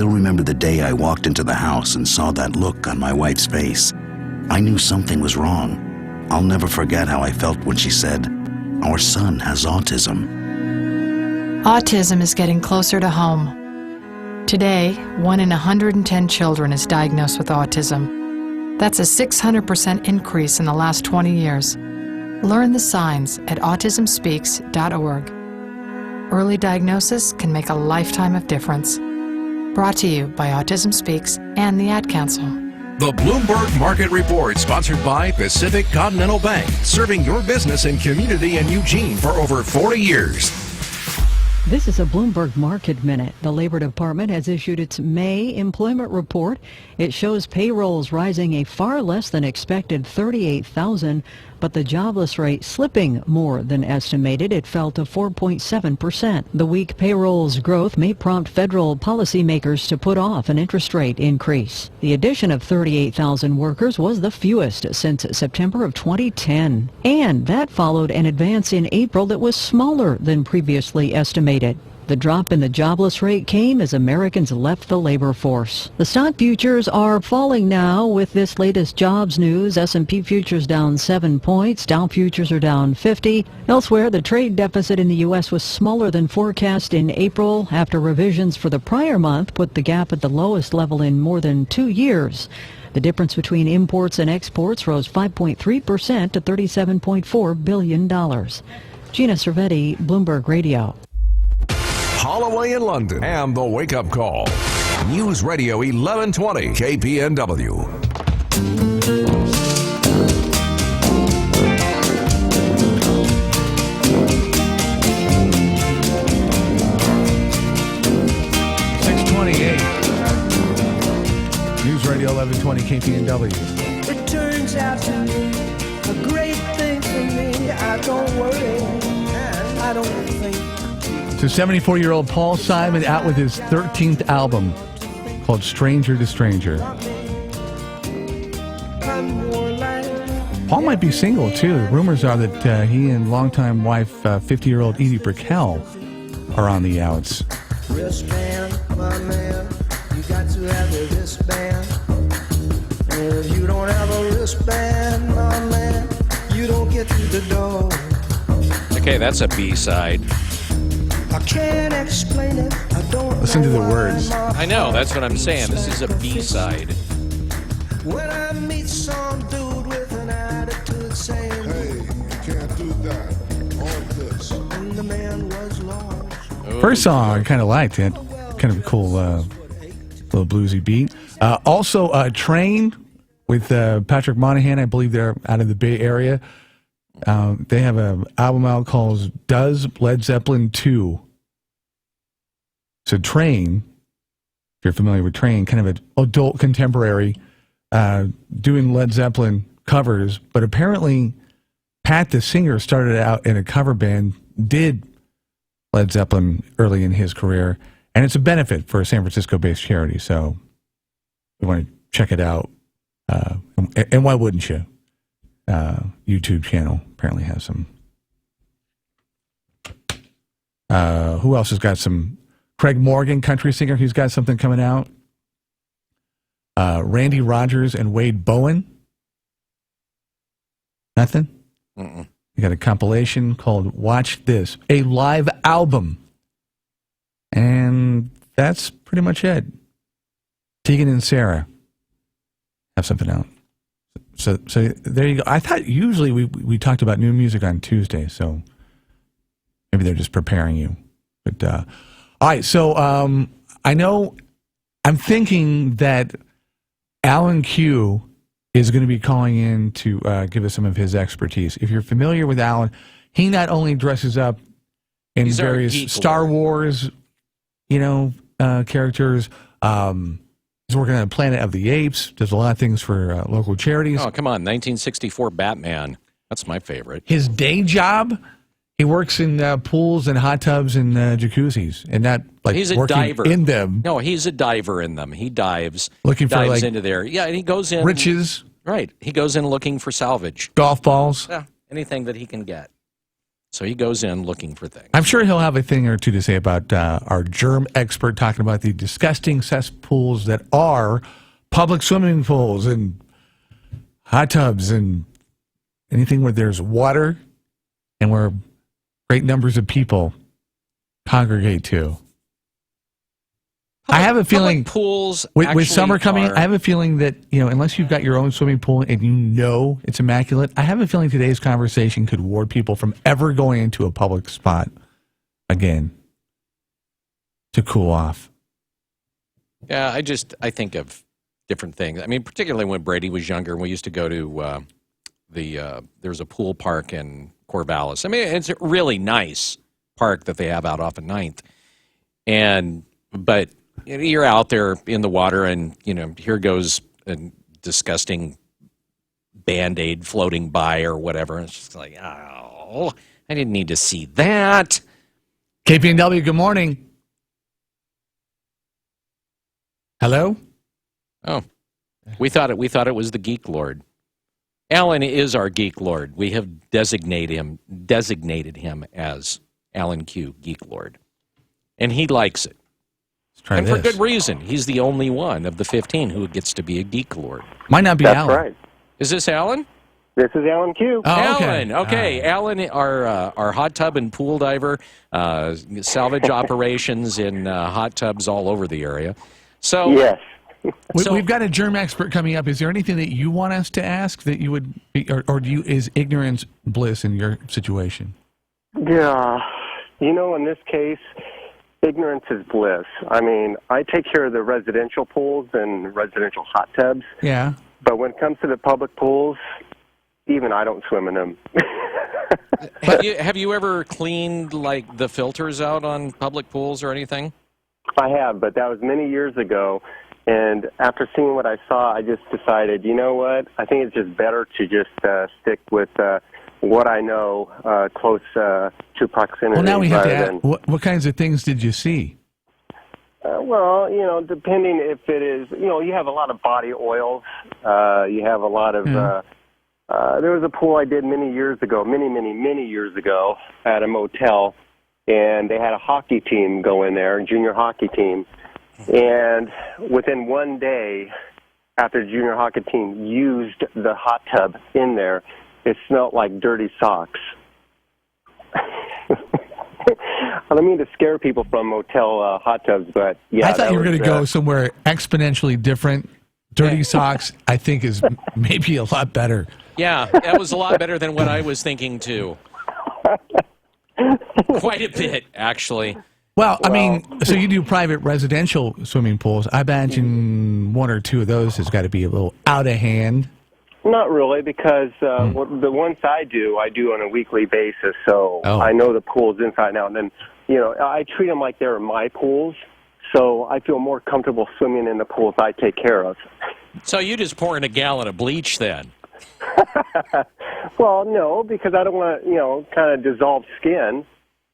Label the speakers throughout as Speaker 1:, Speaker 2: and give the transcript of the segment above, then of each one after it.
Speaker 1: I still remember the day I walked into the house and saw that look on my wife's face. I knew something was wrong. I'll never forget how I felt when she said, "Our son has autism."
Speaker 2: Autism is getting closer to home. Today, 1 in 110 children is diagnosed with autism. That's a 600% increase in the last 20 years. Learn the signs at autismspeaks.org. Early diagnosis can make a lifetime of difference. Brought to you by Autism Speaks and the Ad Council.
Speaker 3: The Bloomberg Market Report, sponsored by Pacific Continental Bank, serving your business and community in Eugene for over 40 years.
Speaker 4: This is a Bloomberg Market Minute. The Labor Department has issued its May employment report. It shows payrolls rising a far less than expected 38,000, but the jobless rate slipping more than estimated. It fell to 4.7%. The weak payrolls growth may prompt federal policymakers to put off an interest rate increase. The addition of 38,000 workers was the fewest since September of 2010. And that followed an advance in April that was smaller than previously estimated. The drop in the jobless rate came as Americans left the labor force. The stock futures are falling now with this latest jobs news. S&P futures down 7 points. Dow futures are down 50. Elsewhere, the trade deficit in the U.S. was smaller than forecast in April after revisions for the prior month put the gap at the lowest level in more than 2 years. The difference between imports and exports rose 5.3% to $37.4 billion. Gina Cervetti, Bloomberg Radio.
Speaker 3: Holloway in London and the Wake Up Call. News Radio 1120 KPNW.
Speaker 5: News Radio 1120 KPNW.
Speaker 6: It turns out to be a great thing for me. I don't worry, I don't think.
Speaker 5: So 74-year-old Paul Simon out with his 13th album called Stranger to Stranger. Paul might be single, too. Rumors are that he and longtime wife, 50-year-old Edie Brickell, are on the outs.
Speaker 6: Wristband, my man, you got to have a wristband. And if you don't have a wristband, my man, you don't get through the door.
Speaker 7: Okay, that's a B-side.
Speaker 6: I can't explain it. I don't
Speaker 5: Listen to the
Speaker 6: know
Speaker 5: words.
Speaker 7: I know, that's what I'm saying. This is a B-side.
Speaker 6: When I meet some dude with an attitude saying, "Hey, you can't do that," all this, and the man was lost.
Speaker 5: First song I kind of liked it. Kind of a cool little bluesy beat. Also, Train with Patrick Monahan. I believe they're out of the Bay Area. They have an album out called Does Led Zeppelin 2. So Train, if you're familiar with Train, kind of an adult contemporary doing Led Zeppelin covers. But apparently Pat, the singer, started out in a cover band, did Led Zeppelin early in his career. And it's a benefit for a San Francisco-based charity. So you want to check it out. And why wouldn't you? YouTube channel apparently has some. Who else has got some? Craig Morgan, country singer, he's got something coming out. Randy Rogers and Wade Bowen. Nothing?
Speaker 7: Mm-mm.
Speaker 5: You got a compilation called Watch This, a live album. And that's pretty much it. Tegan and Sarah have something out. So there you go. I thought usually we talked about new music on Tuesday, so maybe they're just preparing you. But all right, so I know I'm thinking that Alan Q is going to be calling in to give us some of his expertise. If you're familiar with Alan, he not only dresses up in
Speaker 7: He's our
Speaker 5: various
Speaker 7: geek
Speaker 5: Star
Speaker 7: lord.
Speaker 5: Wars, characters. He's working on Planet of the Apes. Does a lot of things for local charities.
Speaker 7: Oh, come on. 1964 Batman. That's my favorite.
Speaker 5: His day job, he works in pools and hot tubs and jacuzzis, and not like
Speaker 7: He's a
Speaker 5: working
Speaker 7: diver.
Speaker 5: in them.
Speaker 7: No, he's a diver in them. He dives.
Speaker 5: Looking for,
Speaker 7: dives
Speaker 5: like,
Speaker 7: into there. Yeah, and he goes in.
Speaker 5: Riches,
Speaker 7: Right. He goes in looking for salvage.
Speaker 5: golf balls.
Speaker 7: Yeah, anything that he can get. So he goes in looking for things.
Speaker 5: I'm sure he'll have a thing or two to say about our germ expert talking about the disgusting cesspools that are public swimming pools and hot tubs and anything where there's water and where great numbers of people congregate to. I have a feeling
Speaker 7: pools
Speaker 5: with summer coming, I have a feeling that, unless you've got your own swimming pool and it's immaculate, I have a feeling today's conversation could ward people from ever going into a public spot again to cool off.
Speaker 7: Yeah, I think of different things. I mean, particularly when Brady was younger, we used to go to there's a pool park in Corvallis. I mean, it's a really nice park that they have out off of 9th. But you're out there in the water and, here goes a disgusting Band-Aid floating by or whatever. It's just like, oh, I didn't need to see that.
Speaker 5: KPNW, good morning. Hello?
Speaker 7: Oh, we thought it was the Geek Lord. Alan is our Geek Lord. We have designated him as Alan Q, Geek Lord. And he likes it. And for good reason. He's the only one of the 15 who gets to be a Geek Lord.
Speaker 5: Might not be
Speaker 8: That's
Speaker 5: Alan.
Speaker 8: That's right.
Speaker 7: Is this Alan?
Speaker 8: This is Alan Q.
Speaker 5: Oh, okay.
Speaker 7: Alan, okay. Alan, our hot tub and pool diver, salvage operations in hot tubs all over the area. So
Speaker 8: yes.
Speaker 5: We've got a germ expert coming up. Is there anything that you want us to ask that you would be, or is ignorance bliss in your situation?
Speaker 8: Yeah. In this case, ignorance is bliss. I mean, I take care of the residential pools and residential hot tubs.
Speaker 5: Yeah.
Speaker 8: But when it comes to the public pools, even I don't swim in them.
Speaker 7: Have you ever cleaned like the filters out on public pools or anything?
Speaker 8: I have, but that was many years ago. And after seeing what I saw, I just decided, you know what? I think it's just better to just stick with what I know close to proximity.
Speaker 5: Well, now we have to ask, what kinds of things did you see?
Speaker 8: Well, depending if it is, you have a lot of body oils. You have a lot of, there was a pool I did many years ago at a motel, and they had a hockey team go in there, a junior hockey team. And within one day, after the junior hockey team used the hot tub in there, it smelled like dirty socks. I don't mean to scare people from motel hot tubs, but yeah.
Speaker 5: I thought you were going to go somewhere exponentially different. Dirty socks, I think, is maybe a lot better.
Speaker 7: Yeah, that was a lot better than what I was thinking, too. Quite a bit, actually.
Speaker 5: Well, I mean, so you do private residential swimming pools. I imagine one or two of those has got to be a little out of hand.
Speaker 8: Not really, because the ones I do on a weekly basis, so I know the pools inside and out. And then, I treat them like they're my pools, so I feel more comfortable swimming in the pools I take care of.
Speaker 7: So you just pour in a gallon of bleach then?
Speaker 8: Well, no, because I don't want to, kind of dissolve skin.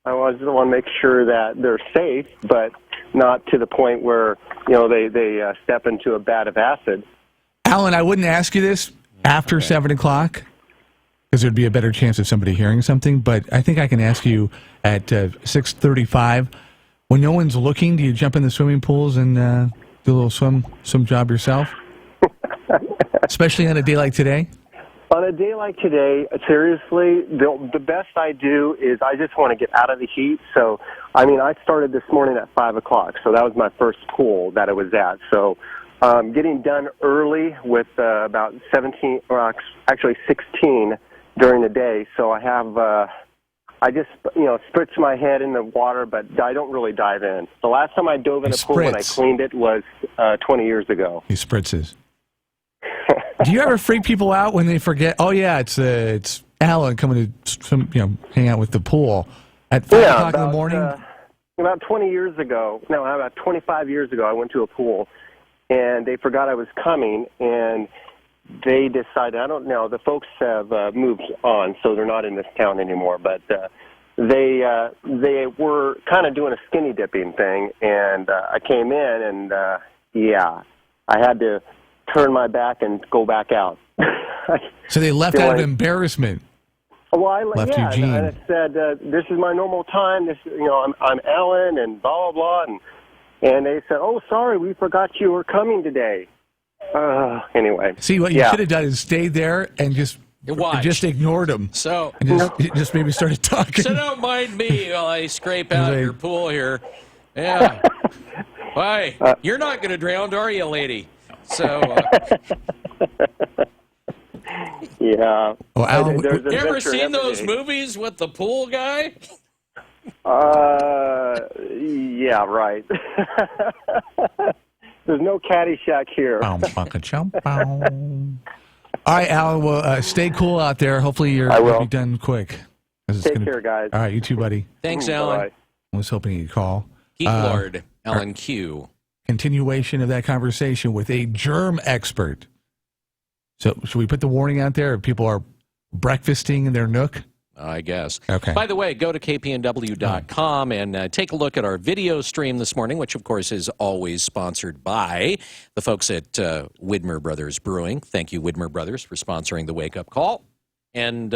Speaker 8: I just want to make sure that they're safe, but not to the point where, they step into a vat of acid.
Speaker 5: Alan, I wouldn't ask you this after 7 o'clock because there'd be a better chance of somebody hearing something, but I think I can ask you at 6:35. When no one's looking, do you jump in the swimming pools and do a little swim job yourself? Especially on a day like today?
Speaker 8: On a day like today, seriously, the best I do is I just want to get out of the heat. So, I started this morning at 5 o'clock, so that was my first pool that I was at. So, getting done early with about 17, or actually 16 during the day. So I have, I just, spritz my head in the water, but I don't really dive in. The last time I dove in a pool when I cleaned it was 20 years ago.
Speaker 5: He spritzes. Do you ever freak people out when they forget? Oh yeah, it's Alan coming to hang out with the pool at 5 o'clock in the morning.
Speaker 8: About 20 years ago, no, about 25 years ago, I went to a pool, and they forgot I was coming, and they decided. I don't know. The folks have moved on, so they're not in this town anymore. But they were kind of doing a skinny dipping thing, and I came in, and I had to turn my back and go back out.
Speaker 5: So they left out of embarrassment. left Eugene.
Speaker 8: And it said, "This is my normal time. This, I'm Alan, and blah blah blah." And they said, "Oh, sorry, we forgot you were coming today." Anyway.
Speaker 5: See, what you should have done is stayed there and just ignored him.
Speaker 7: So
Speaker 5: and just maybe started talking.
Speaker 7: So don't mind me while I scrape out your pool here. Yeah. Why? You're not going to drown, are you, lady? So.
Speaker 8: Yeah.
Speaker 5: Well, Alan,
Speaker 7: you ever seen those movies with the pool guy?
Speaker 8: Yeah, right. There's no Caddyshack here.
Speaker 5: All right, Alan, well, stay cool out there. Hopefully you'll be done quick.
Speaker 8: Take care, guys.
Speaker 5: All right, you too, buddy.
Speaker 7: Thanks, Alan.
Speaker 8: Bye.
Speaker 5: I was hoping you'd call.
Speaker 7: Geek Lord, Alan Q.
Speaker 5: Continuation of that conversation with a germ expert. So should we put the warning out there if people are breakfasting in their nook?
Speaker 7: I guess.
Speaker 5: Okay.
Speaker 7: By the way, go to KPNW.com and take a look at our video stream this morning, which, of course, is always sponsored by the folks at Widmer Brothers Brewing. Thank you, Widmer Brothers, for sponsoring the Wake Up Call and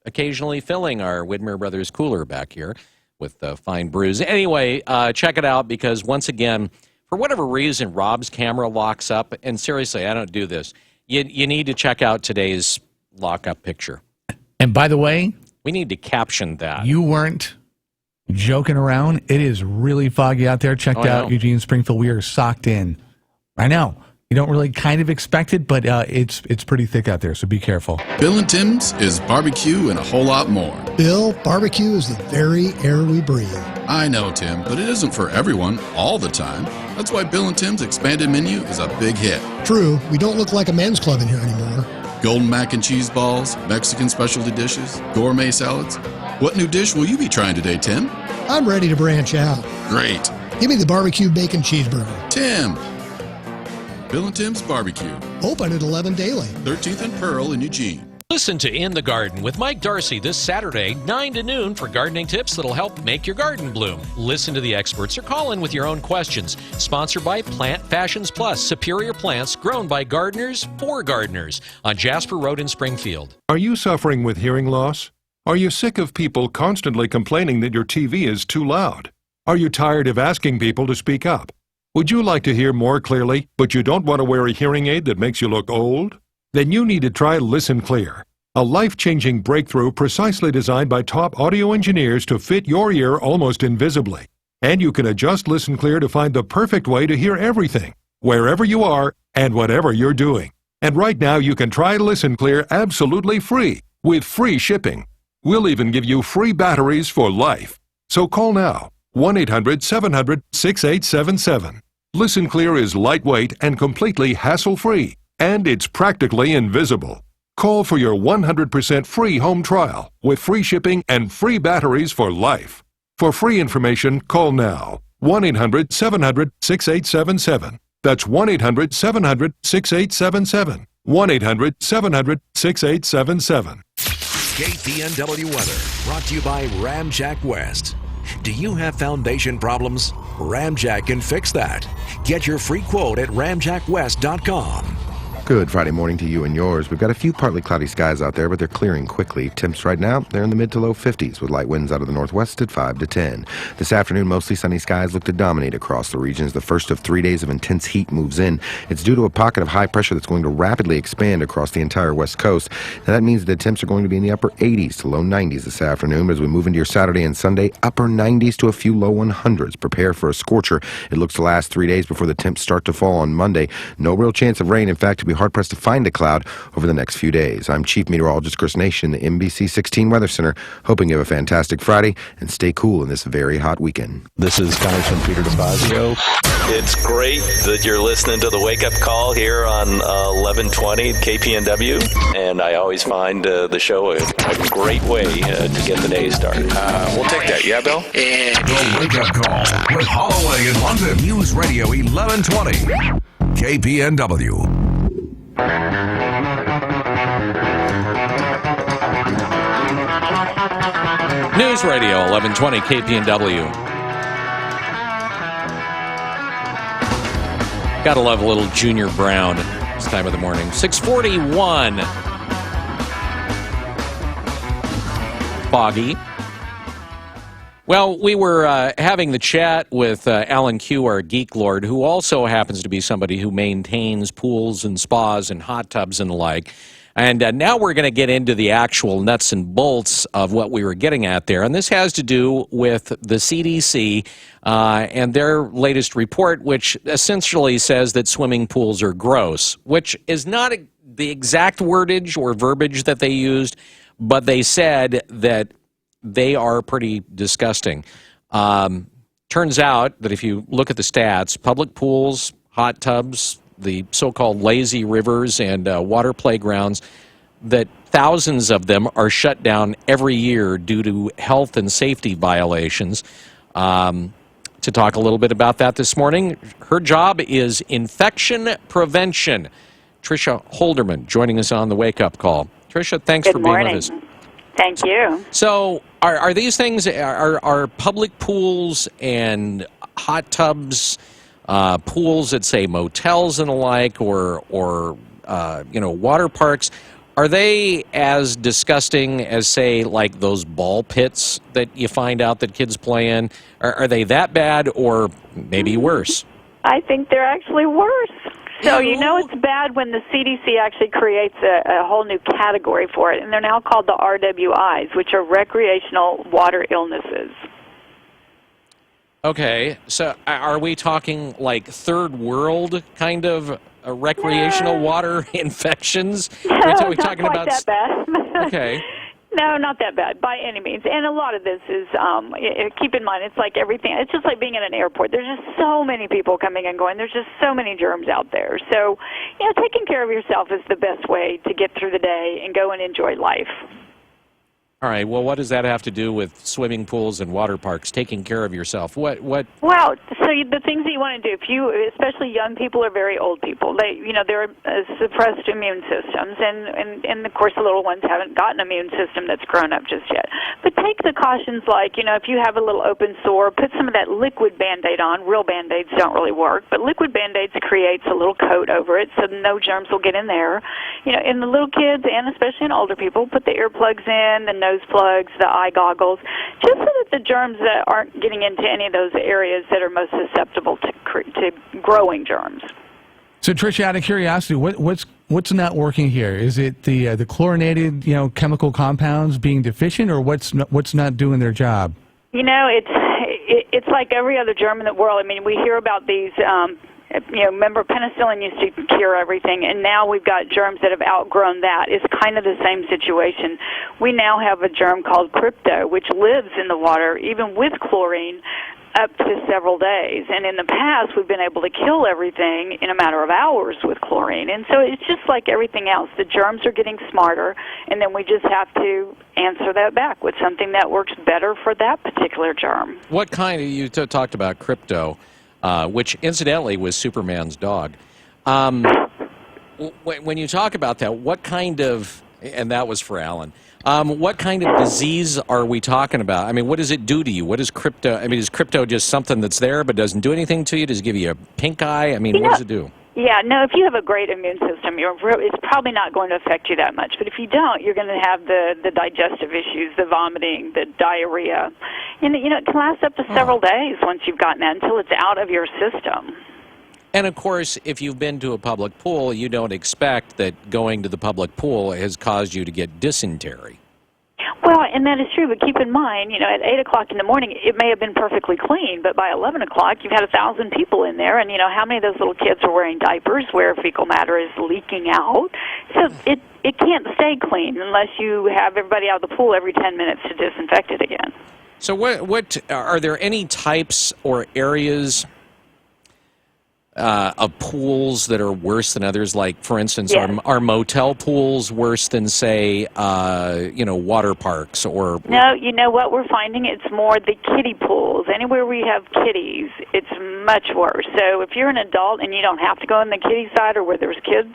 Speaker 7: occasionally filling our Widmer Brothers cooler back here with fine brews. Anyway, check it out because, once again, for whatever reason, Rob's camera locks up. And seriously, I don't do this. You need to check out today's lock-up picture.
Speaker 5: And by the way,
Speaker 7: we need to caption that.
Speaker 5: You weren't joking around. It is really foggy out there. Checked out Eugene, Springfield. We are socked in. I know. You don't really kind of expect it, but it's pretty thick out there, so be careful.
Speaker 9: Bill and Tim's is barbecue and a whole lot more.
Speaker 10: Bill, barbecue is the very air we breathe.
Speaker 9: I know, Tim, but it isn't for everyone all the time. That's why Bill and Tim's expanded menu is a big hit.
Speaker 10: True, we don't look like a men's club in here anymore.
Speaker 9: Golden mac and cheese balls, Mexican specialty dishes, gourmet salads. What new dish will you be trying today, Tim?
Speaker 10: I'm ready to branch out.
Speaker 9: Great.
Speaker 10: Give me the barbecue bacon cheeseburger.
Speaker 9: Tim. Bill and Tim's Barbecue.
Speaker 10: Open at 11 daily.
Speaker 9: 13th and Pearl in Eugene.
Speaker 11: Listen to In the Garden with Mike Darcy this Saturday, 9 to noon, for gardening tips that'll help make your garden bloom. Listen to the experts or call in with your own questions. Sponsored by Plant Fashions Plus, superior plants grown by gardeners for gardeners on Jasper Road in Springfield.
Speaker 12: Are you suffering with hearing loss? Are you sick of people constantly complaining that your TV is too loud? Are you tired of asking people to speak up? Would you like to hear more clearly, but you don't want to wear a hearing aid that makes you look old? Then you need to try Listen Clear, a life-changing breakthrough precisely designed by top audio engineers to fit your ear almost invisibly. And you can adjust Listen Clear to find the perfect way to hear everything, wherever you are and whatever you're doing. And right now you can try Listen Clear absolutely free, with free shipping. We'll even give you free batteries for life. So call now, 1-800-700-6877. Listen Clear is lightweight and completely hassle-free. And it's practically invisible. Call for your 100% free home trial with free shipping and free batteries for life. For free information, call now. 1-800-700-6877. That's 1-800-700-6877. 1-800-700-6877.
Speaker 3: KPNW weather brought to you by Ramjack West. Do you have foundation problems? Ramjack can fix that. Get your free quote at ramjackwest.com.
Speaker 13: Good Friday morning to you and yours. We've got a few partly cloudy skies out there, but they're clearing quickly. Temps right now, they're in the mid to low 50s with light winds out of the northwest at 5 to 10. This afternoon, mostly sunny skies look to dominate across the region as the first of 3 days of intense heat moves in. It's due to a pocket of high pressure that's going to rapidly expand across the entire west coast. Now, that means the temps are going to be in the upper 80s to low 90s this afternoon. But as we move into your Saturday and Sunday, upper 90s to a few low 100s. Prepare for a scorcher. It looks to last 3 days before the temps start to fall on Monday. No real chance of rain. In fact, you'll be hard-pressed to find a cloud over the next few days. I'm Chief Meteorologist Chris Nation, the NBC 16 Weather Center, hoping you have a fantastic Friday and stay cool in this very hot weekend.
Speaker 14: This is Congressman Peter DeFazio.
Speaker 15: It's great that you're listening to the Wake Up Call here on 1120 KPNW, and I always find the show a great way to get the day started.
Speaker 3: We'll take that, yeah, Bill? The Wake Up Call with Holloway in London. News Radio 1120 KPNW.
Speaker 7: News Radio 1120 KPNW. Gotta love a little Junior Brown this time of the morning. 6:41. foggy. Well, we were having the chat with Alan Q, our geek lord, who also happens to be somebody who maintains pools and spas and hot tubs and the like. And now we're going to get into the actual nuts and bolts of what we were getting at there. And this has to do with the CDC and their latest report, which essentially says that swimming pools are gross, which is not the exact wordage or verbiage that they used, but they said that they are pretty disgusting. Turns out that if you look at the stats, public pools, hot tubs, the so-called lazy rivers and water playgrounds, that thousands of them are shut down every year due to health and safety violations. To talk a little bit about that this morning, her job is infection prevention. Tricia Holderman joining us on the Wake Up Call. Tricia, thanks for being with us.
Speaker 16: Thank you.
Speaker 7: So are these things, are public pools and hot tubs, pools at, say, motels and the like, or water parks, are they as disgusting as, say, like those ball pits that you find out that kids play in? Are they that bad or maybe worse?
Speaker 16: I think they're actually worse. So you know it's bad when the CDC actually creates a whole new category for it, and they're now called the RWIs, which are recreational water illnesses.
Speaker 7: Okay, so are we talking like third world kind of recreational water infections?
Speaker 16: Are we talking about that bad.
Speaker 7: Okay.
Speaker 16: No, not that bad by any means. And a lot of this is, keep in mind, it's like everything. It's just like being in an airport. There's just so many people coming and going. There's just so many germs out there. So, taking care of yourself is the best way to get through the day and go and enjoy life.
Speaker 7: All right. Well, what does that have to do with swimming pools and water parks? Taking care of yourself. What?
Speaker 16: Well, so the things that you want to do, especially young people or very old people, they're suppressed immune systems, and of course the little ones haven't gotten an immune system that's grown up just yet. But take the cautions like, if you have a little open sore, put some of that liquid Band-Aid on. Real Band-Aids don't really work, but liquid Band-Aids creates a little coat over it so no germs will get in there. In the little kids and especially in older people, put the earplugs in, the nose plugs, the eye goggles, just so that the germs that aren't getting into any of those areas that are most susceptible to growing germs.
Speaker 5: So, Tricia, out of curiosity, what's not working here? Is it the chlorinated chemical compounds being deficient, or what's not doing their job?
Speaker 16: It's like every other germ in the world. I mean, we hear about these. Remember penicillin used to cure everything, and now we've got germs that have outgrown that. It's kind of the same situation. We now have a germ called crypto, which lives in the water, even with chlorine, up to several days. And in the past, we've been able to kill everything in a matter of hours with chlorine. And so it's just like everything else. The germs are getting smarter, and then we just have to answer that back with something that works better for that particular germ.
Speaker 7: What kind of, you talked about crypto, which incidentally was Superman's dog. When you talk about that, what kind of, and that was for Alan, what kind of disease are we talking about? I mean, what does it do to you? What is crypto? I mean, is crypto just something that's there but doesn't do anything to you? Does it give you a pink eye? I mean, what does it do?
Speaker 16: Yeah, no, if you have a great immune system, it's probably not going to affect you that much. But if you don't, you're going to have the digestive issues, the vomiting, the diarrhea. And, it can last up to several days once you've gotten that until it's out of your system.
Speaker 7: And, of course, if you've been to a public pool, you don't expect that going to the public pool has caused you to get dysentery.
Speaker 16: Well, and that is true, but keep in mind, at 8 o'clock in the morning, it may have been perfectly clean, but by 11 o'clock, you've had 1,000 people in there, and, how many of those little kids are wearing diapers where fecal matter is leaking out? So it can't stay clean unless you have everybody out of the pool every 10 minutes to disinfect it again.
Speaker 7: So what are there any types or areas of pools that are worse than others? Like, for instance,
Speaker 16: yes.
Speaker 7: are motel pools worse than, say, water parks? Or
Speaker 16: No, you know what we're finding? It's more the kiddie pools. Anywhere we have kiddies, it's much worse. So if you're an adult and you don't have to go on the kiddie side or where there's kids,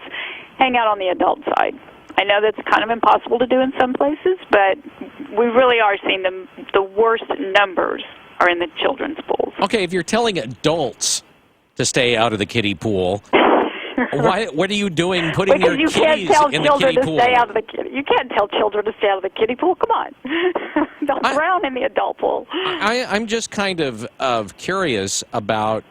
Speaker 16: hang out on the adult side. I know that's kind of impossible to do in some places, but we really are seeing the worst numbers are in the children's pools.
Speaker 7: Okay, if you're telling adults to stay out of the kiddie pool, What are you doing putting
Speaker 16: because
Speaker 7: your
Speaker 16: you can't
Speaker 7: kitties
Speaker 16: tell
Speaker 7: in the
Speaker 16: children
Speaker 7: kiddie
Speaker 16: to
Speaker 7: pool?
Speaker 16: stay out of the kiddie. You can't tell children to stay out of the kiddie pool. Come on, don't drown in the adult pool.
Speaker 7: I'm just kind of curious about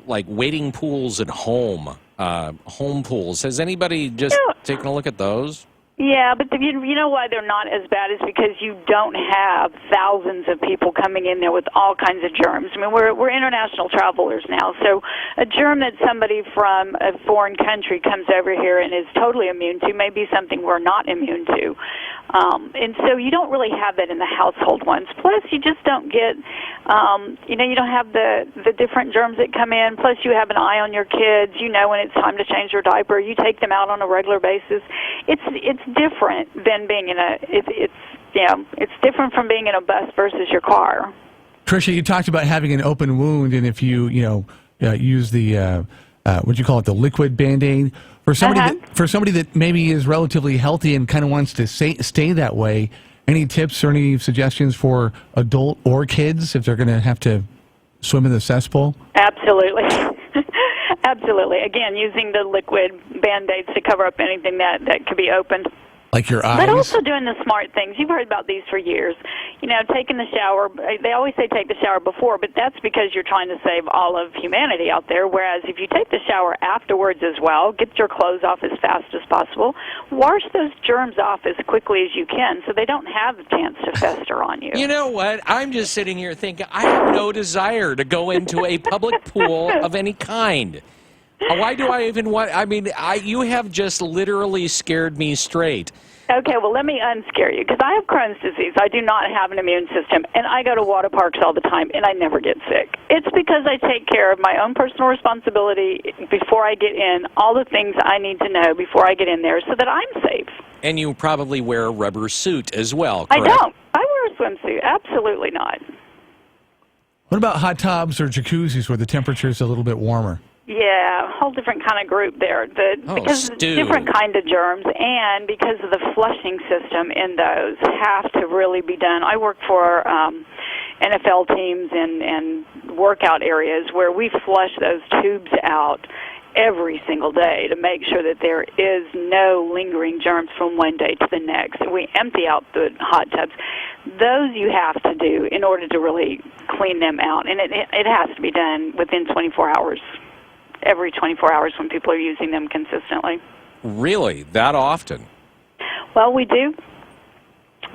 Speaker 7: like wading pools at home, home pools. Has anybody just taken a look at those?
Speaker 16: Yeah, but you know why they're not as bad is because you don't have thousands of people coming in there with all kinds of germs. I mean, we're international travelers now, so a germ that somebody from a foreign country comes over here and is totally immune to may be something we're not immune to. And so you don't really have that in the household ones. Plus, you just don't get, you don't have the different germs that come in. Plus, you have an eye on your kids. You know when it's time to change their diaper. You take them out on a regular basis. It's different than being in it's different from being in a bus versus your car.
Speaker 5: Tricia, you talked about having an open wound, and if you use the what do you call it, the liquid Band-Aid for somebody that maybe is relatively healthy and kind of wants to stay that way. Any tips or any suggestions for adult or kids if they're going to have to swim in the cesspool?
Speaker 16: Absolutely. Absolutely. Again, using the liquid Band-Aids to cover up anything that could be opened.
Speaker 5: Like your eyes?
Speaker 16: But also doing the smart things. You've heard about these for years. Taking the shower. They always say take the shower before, but that's because you're trying to save all of humanity out there. Whereas if you take the shower afterwards as well, get your clothes off as fast as possible, wash those germs off as quickly as you can so they don't have a chance to fester on you.
Speaker 7: You know what? I'm just sitting here thinking, I have no desire to go into a public pool of any kind. Why do I even want... I mean, you have just literally scared me straight.
Speaker 16: Okay, well, let me unscare you, because I have Crohn's disease. I do not have an immune system, and I go to water parks all the time, and I never get sick. It's because I take care of my own personal responsibility before I get in, all the things I need to know before I get in there so that I'm safe.
Speaker 7: And you probably wear a rubber suit as well, correct?
Speaker 16: I don't. I wear a swimsuit. Absolutely not.
Speaker 5: What about hot tubs or jacuzzis where the temperature is a little bit warmer?
Speaker 16: Yeah, a whole different kind of group there. Because of different kind of germs and because of the flushing system in those have to really be done. I work for NFL teams and workout areas where we flush those tubes out every single day to make sure that there is no lingering germs from one day to the next. We empty out the hot tubs. Those you have to do in order to really clean them out, and it has to be done within 24 hours. Every 24 hours when people are using them consistently.
Speaker 7: Really? That often?
Speaker 16: Well, we do.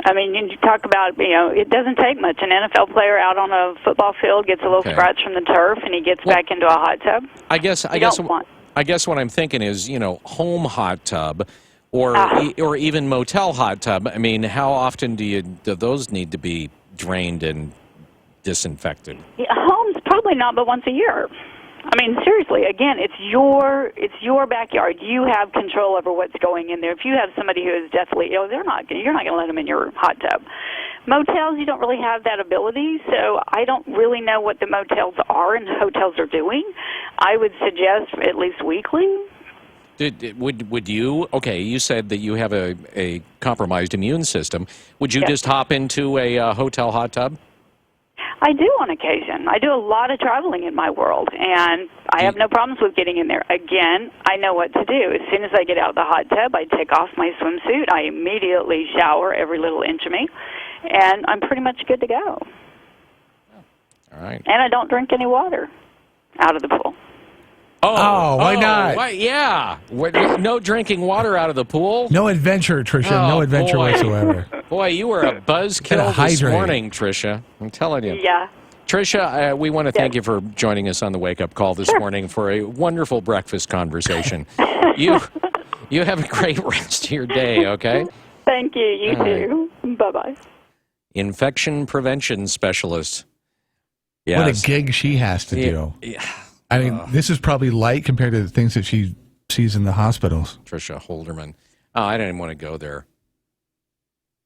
Speaker 16: I mean, you talk about, it doesn't take much. An NFL player out on a football field gets a little scratch from the turf, and he gets back into a hot tub.
Speaker 7: I guess what I'm thinking is, home hot tub or even motel hot tub. I mean, how often do those need to be drained and disinfected?
Speaker 16: Yeah, home's probably not but once a year. I mean, seriously, again, it's your backyard. You have control over what's going in there. If you have somebody who is deathly ill, you're not going to let them in your hot tub. Motels, you don't really have that ability, so I don't really know what the motels are and hotels are doing. I would suggest at least weekly.
Speaker 7: Would you? Okay, you said that you have a compromised immune system. Would you just hop into a hotel hot tub?
Speaker 16: I do on occasion. I do a lot of traveling in my world, and I have no problems with getting in there. Again, I know what to do. As soon as I get out of the hot tub, I take off my swimsuit. I immediately shower every little inch of me, and I'm pretty much good to go.
Speaker 7: All right.
Speaker 16: And I don't drink any water out of the pool.
Speaker 5: Why not?
Speaker 7: Why, yeah. No drinking water out of the pool?
Speaker 5: No adventure, Tricia. No adventure whatsoever.
Speaker 7: Boy, you were a buzzkill this morning, Tricia. I'm telling you.
Speaker 16: Yeah.
Speaker 7: Tricia, we want to thank you for joining us on the Wake Up Call this morning for a wonderful breakfast conversation. You have a great rest of your day, okay?
Speaker 16: Thank you. You too. Bye-bye.
Speaker 7: Infection prevention specialist. Yes.
Speaker 5: What a gig she has to do.
Speaker 7: Yeah.
Speaker 5: I mean, this is probably light compared to the things that she sees in the hospitals.
Speaker 7: Tricia Holderman. Oh, I didn't want to go there.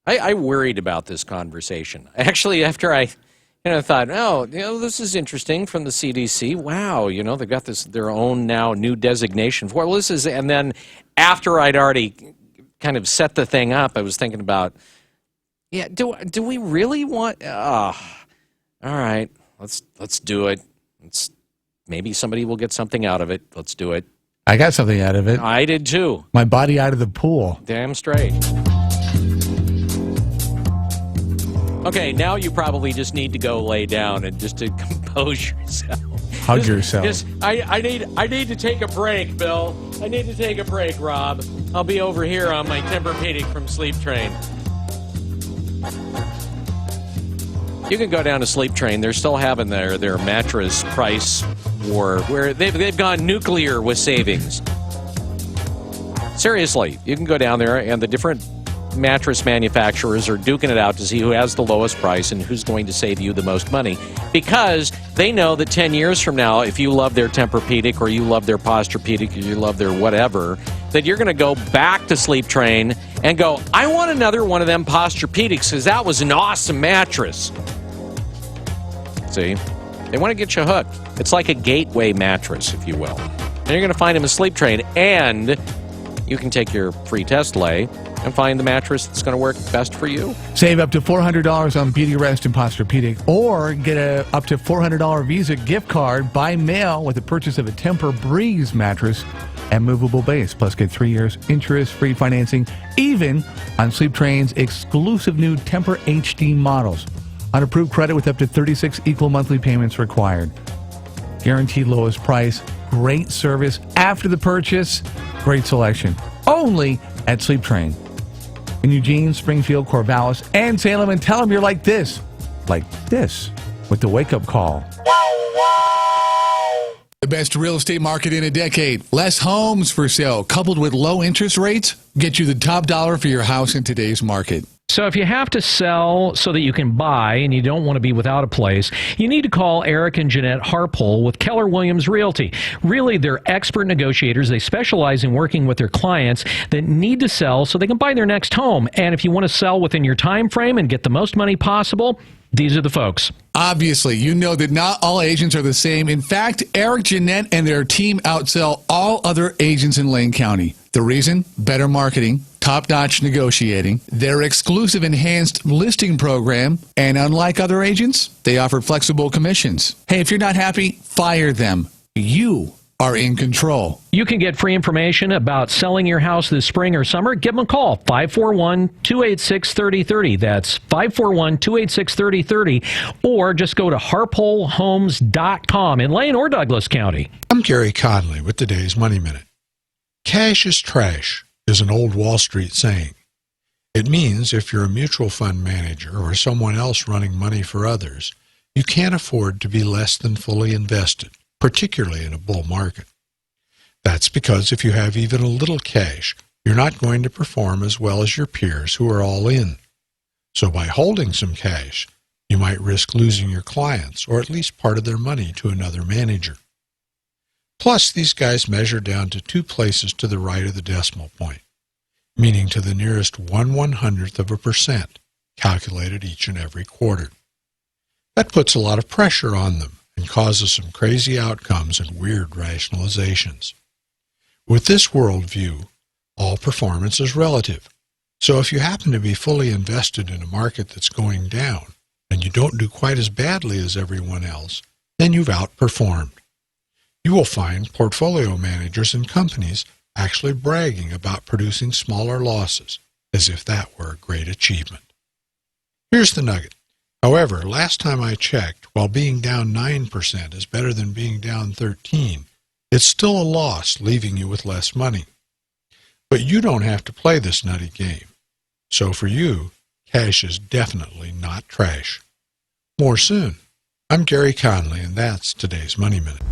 Speaker 7: I worried about this conversation. Actually, after I thought, this is interesting from the CDC. Wow, they've got their own now new designation for it. And then after I'd already kind of set the thing up, I was thinking about, do we really want? All right, let's do it. Maybe somebody will get something out of it. Let's do it.
Speaker 5: I got something out of it.
Speaker 7: I did too.
Speaker 5: My body out of the pool.
Speaker 7: Damn straight. Okay, now you probably just need to go lay down and just to compose yourself.
Speaker 5: Hug yourself.
Speaker 7: I need to take a break, Bill. I need to take a break, Rob. I'll be over here on my Tempur-Pedic from Sleep Train. You can go down to Sleep Train. They're still having their mattress price war where they've gone nuclear with savings. Seriously, you can go down there and the different mattress manufacturers are duking it out to see who has the lowest price and who's going to save you the most money, because they know that 10 years from now, if you love their Tempur-Pedic or you love their Posturepedic or you love their whatever, that you're going to go back to Sleep Train and go, I want another one of them Posturepedics because that was an awesome mattress. See? They want to get you hooked. It's like a gateway mattress, if you will. And you're going to find them in Sleep Train, and you can take your free test lay and find the mattress that's going to work best for you.
Speaker 5: Save up to $400 on Beautyrest and Posturepedic, or get a up to $400 Visa gift card by mail with the purchase of a Tempur-Breeze mattress and movable base. Plus, get 3 years interest-free financing, even on Sleep Train's exclusive new Tempur HD models. On approved credit with up to 36 equal monthly payments required. Guaranteed lowest price, great service after the purchase, great selection. Only at Sleep Train. In Eugene, Springfield, Corvallis, and Salem, and tell them you're like this with the Wake Up Call. The best real estate market in a decade. Less homes for sale, coupled with low interest rates, get you the top dollar for your house in today's market.
Speaker 11: So if you have to sell so that you can buy and you don't want to be without a place, you need to call Eric and Jeanette Harpole with Keller Williams Realty. Really, they're expert negotiators. They specialize in working with their clients that need to sell so they can buy their next home. And if you want to sell within your time frame and get the most money possible, these are the folks.
Speaker 5: Obviously, you know that not all agents are the same. In fact, Eric, Jeanette, and their team outsell all other agents in Lane County. The reason? Better marketing, top-notch negotiating, their exclusive enhanced listing program, and unlike other agents, they offer flexible commissions. Hey, if you're not happy, fire them. You are in control.
Speaker 11: You can get free information about selling your house this spring or summer. Give them a call, 541-286-3030. That's 541-286-3030. Or just go to harpolehomes.com in Lane or Douglas County.
Speaker 17: I'm Gary Conley with today's Money Minute. Cash is trash is an old Wall Street saying. It means if you're a mutual fund manager or someone else running money for others, you can't afford to be less than fully invested, particularly in a bull market. That's because if you have even a little cash, you're not going to perform as well as your peers who are all in. So by holding some cash, you might risk losing your clients or at least part of their money to another manager. Plus, these guys measure down to 2 places to the right of the decimal point, meaning to the nearest 1/100% calculated each and every quarter. That puts a lot of pressure on them and causes some crazy outcomes and weird rationalizations. With this worldview, all performance is relative. So if you happen to be fully invested in a market that's going down and you don't do quite as badly as everyone else, then you've outperformed. You will find portfolio managers and companies actually bragging about producing smaller losses, as if that were a great achievement. Here's the nugget. However, last time I checked, while being down 9% is better than being down 13%, it's still a loss, leaving you with less money. But you don't have to play this nutty game. So for you, cash is definitely not trash. More soon. I'm Gary Conley, and that's today's Money Minute.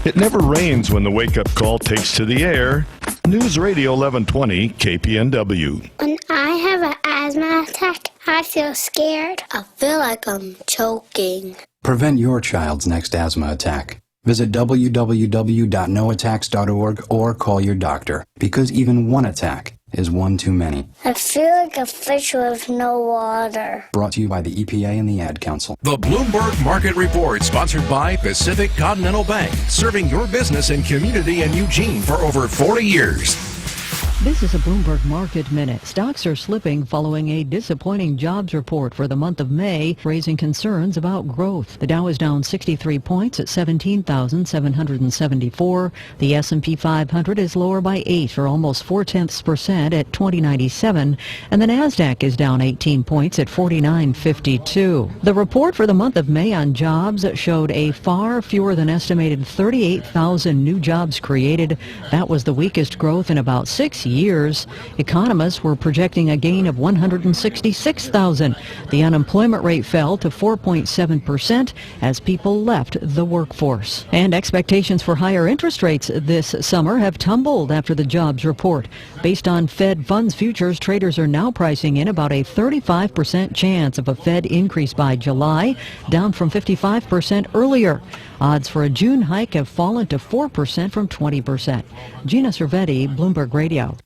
Speaker 18: It never rains when the wake-up call takes to the air. News Radio 1120 KPNW.
Speaker 19: When I have an asthma attack, I feel scared. I feel like I'm choking.
Speaker 20: Prevent your child's next asthma attack. Visit www.noattacks.org or call your doctor, because even one attack is one too many.
Speaker 19: I feel like a fish with no water.
Speaker 20: Brought to you by the EPA and the Ad Council.
Speaker 3: The Bloomberg Market Report, sponsored by Pacific Continental Bank, serving your business and community in Eugene for over 40 years.
Speaker 4: This is a Bloomberg Market Minute. Stocks are slipping following a disappointing jobs report for the month of May, raising concerns about growth. The Dow is down 63 points at 17,774. The S&P 500 is lower by 8 or almost 0.4% at 2097. And the Nasdaq is down 18 points at 4952. The report for the month of May on jobs showed a far fewer than estimated 38,000 new jobs created. That was the weakest growth in about 6 years. Economists were projecting a gain of 166,000. The unemployment rate fell to 4.7% as people left the workforce. And expectations for higher interest rates this summer have tumbled after the jobs report. Based on Fed funds futures, traders are now pricing in about a 35% chance of a Fed increase by July, down from 55% earlier. Odds for a June hike have fallen to 4% from 20%. Gina Cervetti, Bloomberg Radio.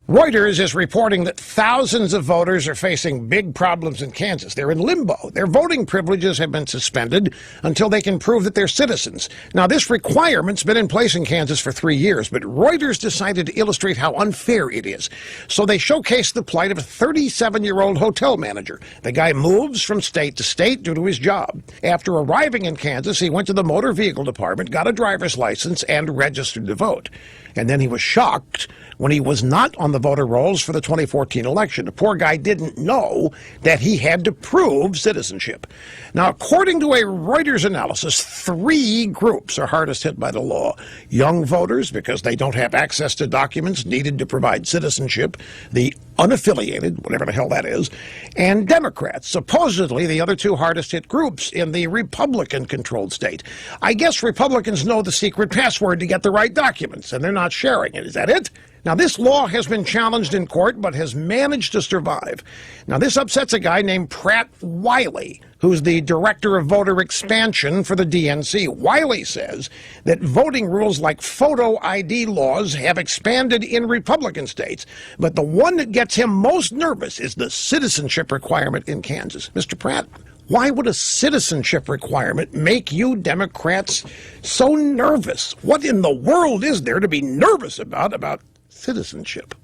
Speaker 21: Reuters is reporting that thousands of voters are facing big problems in Kansas. They're in limbo. Their voting privileges have been suspended until they can prove that they're citizens. Now, this requirement's been in place in Kansas for 3 years, but Reuters decided to illustrate how unfair it is. So they showcased the plight of a 37-year-old hotel manager. The guy moves from state to state due to his job. After arriving in Kansas, he went to the motor vehicle department, got a driver's license, and registered to vote. And then he was shocked when he was not on the voter rolls for the 2014 election. The poor guy didn't know that he had to prove citizenship. Now, according to a Reuters analysis, 3 groups are hardest hit by the law. Young voters, because they don't have access to documents needed to provide citizenship, the unaffiliated, whatever the hell that is, and Democrats, supposedly the other 2 hardest hit groups in the Republican-controlled state. I guess Republicans know the secret password to get the right documents, and they're not sharing it. Is that it? Now, this law has been challenged in court, but has managed to survive. Now, this upsets a guy named Pratt Wiley, who's the director of voter expansion for the DNC. Wiley says that voting rules like photo ID laws have expanded in Republican states, but the one that gets him most nervous is the citizenship requirement in Kansas. Mr. Pratt, why would a citizenship requirement make you Democrats so nervous? What in the world is there to be nervous about citizenship?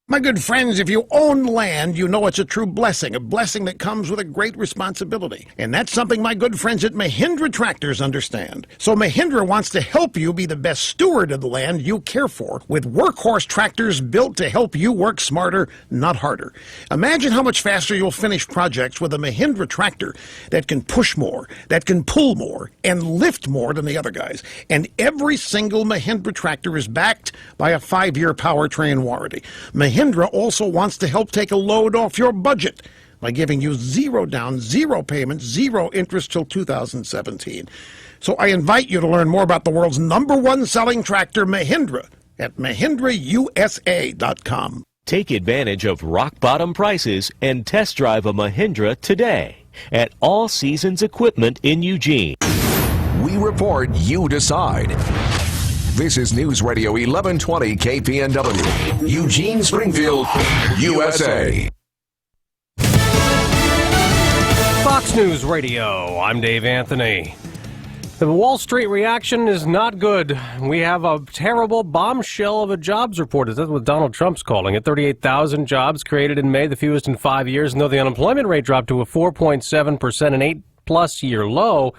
Speaker 21: My good friends, if you own land, you know it's a true blessing, a blessing that comes with a great responsibility. And that's something my good friends at Mahindra Tractors understand. So Mahindra wants to help you be the best steward of the land you care for with workhorse tractors built to help you work smarter, not harder. Imagine how much faster you'll finish projects with a Mahindra tractor that can push more, that can pull more, and lift more than the other guys. And every single Mahindra tractor is backed by a 5-year powertrain warranty. Mahindra also wants to help take a load off your budget by giving you 0 down, 0 payments, 0 interest till 2017. So I invite you to learn more about the world's #1 selling tractor, Mahindra, at MahindraUSA.com.
Speaker 22: Take advantage of rock-bottom prices and test drive a Mahindra today at All Seasons Equipment in Eugene.
Speaker 3: We report, you decide. This is News Radio 1120 KPNW, Eugene, Springfield, USA.
Speaker 23: Fox News Radio, I'm Dave Anthony. The Wall Street reaction is not good. We have a terrible bombshell of a jobs report. That's what Donald Trump's calling it. 38,000 jobs created in May, the fewest in 5 years. And though the unemployment rate dropped to a 4.7%, an 8-plus year low,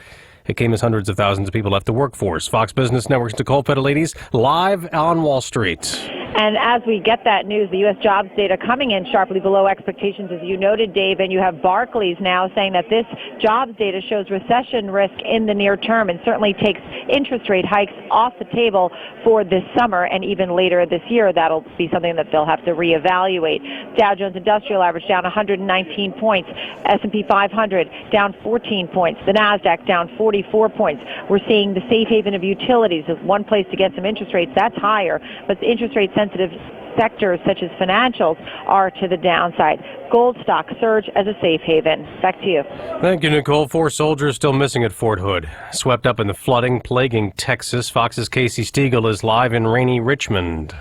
Speaker 23: it came as hundreds of thousands of people left the workforce. Fox Business Network's Nicole Petalides live on Wall Street.
Speaker 24: And as we get that news, the U.S. jobs data coming in sharply below expectations, as you noted, Dave, and you have Barclays now saying that this jobs data shows recession risk in the near term and certainly takes interest rate hikes off the table for this summer and even later this year. That'll be something that they'll have to reevaluate. Dow Jones Industrial Average down 119 points. S&P 500 down 14 points. The Nasdaq down 44 points. We're seeing the safe haven of utilities as one place to get some interest rates. That's higher, but the interest rate sensitive sectors such as financials are to the downside. Gold stocks surge as a safe haven. Back to you.
Speaker 23: Thank you, Nicole. 4 soldiers still missing at Fort Hood. Swept up in the flooding plaguing Texas. Fox's Casey Stiegel is live in rainy Richmond.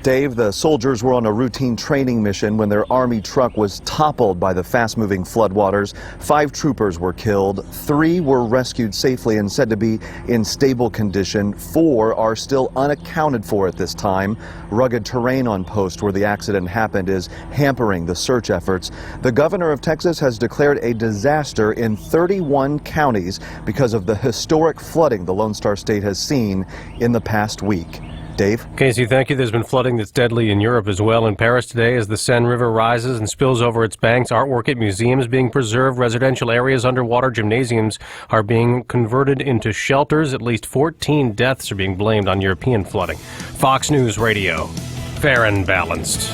Speaker 1: Dave, the soldiers were on a routine training mission when their Army truck was toppled by the fast-moving floodwaters. 5 troopers were killed. 3 were rescued safely and said to be in stable condition. 4 are still unaccounted for at this time. Rugged terrain on post where the accident happened is hampering the search efforts. The governor of Texas has declared a disaster in 31 counties because of the historic flooding the Lone Star State has seen in the past week. Dave?
Speaker 23: Casey, thank you. There's been flooding that's deadly in Europe as well. In Paris today, as the Seine River rises and spills over its banks, artwork at museums being preserved, residential areas underwater, gymnasiums are being converted into shelters. At least 14 deaths are being blamed on European flooding. Fox News Radio. Fair and balanced.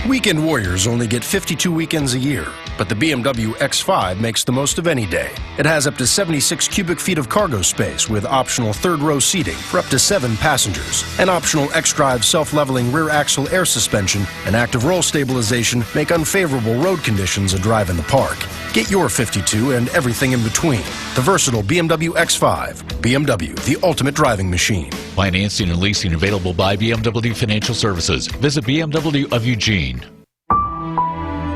Speaker 2: Weekend warriors only get 52 weekends a year, but the BMW X5 makes the most of any day. It has up to 76 cubic feet of cargo space with optional third-row seating for up to 7 passengers. An optional X-Drive self-leveling rear axle air suspension and active roll stabilization make unfavorable road conditions a drive in the park. Get your 52 and everything in between. The versatile BMW X5. BMW, the ultimate driving machine.
Speaker 6: Financing and leasing available by BMW Financial Services. Visit BMW of Eugene.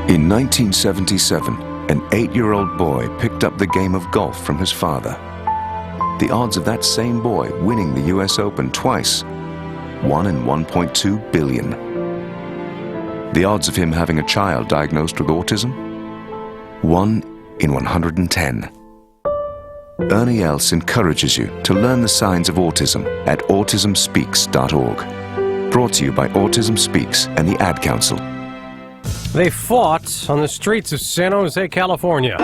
Speaker 8: In 1977, an 8-year-old boy picked up the game of golf from his father. The odds of that same boy winning the US Open twice, 1 in 1.2 billion. The odds of him having a child diagnosed with autism, 1 in 110. Ernie Els encourages you to learn the signs of autism at autismspeaks.org. Brought to you by Autism Speaks and the Ad Council.
Speaker 23: They fought on the streets of San Jose, California.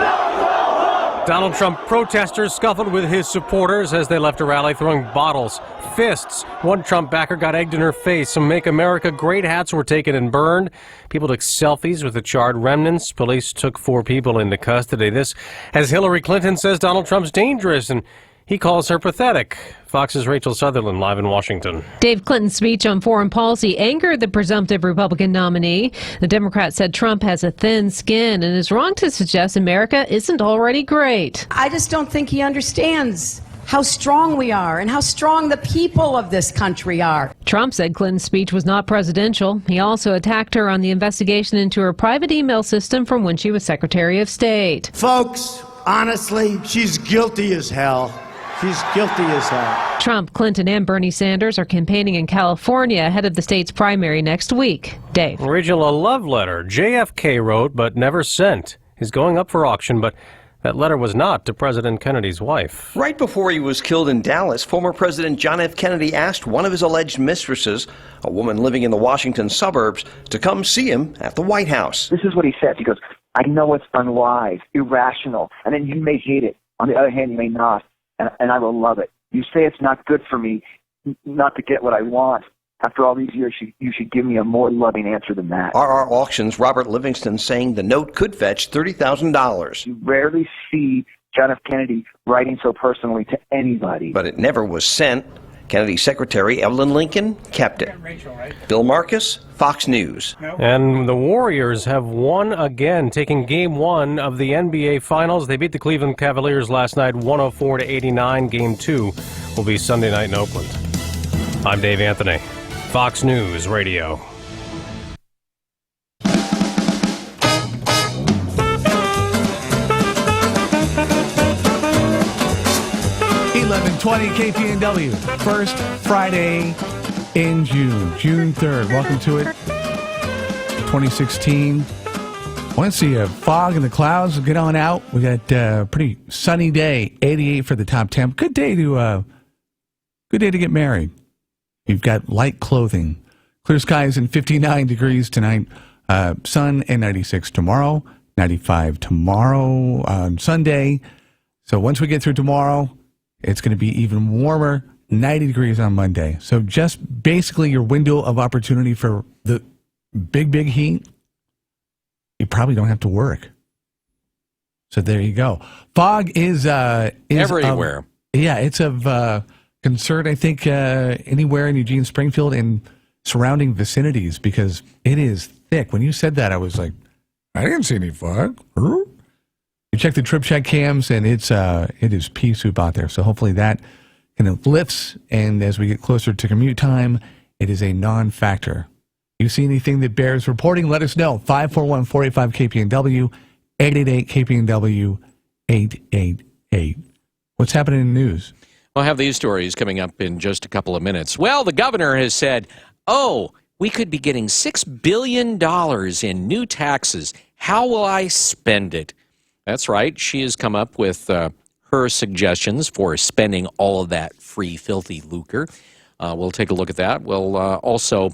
Speaker 23: Donald Trump protesters scuffled with his supporters as they left a rally throwing bottles, fists. One Trump backer got egged in her face. Some Make America Great hats were taken and burned. People took selfies with the charred remnants. Police took 4 people into custody. This as Hillary Clinton says Donald Trump's dangerous and he calls her pathetic. Fox's Rachel Sutherland live in Washington.
Speaker 25: Dave Clinton's speech on foreign policy angered the presumptive Republican nominee. The Democrat said Trump has a thin skin and is wrong to suggest America isn't already great.
Speaker 26: I just don't think he understands how strong we are and how strong the people of this country are.
Speaker 25: Trump said Clinton's speech was not presidential. He also attacked her on the investigation into her private email system from when she was Secretary of State.
Speaker 27: Folks, honestly, she's guilty as hell. She's guilty as hell.
Speaker 25: Trump, Clinton, and Bernie Sanders are campaigning in California ahead of the state's primary next week. Dave.
Speaker 23: Rachel, a love letter JFK wrote but never sent is going up for auction, but that letter was not to President Kennedy's wife.
Speaker 28: Right before he was killed in Dallas, former President John F. Kennedy asked one of his alleged mistresses, a woman living in the Washington suburbs, to come see him at the White House.
Speaker 29: This is what he says. He goes, I know it's unwise, irrational, and then you may hate it. On the other hand, you may not. And I will love it. You say it's not good for me not to get what I want. After all these years, you should give me a more loving answer than that.
Speaker 28: RR Auctions' Robert Livingston saying the note could fetch $30,000.
Speaker 29: You rarely see John F. Kennedy writing so personally to anybody.
Speaker 28: But it never was sent. Kennedy's secretary, Evelyn Lincoln, kept it. Bill Marcus, Fox News.
Speaker 23: And the Warriors have won again, taking Game 1 of the NBA Finals. They beat the Cleveland Cavaliers last night, 104-89. Game 2 will be Sunday night in Oakland. I'm Dave Anthony, Fox News Radio.
Speaker 5: .20 KPNW, first Friday in June 3rd. Welcome to it, 2016. Want to see a fog in the clouds? Get on out. We got a pretty sunny day, 88 for the top temp. Good day to get married. You've got light clothing. Clear skies and 59 degrees tonight. Sun and 96 tomorrow. 95 tomorrow on Sunday. So once we get through tomorrow, it's going to be even warmer, 90 degrees on Monday. So just basically your window of opportunity for the big heat, you probably don't have to work. So there you go. Fog is
Speaker 7: everywhere.
Speaker 5: It's of concern, I think, anywhere in Eugene, Springfield, and surrounding vicinities because it is thick. When you said that, I was like, I didn't see any fog. You check the trip check cams, and it is pea soup out there. So hopefully that kind of lifts, and as we get closer to commute time, it is a non-factor. You see anything that bears reporting, let us know. 541-485-KPNW, 888-KPNW, 888. What's happening in the news?
Speaker 7: We'll have these stories coming up in just a couple of minutes. Well, the governor has said, we could be getting $6 billion in new taxes. How will I spend it? That's right. She has come up with her suggestions for spending all of that free, filthy lucre. We'll take a look at that. We'll also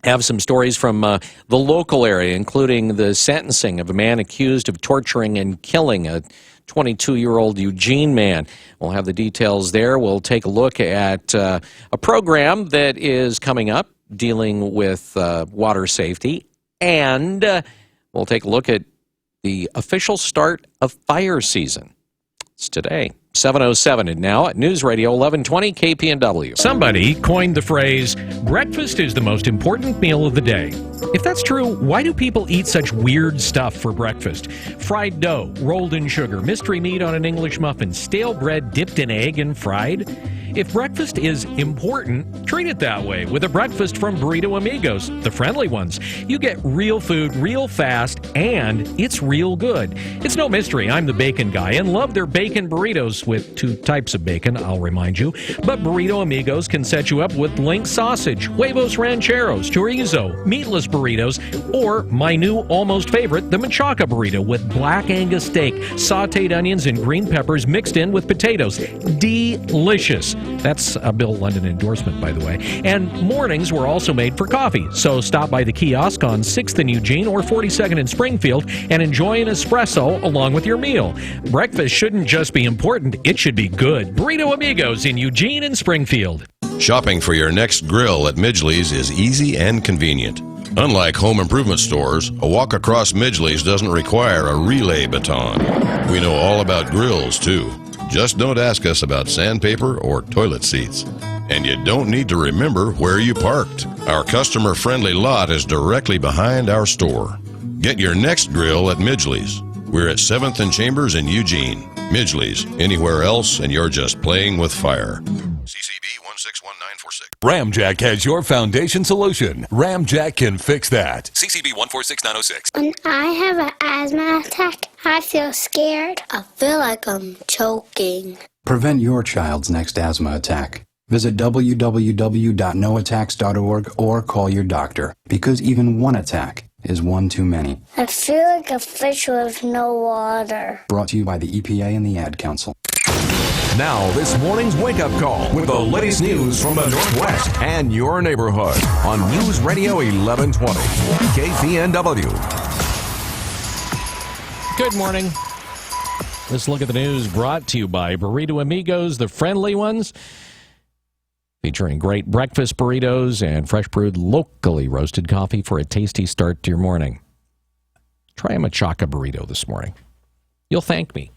Speaker 7: have some stories from the local area, including the sentencing of a man accused of torturing and killing a 22-year-old Eugene man. We'll have the details there. We'll take a look at a program that is coming up dealing with water safety, and we'll take a look at the official start of fire season. It's today. 7:07 and now at News Radio 1120 KPNW.
Speaker 9: Somebody coined the phrase, breakfast is the most important meal of the day. If that's true, why do people eat such weird stuff for breakfast? Fried dough, rolled in sugar, mystery meat on an English muffin, stale bread dipped in egg and fried? If breakfast is important, treat it that way with a breakfast from Burrito Amigos, the friendly ones. You get real food real fast, and it's real good. It's no mystery, I'm the bacon guy and love their bacon burritos with 2 types of bacon, I'll remind you. But Burrito Amigos can set you up with link sausage, huevos rancheros, chorizo, meatless burritos, or my new almost favorite, the machaca burrito with black Angus steak, sauteed onions, and green peppers mixed in with potatoes. Delicious. That's a Bill London endorsement, by the way. And mornings were also made for coffee. So stop by the kiosk on 6th in Eugene or 42nd in Springfield and enjoy an espresso along with your meal. Breakfast shouldn't just be important, it should be good. Burrito Amigos in Eugene and Springfield.
Speaker 2: Shopping for your next grill at Midgley's is easy and convenient. Unlike home improvement stores, a walk across Midgley's doesn't require a relay baton. We know all about grills, too. Just don't ask us about sandpaper or toilet seats. And you don't need to remember where you parked. Our customer-friendly lot is directly behind our store. Get your next grill at Midgley's. We're at 7th and Chambers in Eugene. Midgley's. Anywhere else, and you're just playing with fire. CCB 161946.
Speaker 10: Ramjack has your foundation solution. Ramjack can fix that. CCB 146906.
Speaker 19: When I have an asthma attack, I feel scared. I feel like I'm choking.
Speaker 20: Prevent your child's next asthma attack. Visit www.noattacks.org or call your doctor, because even one attack is one too many.
Speaker 19: I feel like a fish with no water.
Speaker 20: Brought to you by the EPA and the Ad Council.
Speaker 10: Now, this morning's wake-up call with the latest news from the Northwest and your neighborhood on News Radio 1120, KPNW.
Speaker 7: Good morning. This look at the news brought to you by Burrito Amigos, the friendly ones, featuring great breakfast burritos and fresh brewed locally roasted coffee for a tasty start to your morning. Try a machaca burrito this morning. You'll thank me.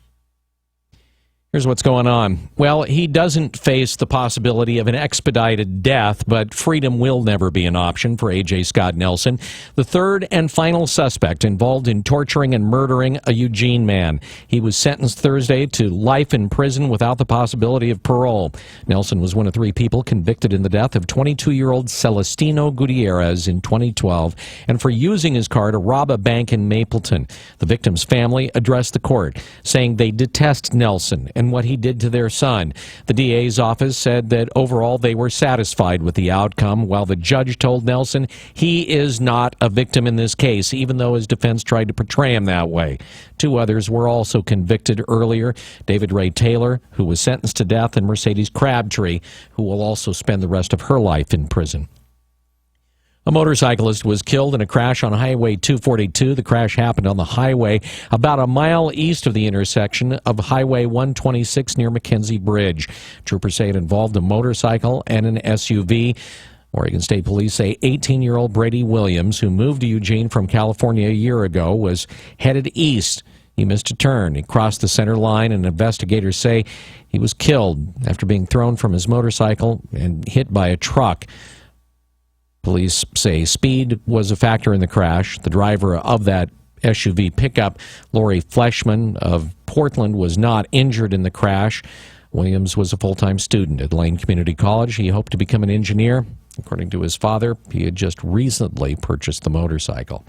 Speaker 7: Here's what's going on. Well, he doesn't face the possibility of an expedited death, but freedom will never be an option for A.J. Scott Nelson, the third and final suspect involved in torturing and murdering a Eugene man. He was sentenced Thursday to life in prison without the possibility of parole. Nelson was one of 3 people convicted in the death of 22-year-old Celestino Gutierrez in 2012 and for using his car to rob a bank in Mapleton. The victim's family addressed the court, saying they detest Nelson and what he did to their son. The DA's office said that overall they were satisfied with the outcome, while the judge told Nelson he is not a victim in this case, even though his defense tried to portray him that way. 2 others were also convicted earlier. David Ray Taylor, who was sentenced to death, and Mercedes Crabtree, who will also spend the rest of her life in prison. A motorcyclist was killed in a crash on Highway 242. The crash happened on the highway about a mile east of the intersection of Highway 126 near McKenzie Bridge. Troopers say it involved a motorcycle and an SUV. Oregon State Police say 18-year-old Brady Williams, who moved to Eugene from California a year ago, was headed east. He missed a turn. He crossed the center line, and investigators say he was killed after being thrown from his motorcycle and hit by a truck. Police say speed was a factor in the crash. The driver of that SUV pickup, Lori Fleshman of Portland, was not injured in the crash.
Speaker 9: Williams was a full-time student at Lane Community College. He hoped to become an engineer. According to his father, he had just recently purchased the motorcycle.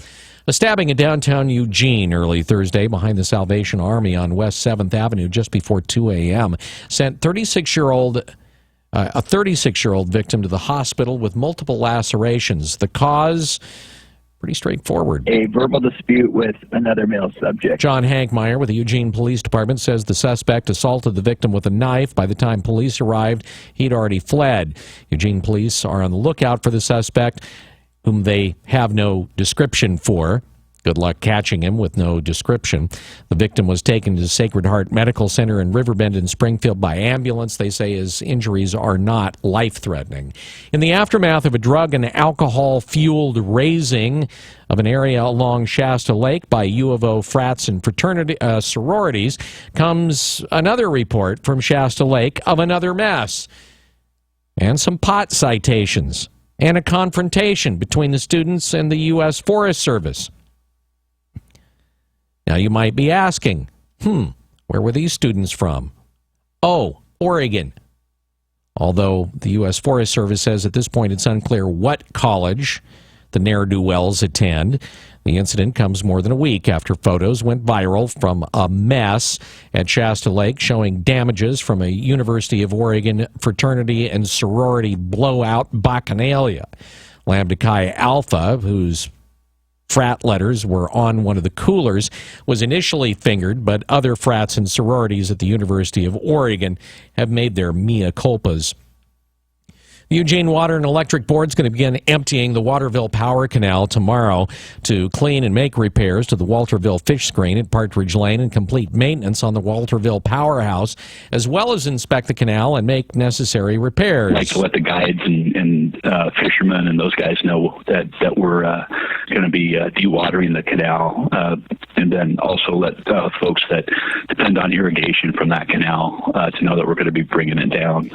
Speaker 9: A stabbing in downtown Eugene early Thursday behind the Salvation Army on West 7th Avenue just before 2 a.m. sent a 36-year-old victim to the hospital with multiple lacerations. The cause, pretty straightforward.
Speaker 4: A verbal dispute with another male subject.
Speaker 9: John Hankmeyer with the Eugene Police Department says the suspect assaulted the victim with a knife. By the time police arrived, he'd already fled. Eugene police are on the lookout for the suspect, whom they have no description for. Good luck catching him with no description. The victim was taken to Sacred Heart Medical Center in Riverbend and Springfield by ambulance. They say his injuries are not life-threatening. In the aftermath of a drug and alcohol-fueled razing of an area along Shasta Lake by U of O frats and sororities comes another report from Shasta Lake of another mess and some pot citations and a confrontation between the students and the U.S. Forest Service. Now you might be asking, where were these students from? Oh, Oregon. Although the U.S. Forest Service says at this point it's unclear what college the ne'er-do-wells attend. The incident comes more than a week after photos went viral from a mess at Shasta Lake showing damages from a University of Oregon fraternity and sorority blowout bacchanalia. Lambda Chi Alpha, whose frat letters were on one of the coolers, was initially fingered, but other frats and sororities at the University of Oregon have made their mea culpas. The Eugene Water and Electric Board is going to begin emptying the Waterville Power Canal tomorrow to clean and make repairs to the Walterville fish screen at Partridge Lane and complete maintenance on the Walterville Powerhouse, as well as inspect the canal and make necessary repairs.
Speaker 11: I'd like to let the guides and fishermen and those guys know that we're going to be dewatering the canal, and then also let folks that depend on irrigation from that canal to know that we're going to be bringing it down.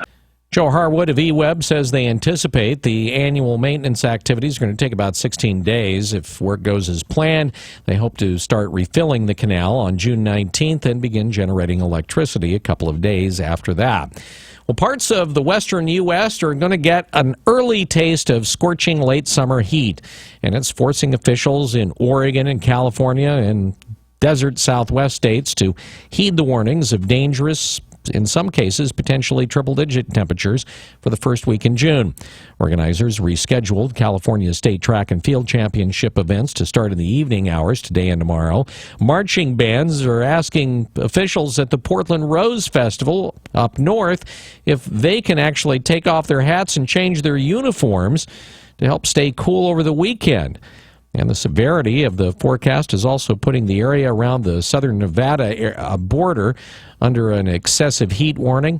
Speaker 9: Joe Harwood of eWeb says they anticipate the annual maintenance activities are going to take about 16 days. If work goes as planned, they hope to start refilling the canal on June 19th and begin generating electricity a couple of days after that. Well, parts of the western U.S. are going to get an early taste of scorching late summer heat, and it's forcing officials in Oregon and California and desert Southwest states to heed the warnings of dangerous, in some cases, potentially triple-digit temperatures for the first week in June. Organizers rescheduled California's State Track and Field Championship events to start in the evening hours today and tomorrow. Marching bands are asking officials at the Portland Rose Festival up north if they can actually take off their hats and change their uniforms to help stay cool over the weekend. And the severity of the forecast is also putting the area around the southern Nevada border under an excessive heat warning.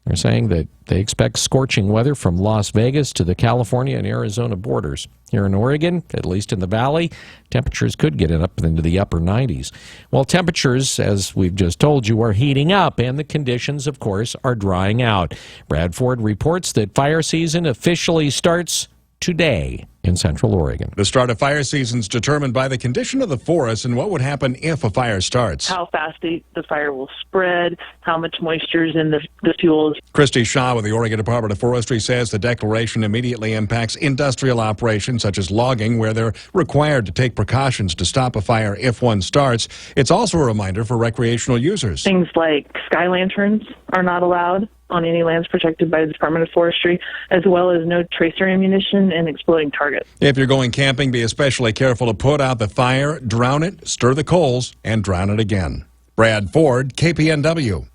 Speaker 9: They're saying that they expect scorching weather from Las Vegas to the California and Arizona borders. Here in Oregon, at least in the valley, temperatures could get up into the upper 90s. Well, temperatures, as we've just told you, are heating up, and the conditions, of course, are drying out. Brad Ford reports that fire season officially starts today in Central Oregon.
Speaker 12: The start of fire season is determined by the condition of the forest and what would happen if a fire starts.
Speaker 13: How fast the fire will spread, how much moisture is in the fuels.
Speaker 12: Christy Shaw with the Oregon Department of Forestry says the declaration immediately impacts industrial operations such as logging, where they're required to take precautions to stop a fire if one starts. It's also a reminder for recreational users.
Speaker 13: Things like sky lanterns are not allowed on any lands protected by the Department of Forestry, as well as no tracer ammunition and exploding targets.
Speaker 12: If you're going camping, be especially careful to put out the fire, drown it, stir the coals, and drown it again. Brad Ford, KPNW.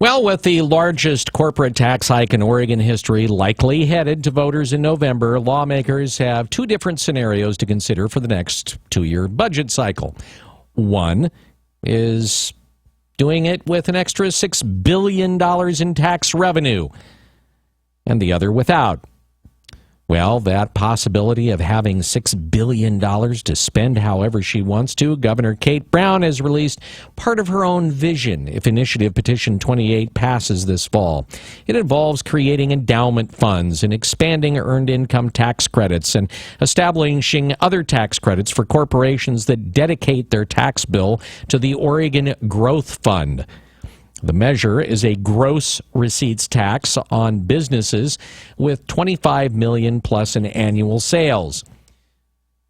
Speaker 9: Well, with the largest corporate tax hike in Oregon history likely headed to voters in November, lawmakers have two different scenarios to consider for the next two-year budget cycle. One is doing it with an extra $6 billion in tax revenue, and the other without. Well, that possibility of having $6 billion to spend however she wants to, Governor Kate Brown has released part of her own vision if Initiative Petition 28 passes this fall. It involves creating endowment funds and expanding earned income tax credits and establishing other tax credits for corporations that dedicate their tax bill to the Oregon Growth Fund. The measure is a gross receipts tax on businesses with 25 million plus in annual sales.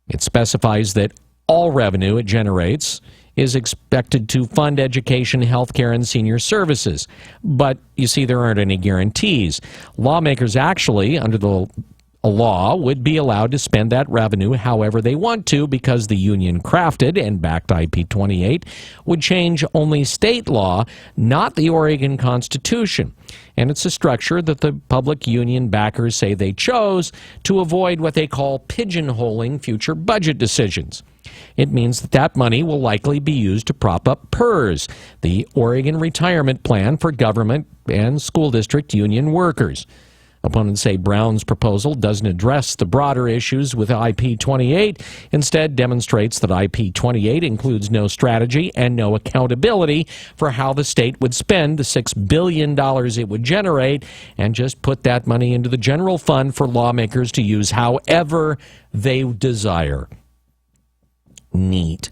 Speaker 9: It specifies that all revenue it generates is expected to fund education, healthcare, and senior services. But you see, there aren't any guarantees. Lawmakers actually, under the law, would be allowed to spend that revenue however they want to, because the union crafted and backed IP 28 would change only state law, not the Oregon Constitution. And it's a structure that the public union backers say they chose to avoid what they call pigeonholing future budget decisions. It means that that money will likely be used to prop up PERS, the Oregon Retirement Plan for government and school district union workers. Opponents say Brown's proposal doesn't address the broader issues with IP 28, instead demonstrates that IP 28 includes no strategy and no accountability for how the state would spend the $6 billion it would generate, and just put that money into the general fund for lawmakers to use however they desire. Neat.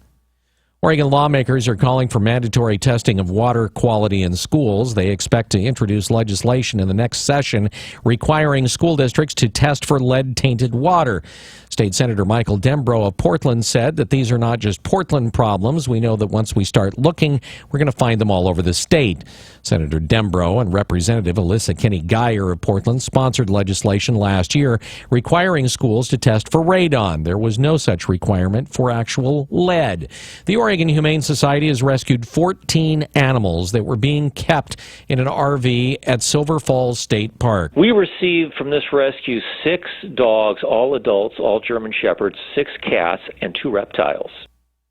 Speaker 9: Oregon lawmakers are calling for mandatory testing of water quality in schools. They expect to introduce legislation in the next session requiring school districts to test for lead-tainted water. State Senator Michael Dembro of Portland said that these are not just Portland problems. We know that once we start looking, we're going to find them all over the state. Senator Dembro and Representative Alyssa Kinney Geyer of Portland sponsored legislation last year requiring schools to test for radon. There was no such requirement for actual lead. The Oregon Humane Society has rescued 14 animals that were being kept in an RV at Silver Falls State Park.
Speaker 3: We received from this rescue 6 dogs, all adults, all German Shepherds, 6 cats, and 2 reptiles.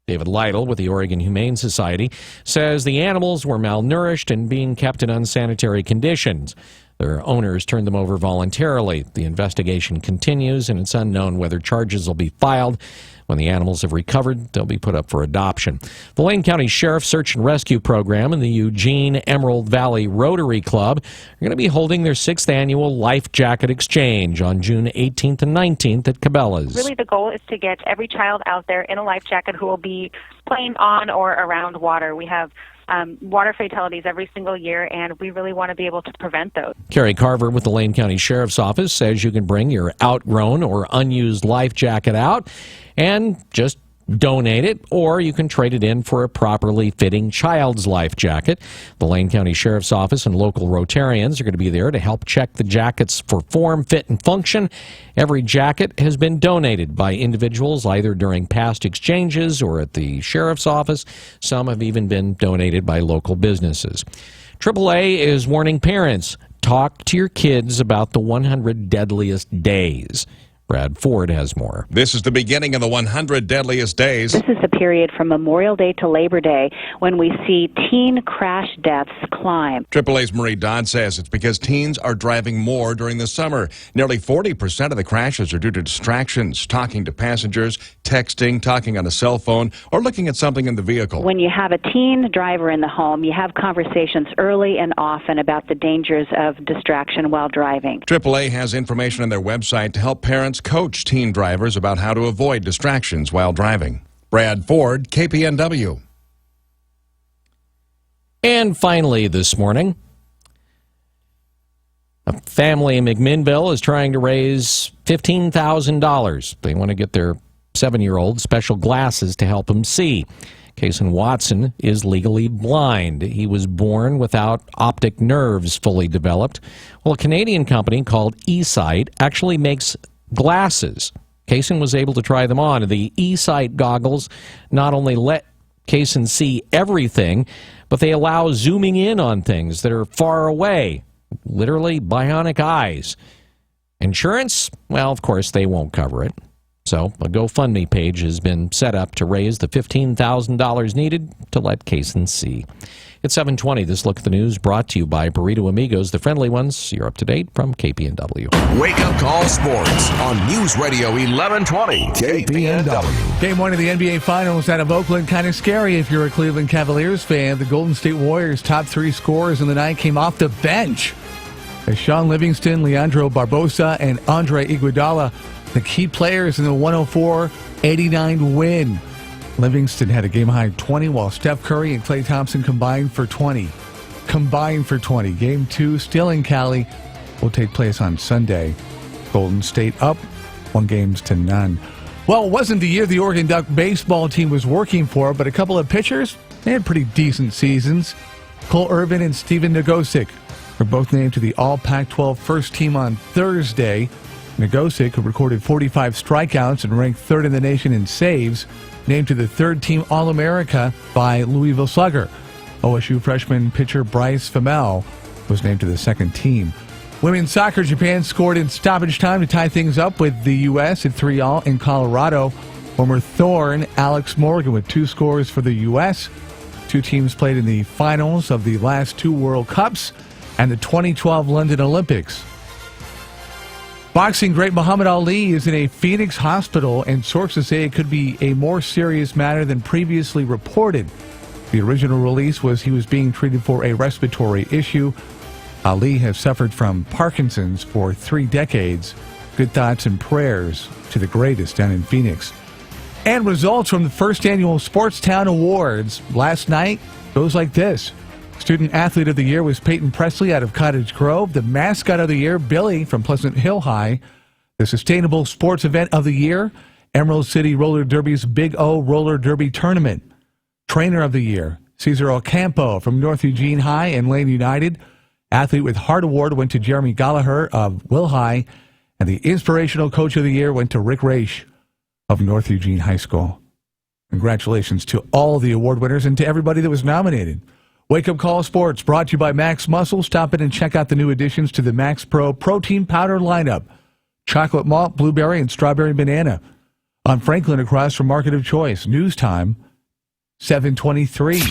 Speaker 9: David Lytle with the Oregon Humane Society says the animals were malnourished and being kept in unsanitary conditions. Their owners turned them over voluntarily. The investigation continues, and it's unknown whether charges will be filed. When the animals have recovered, they'll be put up for adoption. The Lane County Sheriff's Search and Rescue Program and the Eugene Emerald Valley Rotary Club are going to be holding their 6th annual Life Jacket Exchange on June 18th and 19th at Cabela's.
Speaker 14: Really, the goal is to get every child out there in a life jacket who will be playing on or around water. We have water fatalities every single year, and we really want to be able to prevent those.
Speaker 9: Carrie Carver with the Lane County Sheriff's Office says you can bring your outgrown or unused life jacket out and just donate it, or you can trade it in for a properly fitting child's life jacket. The Lane County Sheriff's Office and local Rotarians are going to be there to help check the jackets for form, fit, and function. Every jacket has been donated by individuals either during past exchanges or at the Sheriff's Office. Some have even been donated by local businesses. AAA is warning parents, talk to your kids about the 100 deadliest days. Brad Ford has more.
Speaker 12: This is the beginning of the 100 deadliest days.
Speaker 15: This is the period from Memorial Day to Labor Day when we see teen crash deaths climb.
Speaker 12: AAA's Marie Dodd says it's because teens are driving more during the summer. Nearly 40% of the crashes are due to distractions, talking to passengers, texting, talking on a cell phone, or looking at something in the vehicle.
Speaker 15: When you have a teen driver in the home, you have conversations early and often about the dangers of distraction while driving.
Speaker 12: AAA has information on their website to help parents coach teen drivers about how to avoid distractions while driving. Brad Ford, KPNW.
Speaker 9: And finally this morning, a family in McMinnville is trying to raise $15,000. They want to get their 7-year-old special glasses to help him see. Kason Watson is legally blind. He was born without optic nerves fully developed. Well, a Canadian company called eSight actually makes glasses. Kason was able to try them on. The eSight goggles not only let Kason see everything, but they allow zooming in on things that are far away. Literally bionic eyes. Insurance? Well, of course, they won't cover it. So a GoFundMe page has been set up to raise the $15,000 needed to let Kason see. It's 7:20. This Look at the News brought to you by Burrito Amigos, the friendly ones. You're up to date from KPNW.
Speaker 10: Wake Up Call Sports on News Radio 1120 KPNW.
Speaker 5: Game 1 of the NBA Finals out of Oakland. Kind of scary if you're a Cleveland Cavaliers fan. The Golden State Warriors' top 3 scorers in the night came off the bench. As Sean Livingston, Leandro Barbosa, and Andre Iguodala, the key players in the 104-89 win. Livingston had a game-high 20, while Steph Curry and Klay Thompson combined for 20. combined for 20. Game 2, still in Cali, will take place on Sunday. Golden State up 1-0. Well, it wasn't the year the Oregon Duck baseball team was working for, but a couple of pitchers, they had pretty decent seasons. Cole Irvin and Steven Nagosic were both named to the All Pac-12 first team on Thursday. Nagosic, who recorded 45 strikeouts and ranked third in the nation in saves, named to the third-team All-America by Louisville Slugger. OSU freshman pitcher Bryce Famel was named to the second team. Women's soccer, Japan scored in stoppage time to tie things up with the U.S. at 3-3 in Colorado. Former Thorn Alex Morgan with 2 scores for the U.S. 2 teams played in the finals of the last 2 World Cups and the 2012 London Olympics. Boxing great Muhammad Ali is in a Phoenix hospital, and sources say it could be a more serious matter than previously reported. The original release was he was being treated for a respiratory issue. Ali has suffered from Parkinson's for 3 decades. Good thoughts and prayers to the greatest down in Phoenix. And results from the first annual Sportstown Awards last night goes like this. Student Athlete of the Year was Peyton Presley out of Cottage Grove. The Mascot of the Year, Billy from Pleasant Hill High. The Sustainable Sports Event of the Year, Emerald City Roller Derby's Big O Roller Derby Tournament. Trainer of the Year, Cesar Ocampo from North Eugene High and Lane United. Athlete with Heart Award went to Jeremy Gallagher of Will High. And the Inspirational Coach of the Year went to Rick Raish of North Eugene High School. Congratulations to all the award winners and to everybody that was nominated. Wake Up Call Sports brought to you by Max Muscle. Stop in and check out the new additions to the Max Pro Protein Powder lineup. Chocolate malt, blueberry, and strawberry banana. On Franklin across from Market of Choice. News time, 7:23.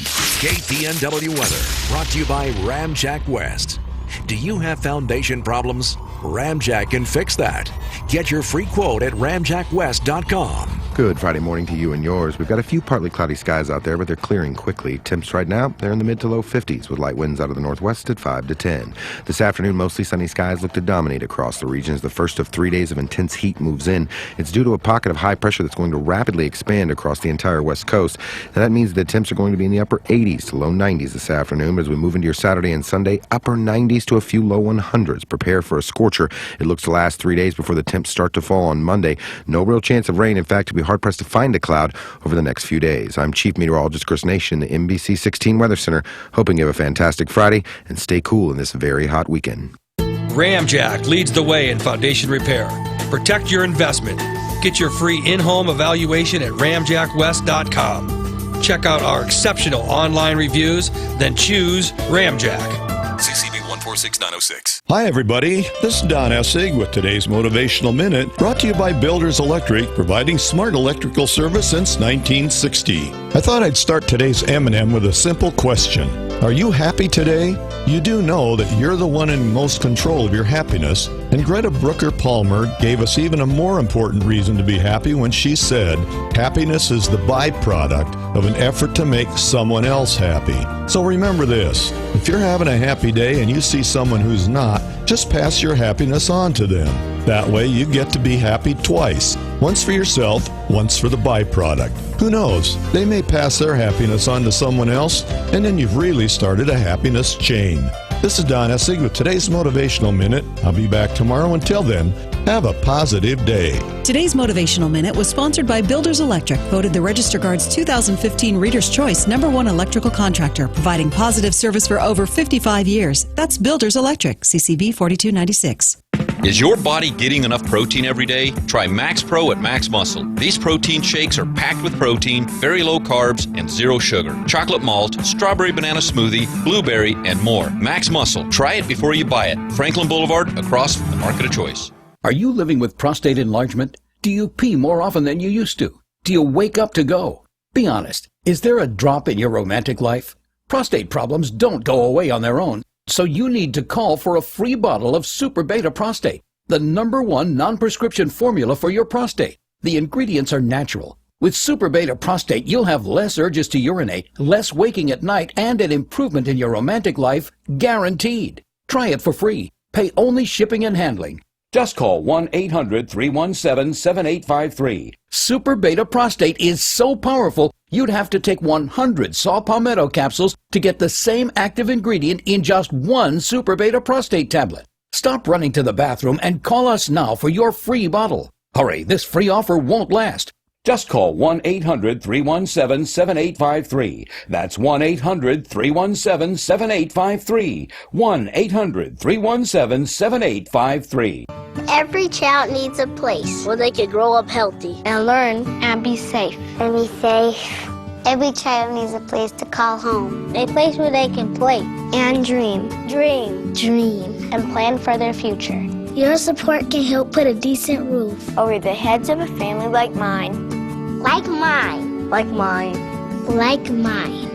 Speaker 10: KPNW weather brought to you by Ramjack West. Do you have foundation problems? Ramjack can fix that. Get your free quote at ramjackwest.com.
Speaker 1: Good Friday morning to you and yours. We've got a few partly cloudy skies out there, but they're clearing quickly. Temps right now, they're in the mid to low 50s with light winds out of the northwest at 5 to 10. This afternoon, mostly sunny skies look to dominate across the region as the first of 3 days of intense heat moves in. It's due to a pocket of high pressure that's going to rapidly expand across the entire west coast. And that means the temps are going to be in the upper 80s to low 90s this afternoon. But as we move into your Saturday and Sunday, upper 90s to a few low 100s. Prepare for a scorcher. It looks to last 3 days before the temps start to fall on Monday. No real chance of rain. In fact, you'll be hard-pressed to find a cloud over the next few days. I'm Chief Meteorologist Chris Nation, the NBC 16 Weather Center, hoping you have a fantastic Friday and stay cool in this very hot weekend.
Speaker 6: Ramjack leads the way in foundation repair. Protect your investment. Get your free in-home evaluation at ramjackwest.com. Check out our exceptional online reviews, then choose Ramjack.
Speaker 8: CCB 146906.
Speaker 16: Hi, everybody. This is Don Essig with today's Motivational Minute, brought to you by Builders Electric, providing smart electrical service since 1960. I thought I'd start today's M&M with a simple question. Are you happy today? You do know that you're the one in most control of your happiness, and Greta Brooker-Palmer gave us even a more important reason to be happy when she said, happiness is the byproduct of an effort to make someone else happy. So remember this, if you're having a happy day and you see someone who's not, just pass your happiness on to them. That way you get to be happy twice. Once for yourself, once for the byproduct. Who knows? They may pass their happiness on to someone else, and then you've really started a happiness chain. This is Don Essig with today's Motivational Minute. I'll be back tomorrow. Until then, have a positive day.
Speaker 17: Today's Motivational Minute was sponsored by Builders Electric, voted the Register Guard's 2015 Reader's Choice #1 electrical contractor, providing positive service for over 55 years. That's Builders Electric, CCB 4296.
Speaker 18: Is your body getting enough protein every day? Try Max Pro at Max Muscle. These protein shakes are packed with protein, very low carbs, and zero sugar. Chocolate malt, strawberry banana smoothie, blueberry, and more. Max Muscle. Try it before you buy it. Franklin Boulevard, across from the Market of Choice.
Speaker 21: Are you living with prostate enlargement? Do you pee more often than you used to? Do you wake up to go? Be honest. Is there a drop in your romantic life? Prostate problems don't go away on their own. So you need to call for a free bottle of Super Beta Prostate, the #1 non-prescription formula for your prostate. The ingredients are natural. With Super Beta Prostate, you'll have less urges to urinate, less waking at night, and an improvement in your romantic life guaranteed. Try it for free. Pay only shipping and handling. Just call 1-800-317-7853. Super Beta Prostate is so powerful, you'd have to take 100 saw palmetto capsules to get the same active ingredient in just one Super Beta Prostate tablet. Stop running to the bathroom and call us now for your free bottle. Hurry, this free offer won't last. Just call 1-800-317-7853. That's 1-800-317-7853. 1-800-317-7853.
Speaker 19: Every child needs a place where they can grow up healthy and learn and be safe. And be safe. Every child needs a place to call home. A place where they can play and dream. Dream. Dream. And plan for their future. Your support can help put a decent roof over the heads of a family like mine. Like mine. Like mine. Like mine.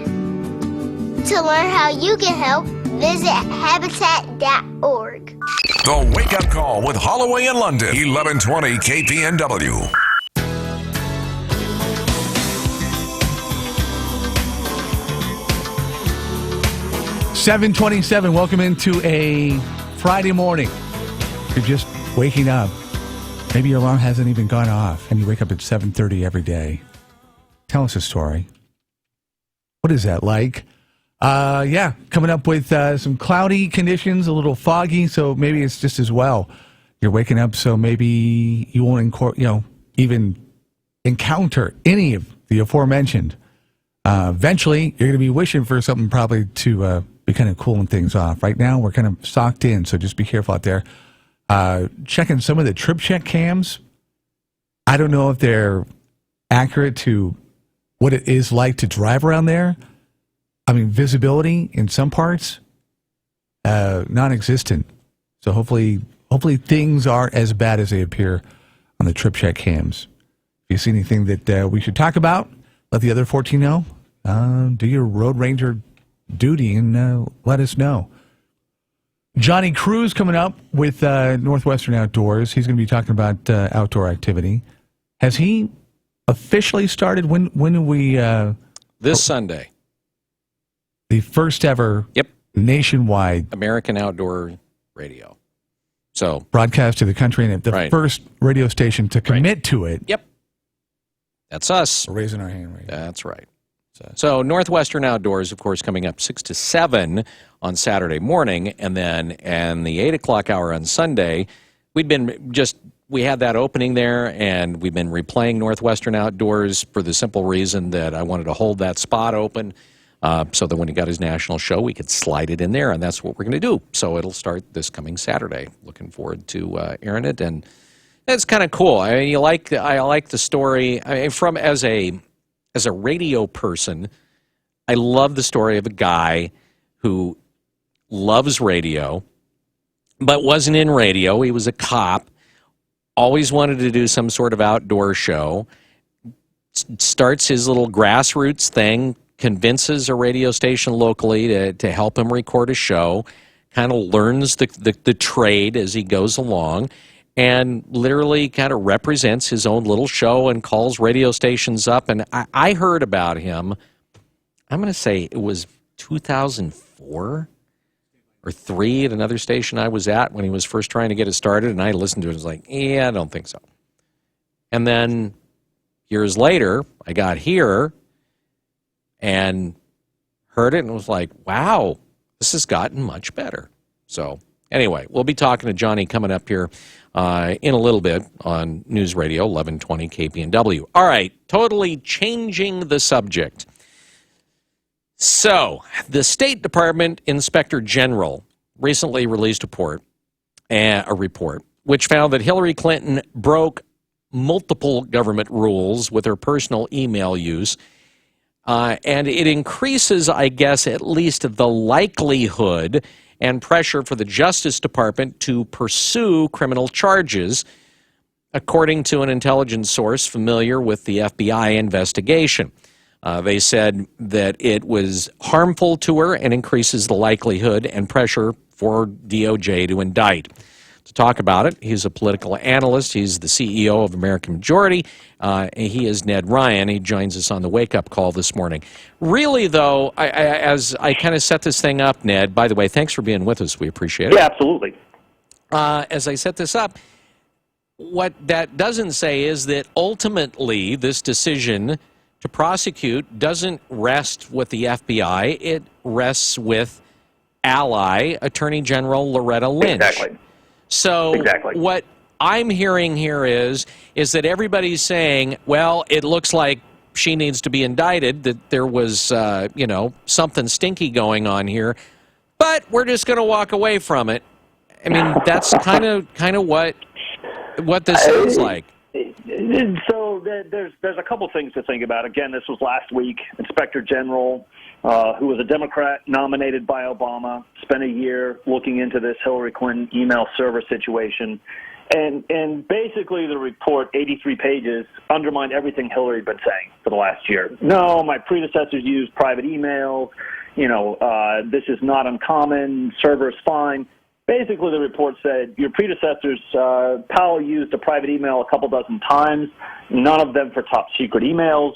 Speaker 19: To learn how you can help, visit habitat.org.
Speaker 10: The Wake Up Call with Holloway and London, 1120 KPNW.
Speaker 5: $7:27. Welcome into a Friday morning. You're just waking up. Maybe your alarm hasn't even gone off, and you wake up at 7:30 every day. Tell us a story. What is that like? Coming up with some cloudy conditions, a little foggy, so maybe it's just as well. You're waking up, so maybe you won't even encounter any of the aforementioned. Eventually, you're going to be wishing for something probably to be kind of cooling things off. Right now, we're kind of socked in, so just be careful out there. Checking some of the trip check cams. I don't know if they're accurate to what it is like to drive around there. I mean, visibility in some parts, non-existent. So hopefully things aren't as bad as they appear on the trip check cams. If you see anything that we should talk about, let the other 14 know. Do your Road Ranger duty and let us know. Johnny Cruz coming up with Northwestern Outdoors. He's going to be talking about outdoor activity. Has he officially started? When do we?
Speaker 7: This Sunday.
Speaker 5: The first ever nationwide
Speaker 7: American Outdoor Radio. So
Speaker 5: broadcast to the country, and the first radio station to commit to it.
Speaker 7: Yep. That's us.
Speaker 5: We're raising our hand.
Speaker 7: That's right. So Northwestern Outdoors, of course, coming up 6 to 7 on Saturday morning, and then the 8 o'clock hour on Sunday. We had that opening there, and we've been replaying Northwestern Outdoors for the simple reason that I wanted to hold that spot open so that when he got his national show, we could slide it in there, and that's what we're going to do. So it'll start this coming Saturday. Looking forward to airing it, and it's kind of cool. I mean, I like the story. I mean, as a radio person, I love the story of a guy who loves radio, but wasn't in radio. He was a cop, always wanted to do some sort of outdoor show, starts his little grassroots thing, convinces a radio station locally to help him record a show, kind of learns the trade as he goes along, and literally kind of represents his own little show and calls radio stations up. And I heard about him, I'm going to say it was 2004 or 3 at another station I was at when he was first trying to get it started, and I listened to it and was like, I don't think so. And then years later, I got here and heard it and was like, wow, this has gotten much better. So anyway, we'll be talking to Johnny coming up here in a little bit on News Radio 1120 KPNW. All right, totally changing the subject. So, the State Department Inspector General recently released a report which found that Hillary Clinton broke multiple government rules with her personal email use, and it increases, I guess, at least the likelihood and pressure for the Justice Department to pursue criminal charges, according to an intelligence source familiar with the FBI investigation. They said that it was harmful to her and increases the likelihood and pressure for DOJ to indict. To talk about it, he's a political analyst. He's the CEO of American Majority. He is Ned Ryan. He joins us on the Wake Up Call this morning. Really, though, as I kind of set this thing up, Ned, by the way, thanks for being with us. We appreciate it.
Speaker 2: Yeah, absolutely.
Speaker 7: as I set this up, what that doesn't say is that ultimately this decision to prosecute doesn't rest with the FBI. It rests with ally Attorney General Loretta Lynch.
Speaker 2: Exactly.
Speaker 7: So what I'm hearing here is that everybody's saying, well, it looks like she needs to be indicted, that there was, something stinky going on here, but we're just going to walk away from it. I mean, that's kind of what this sounds like.
Speaker 2: So there's a couple things to think about. Again, this was last week. Inspector General, who was a Democrat nominated by Obama, spent a year looking into this Hillary Clinton email server situation. And basically the report, 83 pages, undermined everything Hillary had been saying for the last year. No, my predecessors used private emails. This is not uncommon. Server's fine. Basically, the report said your predecessors, Powell used a private email a couple dozen times, none of them for top secret emails.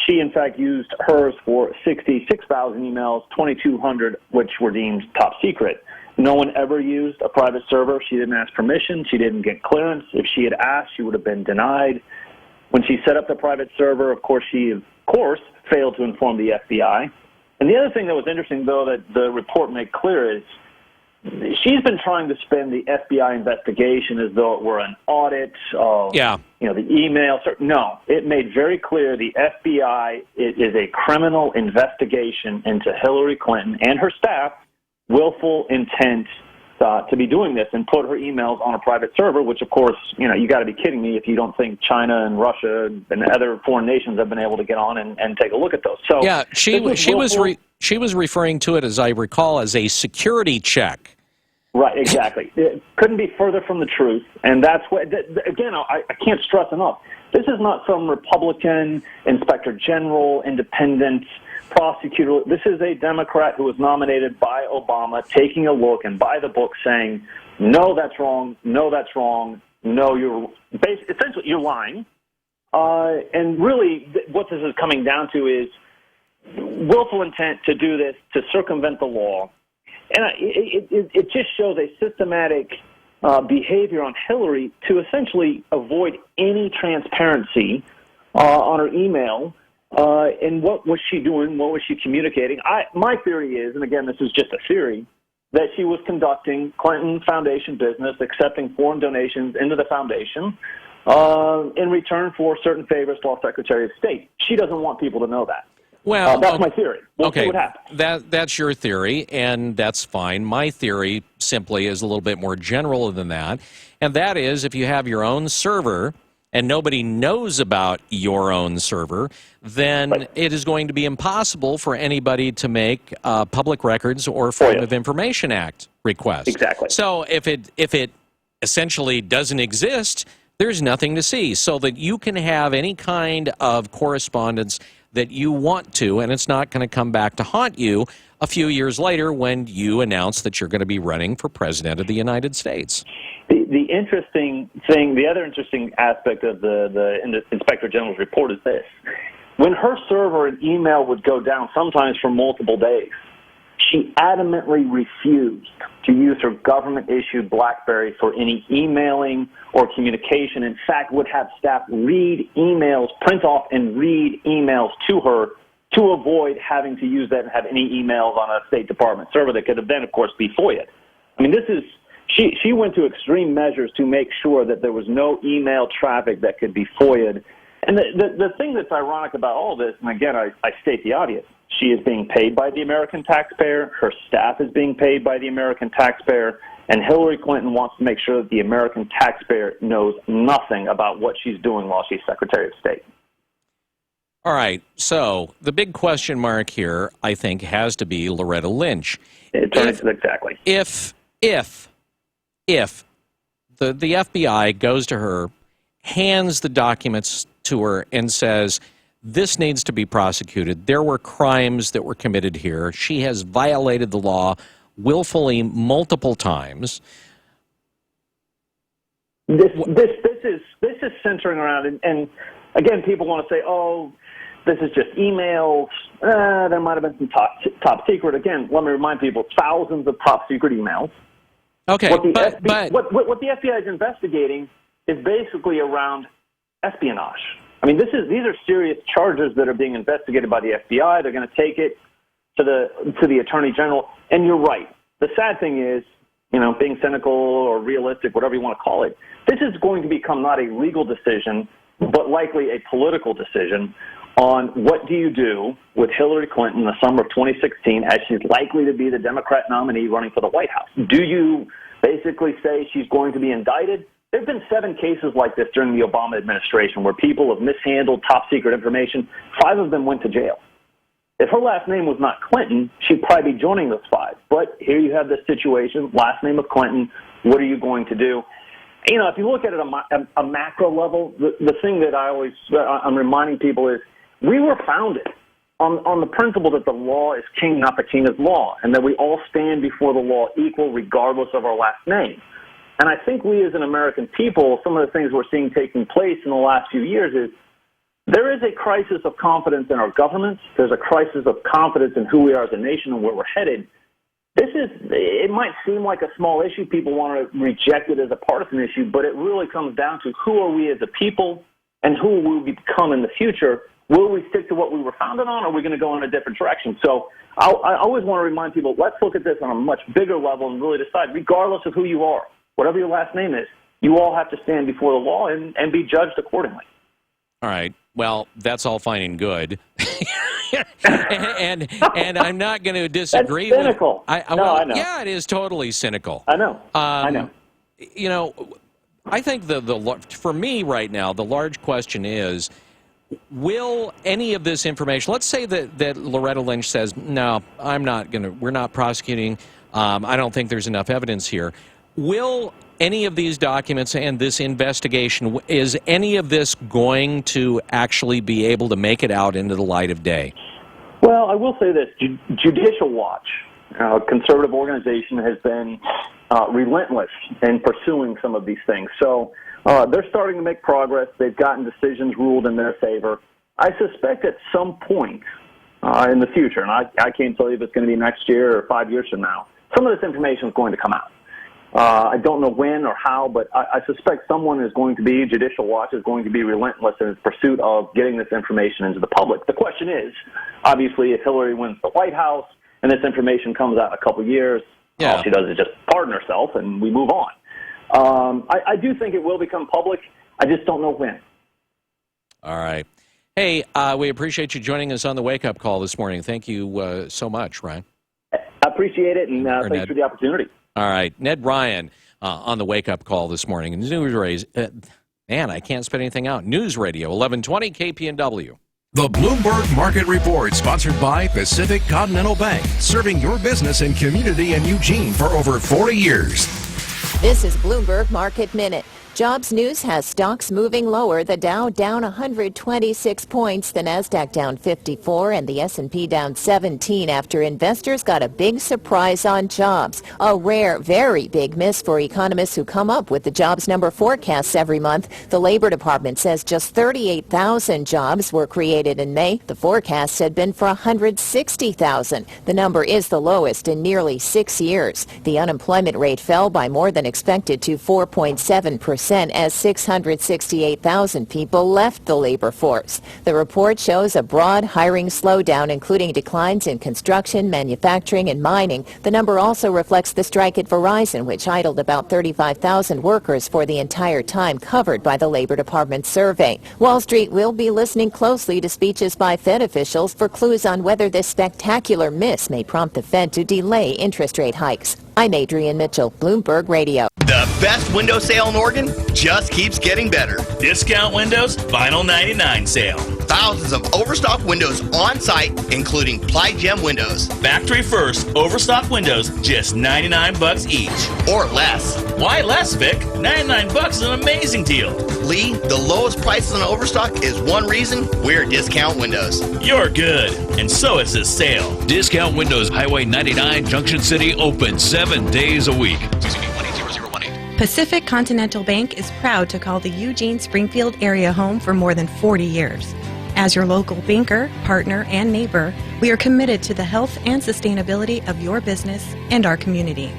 Speaker 2: She, in fact, used hers for 66,000 emails, 2,200 which were deemed top secret. No one ever used a private server. She didn't ask permission. She didn't get clearance. If she had asked, she would have been denied. When she set up the private server, of course, she failed to inform the FBI. And the other thing that was interesting, though, that the report made clear is she's been trying to spin the FBI investigation as though it were an audit of, the email. No, it made very clear the FBI is a criminal investigation into Hillary Clinton and her staff, willful intent to be doing this and put her emails on a private server, which, of course, you got to be kidding me if you don't think China and Russia and other foreign nations have been able to get on and take a look at those. So
Speaker 7: yeah, she was referring to it, as I recall, as a security check.
Speaker 2: Right, exactly. It couldn't be further from the truth, and that's what. Again, I can't stress enough. This is not some Republican inspector general, independent prosecutor. This is a Democrat who was nominated by Obama, taking a look and by the book, saying, "No, that's wrong. No, that's wrong. No, essentially you're lying." And really, what this is coming down to is willful intent to do this to circumvent the law. And it just shows a systematic behavior on Hillary to essentially avoid any transparency on her email. And what was she doing? What was she communicating? My theory is, and again, this is just a theory, that she was conducting Clinton Foundation business, accepting foreign donations into the foundation in return for certain favors to our Secretary of State. She doesn't want people to know that.
Speaker 7: Well,
Speaker 2: that's my theory. We'll see what happens.
Speaker 7: That's your theory, and that's fine. My theory simply is a little bit more general than that, and that is if you have your own server and nobody knows about your own server, then it is going to be impossible for anybody to make public records or Freedom of Information Act requests.
Speaker 2: Exactly.
Speaker 7: So if it essentially doesn't exist, there's nothing to see, so that you can have any kind of correspondence that you want to, and it's not going to come back to haunt you a few years later when you announce that you're going to be running for president of the United States.
Speaker 2: The interesting thing, the other interesting aspect of the Inspector General's report is this. When her server and email would go down, sometimes for multiple days, she adamantly refused to use her government-issued BlackBerry for any emailing or communication. In fact, would have staff read emails, print off and read emails to her to avoid having to use that and have any emails on a State Department server that could have then, of course, be FOIA'd. I mean, she went to extreme measures to make sure that there was no email traffic that could be FOIA'd. And the thing that's ironic about all this, and again, I state the obvious, she is being paid by the American taxpayer, her staff is being paid by the American taxpayer, and Hillary Clinton wants to make sure that the American taxpayer knows nothing about what she's doing while she's Secretary of State.
Speaker 7: All right, so the big question mark here, I think, has to be Loretta Lynch.
Speaker 2: Exactly.
Speaker 7: If the FBI goes to her, hands the documents to her, and says, this needs to be prosecuted. There were crimes that were committed here. She has violated the law willfully multiple times.
Speaker 2: This is centering around, and again, people want to say, oh, this is just emails. There might have been some top secret. Again, let me remind people, thousands of top secret emails.
Speaker 7: Okay,
Speaker 2: what the
Speaker 7: but
Speaker 2: what the FBI is investigating is basically around espionage. I mean, these are serious charges that are being investigated by the FBI. They're going to take it to the Attorney General. And you're right. The sad thing is, being cynical or realistic, whatever you want to call it, this is going to become not a legal decision, but likely a political decision on what do you do with Hillary Clinton in the summer of 2016 as she's likely to be the Democrat nominee running for the White House. Do you basically say she's going to be indicted? There have been 7 cases like this during the Obama administration where people have mishandled top-secret information. 5 of them went to jail. If her last name was not Clinton, she'd probably be joining those 5. But here you have this situation, last name of Clinton. What are you going to do? If you look at it at a macro level, the thing that I'm reminding people is we were founded on the principle that the law is king, not the king is law, and that we all stand before the law equal regardless of our last name. And I think we as an American people, some of the things we're seeing taking place in the last few years is there is a crisis of confidence in our governments. There's a crisis of confidence in who we are as a nation and where we're headed. It might seem like a small issue. People want to reject it as a partisan issue, but it really comes down to who are we as a people and who will we become in the future. Will we stick to what we were founded on, or are we going to go in a different direction? So I always want to remind people, let's look at this on a much bigger level and really decide, regardless of who you are, whatever your last name is, you all have to stand before the law and be judged accordingly.
Speaker 7: All right. Well, that's all fine and good. and I'm not going to disagree.
Speaker 2: That's cynical.
Speaker 7: I know. Yeah, it is totally cynical.
Speaker 2: I know. I know.
Speaker 7: I think for me right now, the large question is, will any of this information, let's say that Loretta Lynch says, no, we're not prosecuting. I don't think there's enough evidence here. Will any of these documents and this investigation, is any of this going to actually be able to make it out into the light of day?
Speaker 2: Well, I will say this. Judicial Watch, a conservative organization, has been relentless in pursuing some of these things. So they're starting to make progress. They've gotten decisions ruled in their favor. I suspect at some point in the future, and I can't tell you if it's going to be next year or 5 years from now, some of this information is going to come out. I don't know when or how, but I suspect Judicial Watch is going to be relentless in its pursuit of getting this information into the public. The question is, obviously, if Hillary wins the White House and this information comes out in a couple of years, all she does is just pardon herself and we move on. I do think it will become public. I just don't know when.
Speaker 7: All right. Hey, we appreciate you joining us on the Wake Up Call this morning. Thank you so much, Ryan.
Speaker 2: I appreciate it, and thanks for the opportunity.
Speaker 7: All right. Ned Ryan on the Wake Up Call this morning. News Radio, man, I can't spit anything out. News Radio, 1120 KPNW.
Speaker 10: The Bloomberg Market Report, sponsored by Pacific Continental Bank, serving your business and community in Eugene for over 40 years.
Speaker 20: This is Bloomberg Market Minute. Jobs news has stocks moving lower. The Dow down 126 points, the Nasdaq down 54, and the S&P down 17 after investors got a big surprise on jobs. A rare, very big miss for economists who come up with the jobs number forecasts every month. The Labor Department says just 38,000 jobs were created in May. The forecasts had been for 160,000. The number is the lowest in nearly 6 years. The unemployment rate fell by more than expected to 4.7%. As 668,000 people left the labor force. The report shows a broad hiring slowdown, including declines in construction, manufacturing, and mining. The number also reflects the strike at Verizon, which idled about 35,000 workers for the entire time covered by the Labor Department survey. Wall Street will be listening closely to speeches by Fed officials for clues on whether this spectacular miss may prompt the Fed to delay interest rate hikes. I'm Adrienne Mitchell, Bloomberg Radio.
Speaker 22: The best window sale in Oregon just keeps getting better. Discount Windows Final 99 sale. Thousands of overstock windows on site, including Ply Gem windows. Factory first, overstock windows, just $99 each. Or less. Why less, Vic? $99 is an amazing deal. Lee, the lowest prices on overstock is one reason we're Discount Windows. You're good, and so is this sale.
Speaker 23: Discount Windows, Highway 99, Junction City, open 7 days a week.
Speaker 24: Pacific Continental Bank is proud to call the Eugene-Springfield area home for more than 40 years. As your local banker, partner, and neighbor, we are committed to the health and sustainability of your business and our community.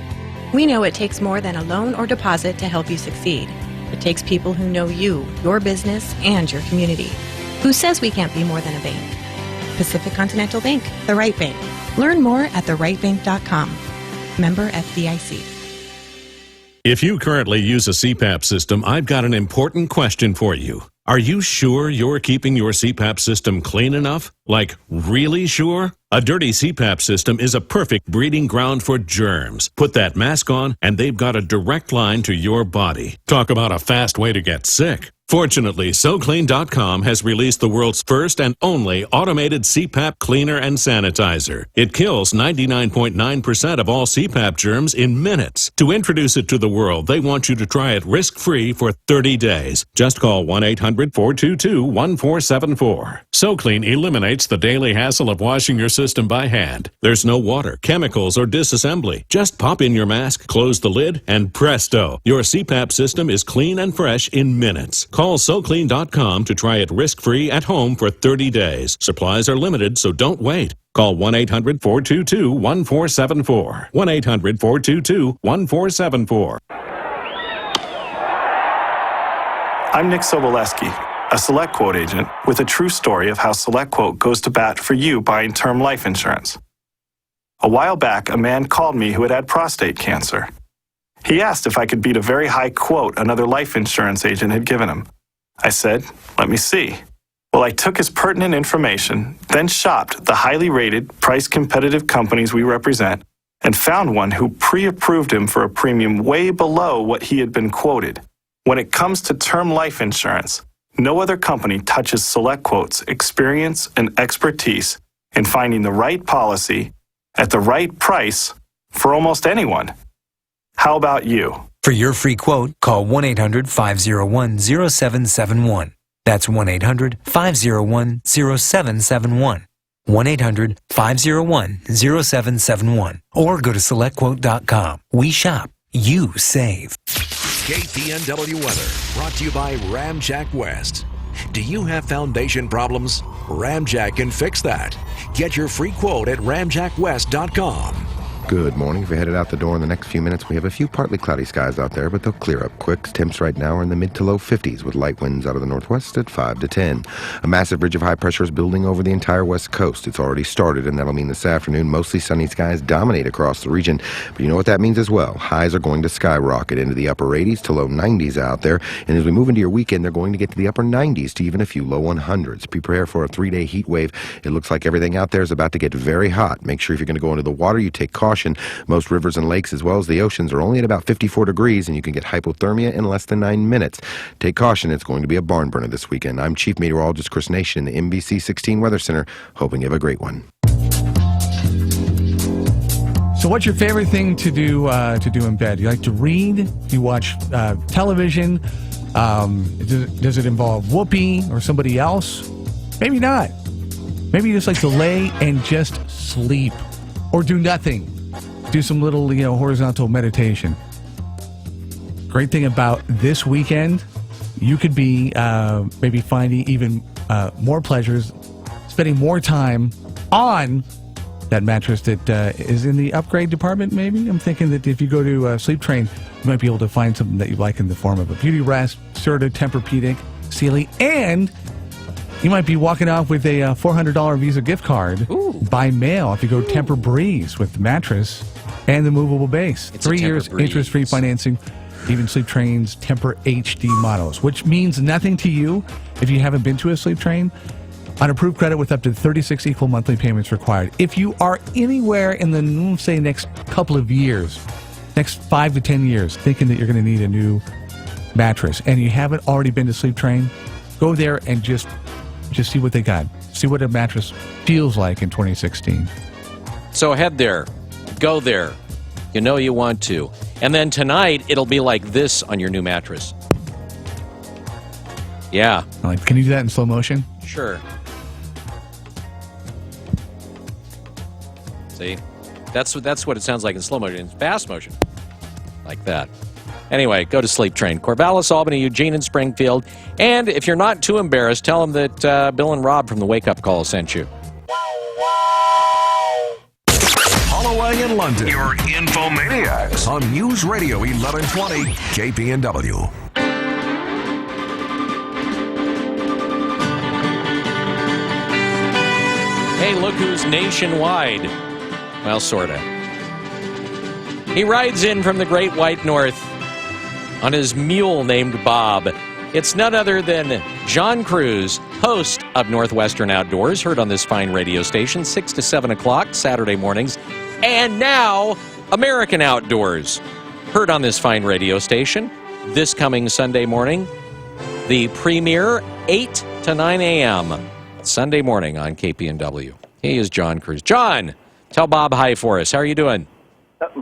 Speaker 24: We know it takes more than a loan or deposit to help you succeed. It takes people who know you, your business, and your community. Who says we can't be more than a bank? Pacific Continental Bank, the right bank. Learn more at therightbank.com. Member FDIC.
Speaker 9: If you currently use a CPAP system, I've got an important question for you. Are you sure you're keeping your CPAP system clean enough? Like, really sure? A dirty CPAP system is a perfect breeding ground for germs. Put that mask on, and they've got a direct line to your body. Talk about a fast way to get sick. Fortunately, SoClean.com has released the world's first and only automated CPAP cleaner and sanitizer. It kills 99.9% of all CPAP germs in minutes. To introduce it to the world, they want you to try it risk-free for 30 days. Just call 1-800-422-1474. SoClean eliminates the daily hassle of washing your system by hand. There's no water, chemicals, or disassembly. Just pop in your mask, close the lid, and presto, your CPAP system is clean and fresh in minutes. Call SoClean.com to try it risk-free at home for 30 days. Supplies are limited, so don't wait. Call 1-800-422-1474. 1-800-422-1474.
Speaker 3: I'm Nick Soboleski, a SelectQuote agent with a true story of how SelectQuote goes to bat for you buying term life insurance. A while back, a man called me who had had prostate cancer. He asked if I could beat a very high quote another life insurance agent had given him. I said, "Let me see." Well, I took his pertinent information, then shopped the highly rated, price-competitive companies we represent, and found one who pre-approved him for a premium way below what he had been quoted. When it comes to term life insurance, no other company touches SelectQuote's experience and expertise in finding the right policy at the right price for almost anyone. How about you?
Speaker 4: For your free quote, call 1-800-501-0771. That's 1-800-501-0771. 1-800-501-0771. Or go to SelectQuote.com. We shop. You save.
Speaker 10: KPNW weather brought to you by Ramjack West. Do you have foundation problems? Ramjack can fix that. Get your free quote at ramjackwest.com.
Speaker 1: Good morning. If you're headed out the door in the next few minutes, we have a few partly cloudy skies out there, but they'll clear up quick. Temps right now are in the mid to low 50s with light winds out of the northwest at 5 to 10. A massive ridge of high pressure is building over the entire west coast. It's already started, and that'll mean this afternoon mostly sunny skies dominate across the region. But you know what that means as well. Highs are going to skyrocket into the upper 80s to low 90s out there, and as we move into your weekend, they're going to get to the upper 90s to even a few low 100s. Prepare for a 3-day heat wave. It looks like everything out there is about to get very hot. Make sure if you're going to go into the water, you take caution. Most rivers and lakes as well as the oceans are only at about 54 degrees, and you can get hypothermia in less than 9 minutes. Take caution, it's going to be a barn burner this weekend. I'm Chief Meteorologist Chris Nation in the NBC 16 Weather Center, hoping you have a great one.
Speaker 5: So what's your favorite thing to do in bed? You like to read? Do you watch television? Does it involve Whoopi or somebody else? Maybe not. Maybe you just like to lay and just sleep or do nothing. Do some little, horizontal meditation. Great thing about this weekend, you could be maybe finding even more pleasures, spending more time on that mattress that is in the upgrade department, maybe. I'm thinking that if you go to Sleep Train, you might be able to find something that you like in the form of a beauty rest, Serta, Tempur-Pedic, Sealy, and you might be walking off with a $400 Visa gift card by mail if you go Tempur Breeze with the mattress and the movable base. 3 years interest-free financing, even Sleep Train's Tempur HD models, which means nothing to you if you haven't been to a Sleep Train. On approved credit with up to 36 equal monthly payments required. If you are anywhere in the, say, next couple of years, next 5 to 10 years, thinking that you're going to need a new mattress, and you haven't already been to Sleep Train, go there and just see what they got. See what a mattress feels like in 2016.
Speaker 7: So head there. Go there. You know you want to. And then tonight, it'll be like this on your new mattress. Yeah.
Speaker 5: Can you do that in slow motion?
Speaker 7: Sure. See? That's what it sounds like in slow motion. It's fast motion. Like that. Anyway, go to Sleep Train. Corvallis, Albany, Eugene, and Springfield. And if you're not too embarrassed, tell them that Bill and Rob from the Wake Up Call sent you.
Speaker 10: Hollow flying in London.
Speaker 23: Your infomaniacs.
Speaker 10: On News Radio 1120 KPNW.
Speaker 7: Hey, look who's nationwide. Well, sort of. He rides in from the Great White North on his mule named Bob. It's none other than John Cruz, host of Northwestern Outdoors, heard on this fine radio station, 6 to 7 o'clock Saturday mornings. And now, American Outdoors, heard on this fine radio station this coming Sunday morning. The premiere, 8 to 9 a.m. Sunday morning on KPNW. He is John Cruz. John, tell Bob hi for us. How are you doing?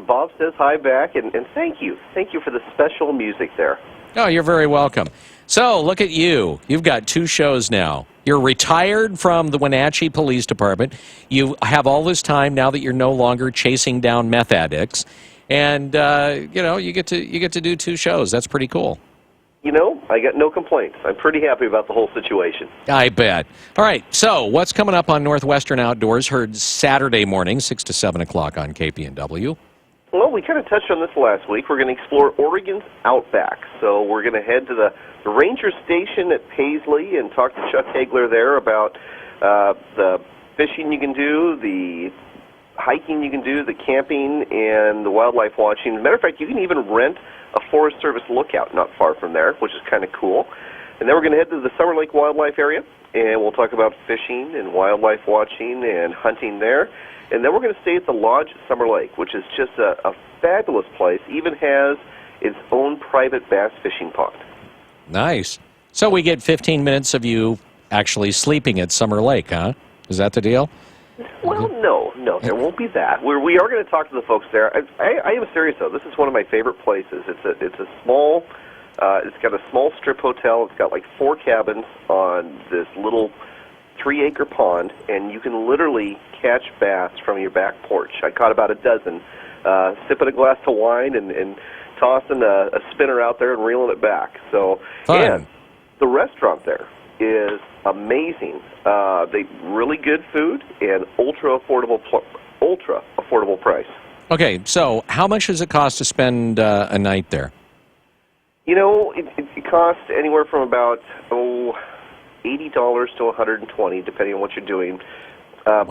Speaker 11: Bob says hi back, and thank you. Thank you for the special music there.
Speaker 7: Oh, you're very welcome. So, look at you. You've got 2 shows now. You're retired from the Wenatchee Police Department. You have all this time now that you're no longer chasing down meth addicts. And, you get to do 2 shows. That's pretty cool.
Speaker 11: You know, I got no complaints. I'm pretty happy about the whole situation.
Speaker 7: I bet. All right, so what's coming up on Northwestern Outdoors, heard Saturday morning, 6 to 7 o'clock on KPNW?
Speaker 11: Well, we kind of touched on this last week. We're going to explore Oregon's Outback. So we're going to head to the Ranger Station at Paisley and talk to Chuck Hagler there about the fishing you can do, the hiking you can do, the camping, and the wildlife watching. As a matter of fact, you can even rent a Forest Service lookout not far from there, which is kind of cool. And then we're going to head to the Summer Lake Wildlife Area, and we'll talk about fishing and wildlife watching and hunting there. And then we're going to stay at the Lodge at Summer Lake, which is just a fabulous place, even has its own private bass fishing pond. Nice. So we get 15 minutes of you actually sleeping at Summer Lake, huh? Is that the deal? Well, no, there won't be that. We are going to talk to the folks there. I am serious, though. This is one of my favorite places. It's a small, it's got a small strip hotel. It's got like 4 cabins on this little 3-acre pond, and you can literally catch bass from your back porch. I caught about a dozen, sipping a glass of wine and tossing a spinner out there and reeling it back. So, fun. And the restaurant there is amazing. They really good food and ultra affordable price. Okay, so how much does it cost to spend a night there? You know, it costs anywhere from about $80 to $120, depending on what you're doing. Wow.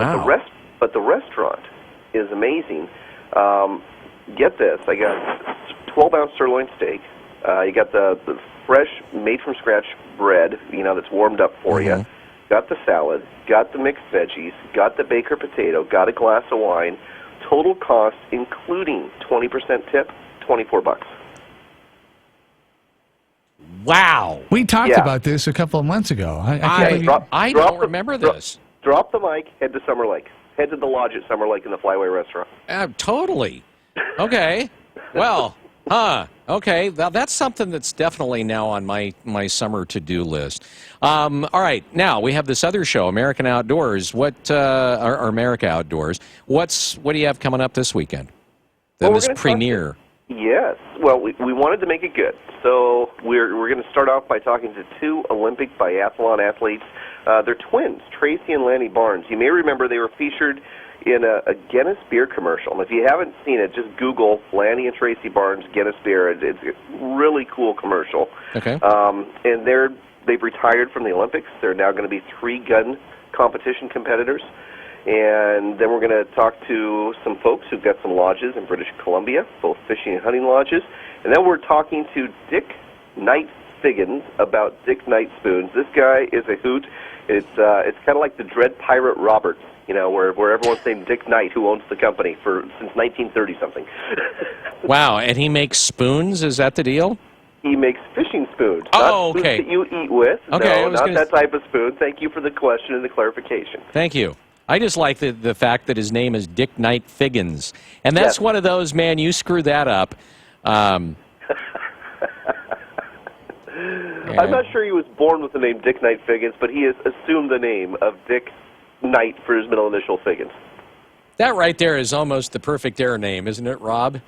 Speaker 11: But the restaurant is amazing. Get this, I got 12-ounce sirloin steak. You got the fresh, made-from-scratch bread, that's warmed up for you. Got the salad, got the mixed veggies, got the baker potato, got a glass of wine. Total cost, including 20% tip, $24. Wow.
Speaker 5: We talked about this a couple of months ago.
Speaker 7: I don't remember this.
Speaker 11: Drop the mic, head to Summer Lake. Head to the Lodge at Summer Lake in the Flyway Restaurant.
Speaker 7: Totally. Okay. Well, okay. Now, that's something that's definitely now on my summer to-do list. All right. Now, we have this other show, American Outdoors. Or America Outdoors. What do you have coming up this weekend? This premiere. Yes. Well, we wanted to make it good. So we're going to start off by talking to 2 Olympic biathlon athletes. They're twins, Tracy and Lanny Barnes. You may remember they were featured in a Guinness beer commercial. And if you haven't seen it, just Google Lanny and Tracy Barnes Guinness beer. It's a really cool commercial. Okay. And they've retired from the Olympics. They're now going to be 3-gun competition competitors. And then we're going to talk to some folks who've got some lodges in British Columbia, both fishing and hunting lodges. And then we're talking to Dick Knight Figgins about Dick Knight spoons. This guy is a hoot. It's kind of like the Dread Pirate Roberts, where everyone's named Dick Knight, who owns the company since 1930-something. Wow, and he makes spoons? Is that the deal? He makes fishing spoons. Oh, not okay. Spoons that you eat with. Okay, no, not that type of spoon. Thank you for the question and the clarification. Thank you. I just like the fact that his name is Dick Knight Figgins. And that's one of those, man, you screw that up. I'm not sure he was born with the name Dick Knight Figgins, but he has assumed the name of Dick Knight for his middle initial Figgins. That right there is almost the perfect air name, isn't it, Rob?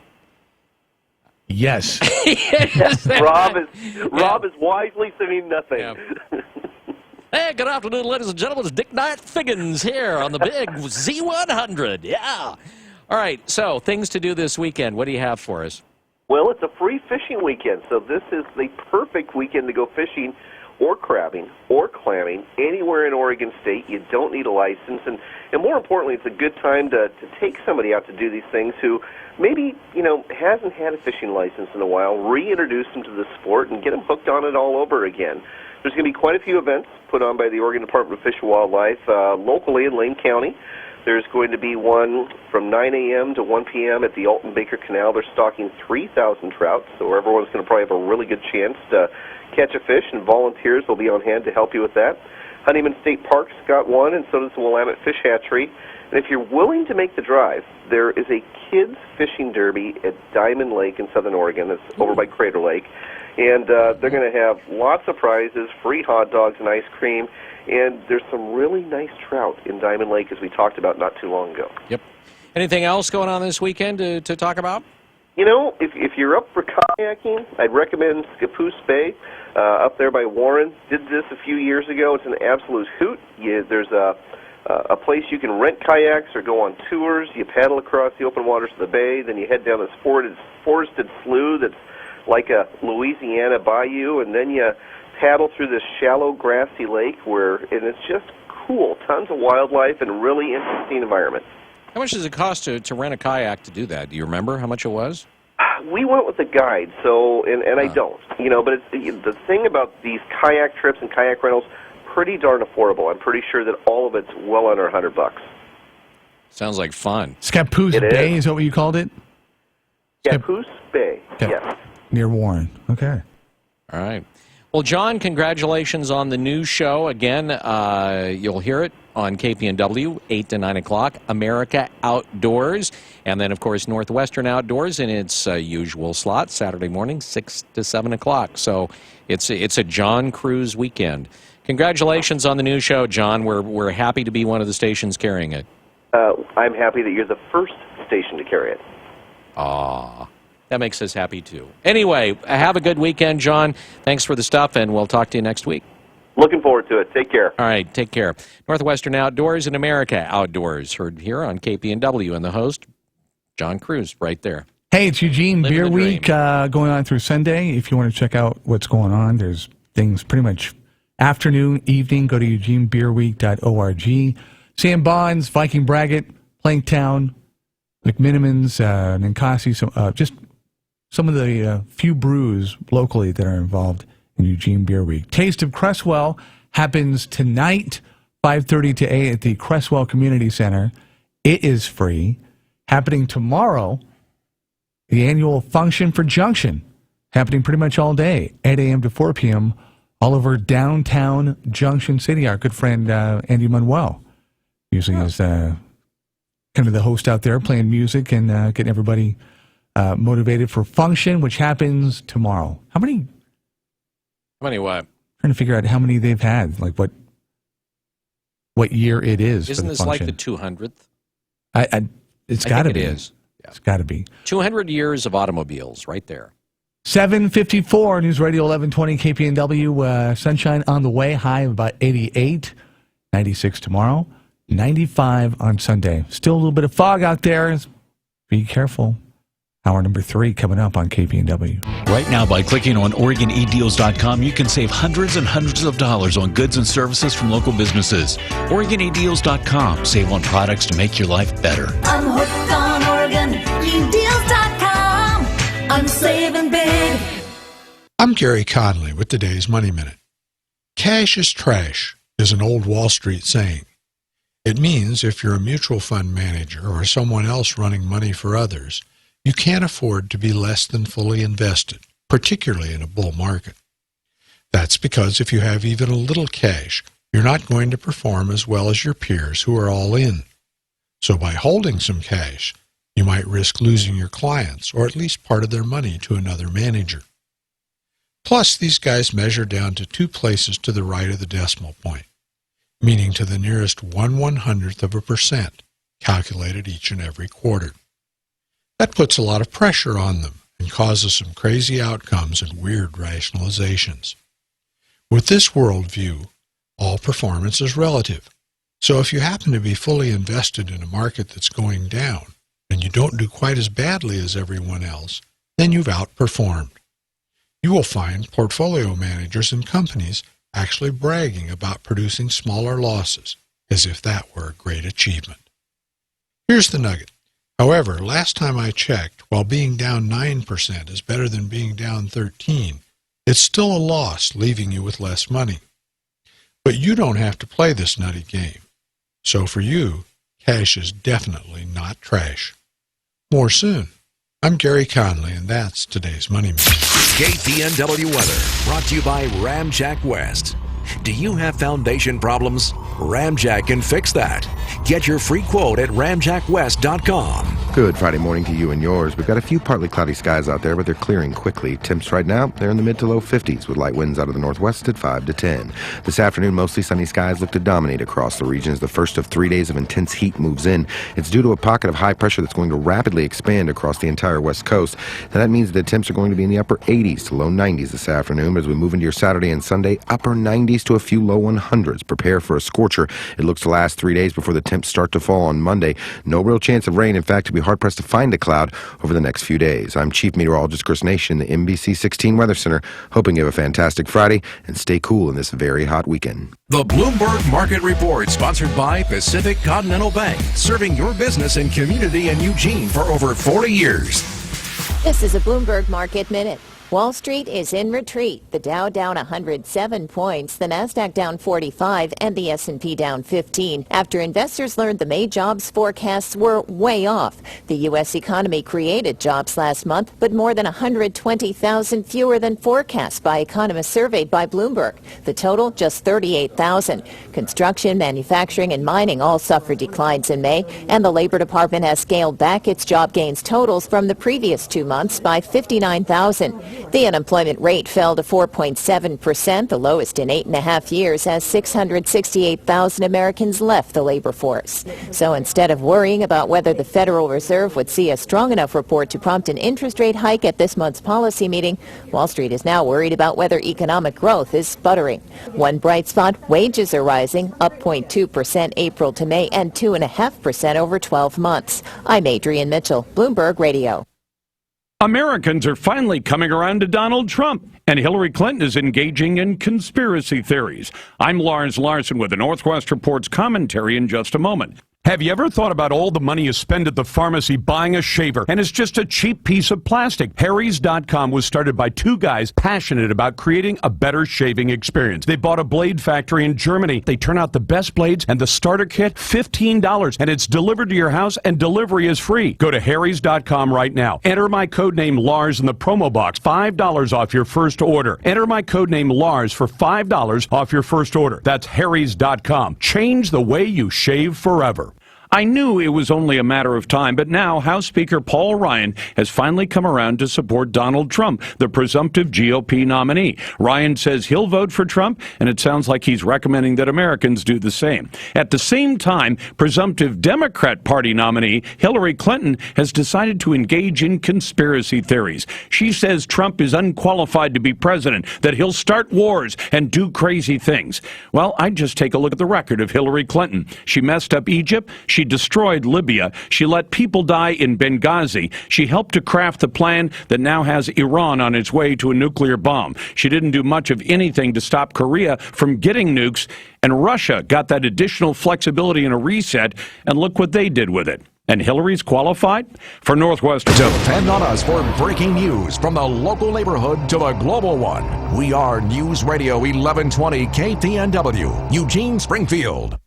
Speaker 5: Yes.
Speaker 11: Yes, Rob is wisely saying nothing.
Speaker 7: Yeah. Hey, good afternoon, ladies and gentlemen. It's Dick Knight Figgins here on the big Z100. Yeah. All right, so things to do this weekend. What do you have for us?
Speaker 11: Well, it's a free fishing weekend, so this is the perfect weekend to go fishing or crabbing or clamming anywhere in Oregon State. You don't need a license, and more importantly, it's a good time to take somebody out to do these things who maybe, hasn't had a fishing license in a while, reintroduce them to the sport and get them hooked on it all over again. There's going to be quite a few events put on by the Oregon Department of Fish and Wildlife locally in Lane County. There's going to be one from 9 a.m. to 1 p.m. at the Alton Baker Canal. They're stocking 3,000 trout, so everyone's going to probably have a really good chance to catch a fish, and volunteers will be on hand to help you with that. Honeyman State Park's got one, and so does the Willamette Fish Hatchery. And if you're willing to make the drive, there is a kids fishing derby at Diamond Lake in Southern Oregon. That's over by Crater Lake. And they're going to have lots of prizes, free hot dogs and ice cream. And there's some really nice trout in Diamond Lake, as we talked about not too long ago.
Speaker 7: Yep. Anything else going on this weekend to talk about?
Speaker 11: If you're up for kayaking, I'd recommend Scappoose Bay up there by Warren. Did this a few years ago. It's an absolute hoot. There's a place you can rent kayaks or go on tours. You paddle across the open waters of the bay, then you head down this forested slough that's like a Louisiana bayou, and then you paddle through this shallow, grassy lake and it's just cool. Tons of wildlife and really interesting environment.
Speaker 7: How much does it cost to rent a kayak to do that? Do you remember how much it was?
Speaker 11: We went with a guide, and I don't, but it's the thing about these kayak trips and kayak rentals, pretty darn affordable. I'm pretty sure that all of it's well under $100.
Speaker 7: Sounds like fun.
Speaker 5: Scappoose Bay, is that what you called it?
Speaker 11: Scappoose Bay, yes.
Speaker 5: Near Warren. Okay.
Speaker 7: All right. Well, John, congratulations on the new show. Again, you'll hear it on KPNW, 8 to 9 o'clock, America Outdoors. And then, of course, Northwestern Outdoors in its usual slot, Saturday morning, 6 to 7 o'clock. So it's a John Cruz weekend. Congratulations on the new show, John. We're happy to be one of the stations carrying it.
Speaker 11: I'm happy that you're the first station to carry it.
Speaker 7: Aw. That makes us happy, too. Anyway, have a good weekend, John. Thanks for the stuff, and we'll talk to you next week.
Speaker 11: Looking forward to it. Take care.
Speaker 7: All right, take care. Northwestern Outdoors and America Outdoors, heard here on KPNW, and the host, John Cruz, right there.
Speaker 5: Hey, it's Eugene Beer Week going on through Sunday. If you want to check out what's going on, there's things pretty much afternoon, evening. Go to eugenebeerweek.org. Sam Bonds, Viking Braggot, Planktown, McMinimans, Ninkasi, just some of the few brews locally that are involved in Eugene Beer Week. Taste of Cresswell happens tonight, 5:30 to 8 at the Cresswell Community Center. It is free. Happening tomorrow, the annual Function for Junction, happening pretty much all day, 8 a.m. to 4 p.m., all over downtown Junction City. Our good friend Andy Manuel usually is kind of the host out there, playing music and getting everybody motivated for Function, which happens tomorrow. How many
Speaker 7: what?
Speaker 5: Trying to figure out how many they've had, like what year it is.
Speaker 7: Isn't
Speaker 5: for the
Speaker 7: this
Speaker 5: Function.
Speaker 7: like the 200th?
Speaker 5: It's got to be.
Speaker 7: It is. Yeah.
Speaker 5: It's got to be.
Speaker 7: 200 years of automobiles, right there.
Speaker 5: 7:54, News Radio 1120 KPNW. Sunshine on the way, high of about 88, 96 tomorrow, 95 on Sunday. Still a little bit of fog out there. Be careful. Hour number 3 coming up on KPNW.
Speaker 23: Right now, by clicking on OregonEDeals.com, you can save hundreds and hundreds of dollars on goods and services from local businesses. OregonEDeals.com. Save on products to make your life better.
Speaker 12: I'm hooked on OregonEDeals.com. I'm saving big.
Speaker 13: I'm Gary Conley with today's Money Minute. Cash is trash is an old Wall Street saying. It means if you're a mutual fund manager or someone else running money for others, you can't afford to be less than fully invested, particularly in a bull market. That's because if you have even a little cash, you're not going to perform as well as your peers who are all in. So by holding some cash, you might risk losing your clients or at least part of their money to another manager. Plus, these guys measure down to 2 places to the right of the decimal point, meaning to the nearest 1/100% calculated each and every quarter. That puts a lot of pressure on them and causes some crazy outcomes and weird rationalizations. With this worldview, all performance is relative. So if you happen to be fully invested in a market that's going down, and you don't do quite as badly as everyone else, then you've outperformed. You will find portfolio managers and companies actually bragging about producing smaller losses, as if that were a great achievement. Here's the nugget. However, last time I checked, while being down 9% is better than being down 13%, it's still a loss, leaving you with less money. But you don't have to play this nutty game. So for you, cash is definitely not trash. More soon. I'm Gary Conley, and that's today's Money Minute.
Speaker 10: KPNW weather brought to you by Ramjack West. Do you have foundation problems? Ramjack can fix that. Get your free quote at ramjackwest.com.
Speaker 1: Good Friday morning to you and yours. We've got a few partly cloudy skies out there, but they're clearing quickly. Temps right now, they're in the mid to low 50s with light winds out of the northwest at 5 to 10. This afternoon, mostly sunny skies look to dominate across the region as the first of 3 days of intense heat moves in. It's due to a pocket of high pressure that's going to rapidly expand across the entire west coast. And that means the temps are going to be in the upper 80s to low 90s this afternoon. But as we move into your Saturday and Sunday, upper 90s to a few low 100s. Prepare for a scorcher. It looks to last 3 days before the temps start to fall on Monday. No real chance of rain. In fact, you'll be hard-pressed to find a cloud over the next few days. I'm Chief Meteorologist Chris Nation, the NBC 16 Weather Center, hoping you have a fantastic Friday and stay cool in this very hot weekend.
Speaker 10: The Bloomberg Market Report, sponsored by Pacific Continental Bank, serving your business and community in Eugene for over 40 years.
Speaker 20: This is a Bloomberg Market Minute. Wall Street is in retreat. The Dow down 107 points, the Nasdaq down 45, and the S&P down 15 after investors learned the May jobs forecasts were way off. The U.S. economy created jobs last month, but more than 120,000 fewer than forecast by economists surveyed by Bloomberg. The total, just 38,000. Construction, manufacturing, and mining all suffered declines in May, and the Labor Department has scaled back its job gains totals from the previous 2 months by 59,000. The unemployment rate fell to 4.7%, the lowest in 8.5 years, as 668,000 Americans left the labor force. So instead of worrying about whether the Federal Reserve would see a strong enough report to prompt an interest rate hike at this month's policy meeting, Wall Street is now worried about whether economic growth is sputtering. One bright spot, wages are rising, up 0.2% April to May and 2.5% over 12 months. I'm Adrienne Mitchell, Bloomberg Radio.
Speaker 9: Americans are finally coming around to Donald Trump, and Hillary Clinton is engaging in conspiracy theories. I'm Lars Larson with the Northwest Report's commentary in just a moment. Have you ever thought about all the money you spend at the pharmacy buying a shaver, and it's just a cheap piece of plastic? Harry's.com was started by two guys passionate about creating a better shaving experience. They bought a blade factory in Germany. They turn out the best blades, and the starter kit, $15, and it's delivered to your house, and delivery is free. Go to Harry's.com right now. Enter my code name Lars in the promo box. $5 off your first order. Enter my code name Lars for $5 off your first order. That's Harry's.com. Change the way you shave forever. I knew it was only a matter of time, but now House Speaker Paul Ryan has finally come around to support Donald Trump, the presumptive GOP nominee. Ryan says he'll vote for Trump, and it sounds like he's recommending that Americans do the same. At the same time, presumptive Democrat Party nominee Hillary Clinton has decided to engage in conspiracy theories. She says Trump is unqualified to be president, that he'll start wars and do crazy things. Well, I'd just take a look at the record of Hillary Clinton. She messed up Egypt. She destroyed Libya. She let people die in Benghazi. She helped to craft the plan that now has Iran on its way to a nuclear bomb. She didn't do much of anything to stop Korea from getting nukes, and Russia got that additional flexibility in a reset, and look what they did with it. And Hillary's qualified? For Northwest.
Speaker 10: Depend on us for breaking news from the local neighborhood to the global one. We are News Radio 1120 KPNW, Eugene, Springfield.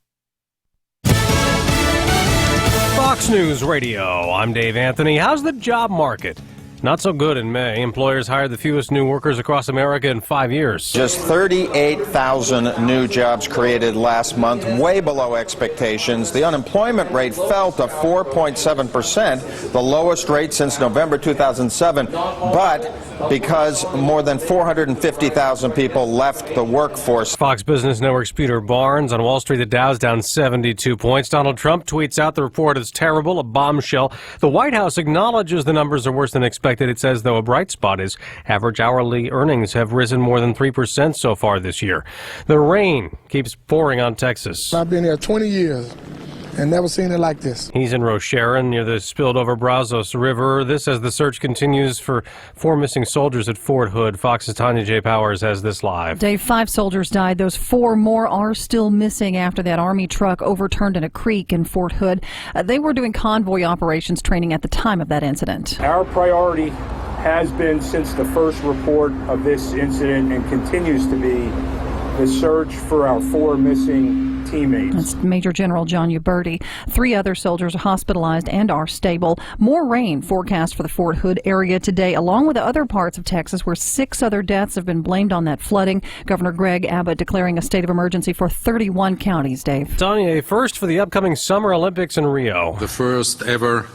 Speaker 6: Fox News Radio, I'm Dave Anthony. How's the job market? Not so good in May. Employers hired the fewest new workers across America in 5 years.
Speaker 8: Just 38,000 new jobs created last month, way below expectations. The unemployment rate fell to 4.7%, the lowest rate since November 2007. But because more than 450,000 people left the workforce.
Speaker 6: Fox Business Network's Peter Barnes. On Wall Street, the Dow's down 72 points. Donald Trump tweets out the report is terrible, a bombshell. The White House acknowledges the numbers are worse than expected. It says, though, a bright spot is average hourly earnings have risen more than 3% so far this year. The rain keeps pouring on Texas.
Speaker 14: I've been here 20 years, and never seen it like this.
Speaker 6: He's in Rocheron near the spilled over Brazos River. This as the search continues for 4 missing soldiers at Fort Hood. Fox's Tanya J. Powers has this live.
Speaker 15: Dave, 5 soldiers died. Those 4 more are still missing after that Army truck overturned in a creek in Fort Hood. They were doing convoy operations training at the time of that incident.
Speaker 16: Our priority has been since the first report of this incident and continues to be the search for our 4 missing teammates.
Speaker 15: That's Major General John Uberti. 3 other soldiers are hospitalized and are stable. More rain forecast for the Fort Hood area today, along with other parts of Texas where 6 other deaths have been blamed on that flooding. Governor Greg Abbott declaring a state of emergency for 31 counties, Dave.
Speaker 6: Tanya, first for the upcoming Summer Olympics in Rio.
Speaker 17: The first ever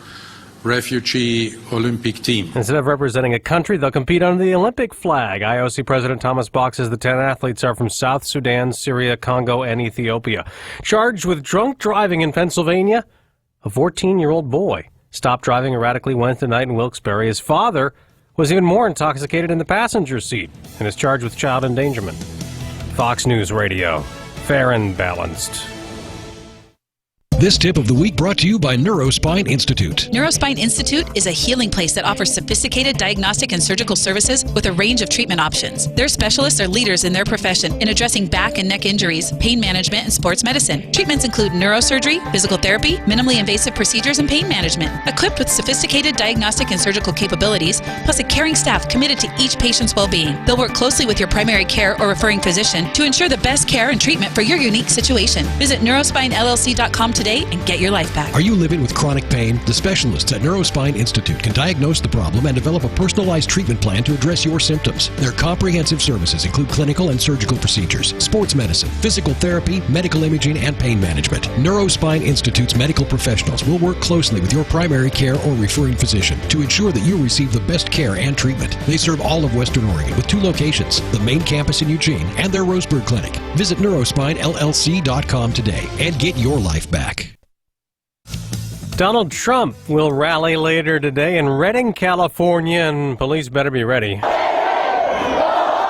Speaker 17: refugee Olympic team.
Speaker 6: Instead of representing a country, they'll compete under the Olympic flag. IOC President Thomas Bach says the 10 athletes are from South Sudan, Syria, Congo, and Ethiopia. Charged with drunk driving in Pennsylvania, a 14-year-old boy stopped driving erratically Wednesday night in Wilkes-Barre. His father was even more intoxicated in the passenger seat and is charged with child endangerment. Fox News Radio, fair and balanced.
Speaker 10: This tip of the week brought to you by Neurospine Institute.
Speaker 25: Neurospine Institute is a healing place that offers sophisticated diagnostic and surgical services with a range of treatment options. Their specialists are leaders in their profession in addressing back and neck injuries, pain management, and sports medicine. Treatments include neurosurgery, physical therapy, minimally invasive procedures, and pain management. Equipped with sophisticated diagnostic and surgical capabilities, plus a caring staff committed to each patient's well-being. They'll work closely with your primary care or referring physician to ensure the best care and treatment for your unique situation. Visit neurospinellc.com today and get your life back.
Speaker 10: Are you living with chronic pain? The specialists at Neurospine Institute can diagnose the problem and develop a personalized treatment plan to address your symptoms. Their comprehensive services include clinical and surgical procedures, sports medicine, physical therapy, medical imaging, and pain management. Neurospine Institute's medical professionals will work closely with your primary care or referring physician to ensure that you receive the best care and treatment. They serve all of Western Oregon with 2 locations, the main campus in Eugene and their Roseburg clinic. Visit neurospinellc.com today and get your life back.
Speaker 6: Donald Trump will rally later today in Redding, California, and police better be ready.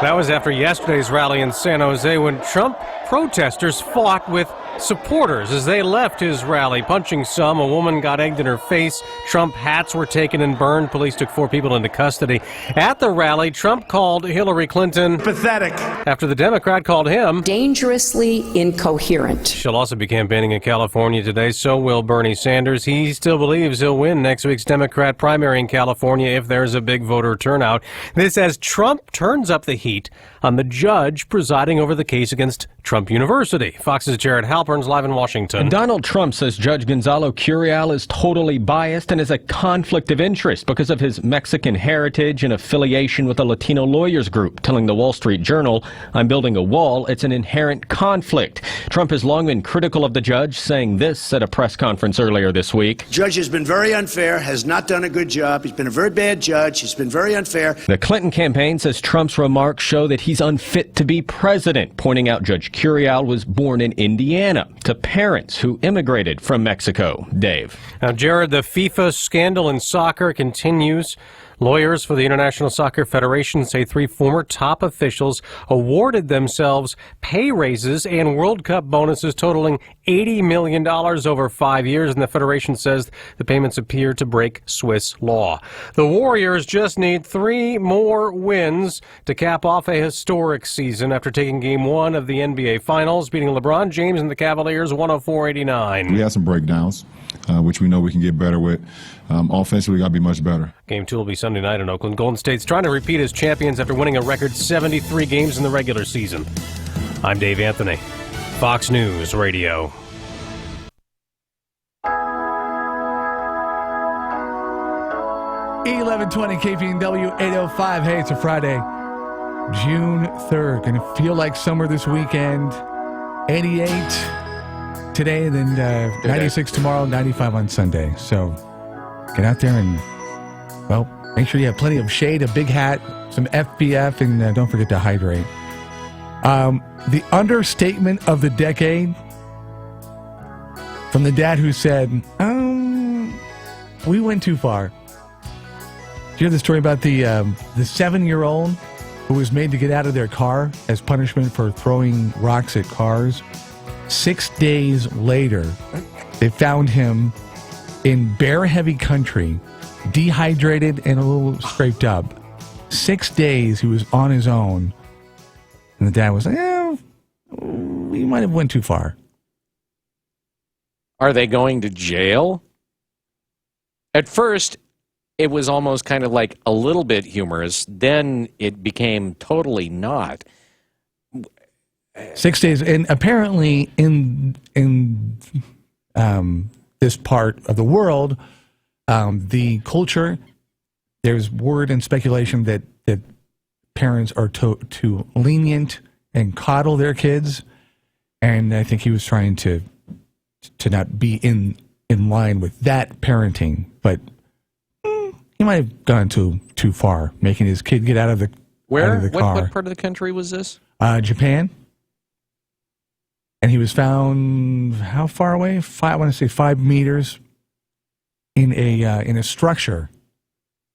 Speaker 6: That was after yesterday's rally in San Jose when Trump protesters fought with supporters as they left his rally, punching some. A woman got egged in her face. Trump hats were taken and burned. Police took 4 people into custody. At the rally, Trump called Hillary Clinton pathetic after the Democrat called him
Speaker 26: dangerously incoherent.
Speaker 6: She'll also be campaigning in California today. So will Bernie Sanders. He still believes he'll win next week's Democrat primary in California if there's a big voter turnout. This as Trump turns up the heat on the judge presiding over the case against Trump University. Fox's Jared Halpern's live in Washington.
Speaker 27: And Donald Trump says Judge Gonzalo Curiel is totally biased and is a conflict of interest because of his Mexican heritage and affiliation with a Latino lawyers group, telling the Wall Street Journal, "I'm building a wall. It's an inherent conflict." Trump has long been critical of the judge, saying this at a press conference earlier this week.
Speaker 28: Judge has been very unfair, has not done a good job. He's been a very bad judge. He's been very unfair.
Speaker 27: The Clinton campaign says Trump's remarks show that he's unfit to be president, pointing out Judge Curiel was born in Indiana to parents who immigrated from Mexico. Dave.
Speaker 6: Now, Jared, the FIFA scandal in soccer continues. Lawyers for the International Soccer Federation say 3 former top officials awarded themselves pay raises and World Cup bonuses totaling $80 million over 5 years, and the Federation says the payments appear to break Swiss law. The Warriors just need 3 more wins to cap off a historic season after taking Game 1 of the NBA Finals, beating LeBron James and the Cavaliers 104-89.
Speaker 29: We had some breakdowns, which we know we can get better with. Offensively, we got to be much better.
Speaker 6: Game 2 will be Sunday night in Oakland. Golden State's trying to repeat as champions after winning a record 73 games in the regular season. I'm Dave Anthony, Fox News Radio.
Speaker 5: (1120) KPNW 805. Hey, it's a Friday, June 3rd. Gonna feel like summer this weekend. 88 today, and then 96 tomorrow, 95 on Sunday. So get out there and, well, make sure you have plenty of shade, a big hat, some FPF, and don't forget to hydrate. The understatement of the decade from the dad who said, we went too far. Did you hear the story about the 7-year-old who was made to get out of their car as punishment for throwing rocks at cars? 6 days later, They found him in bear heavy country, dehydrated and a little scraped up. 6 days he was on his own. And the dad was like, we might have went too far.
Speaker 7: Are they going to jail? At first, it was almost kind of like a little bit humorous. Then it became totally not.
Speaker 5: 6 days. And apparently in this part of the world, the culture, there's word and speculation that parents are too lenient and coddle their kids. And I think he was trying to not be in line with that parenting. But he might have gone too far, making his kid get out of the car.
Speaker 7: What part of the country was this?
Speaker 5: Japan. And he was found how far away? I want to say 5 meters in a structure.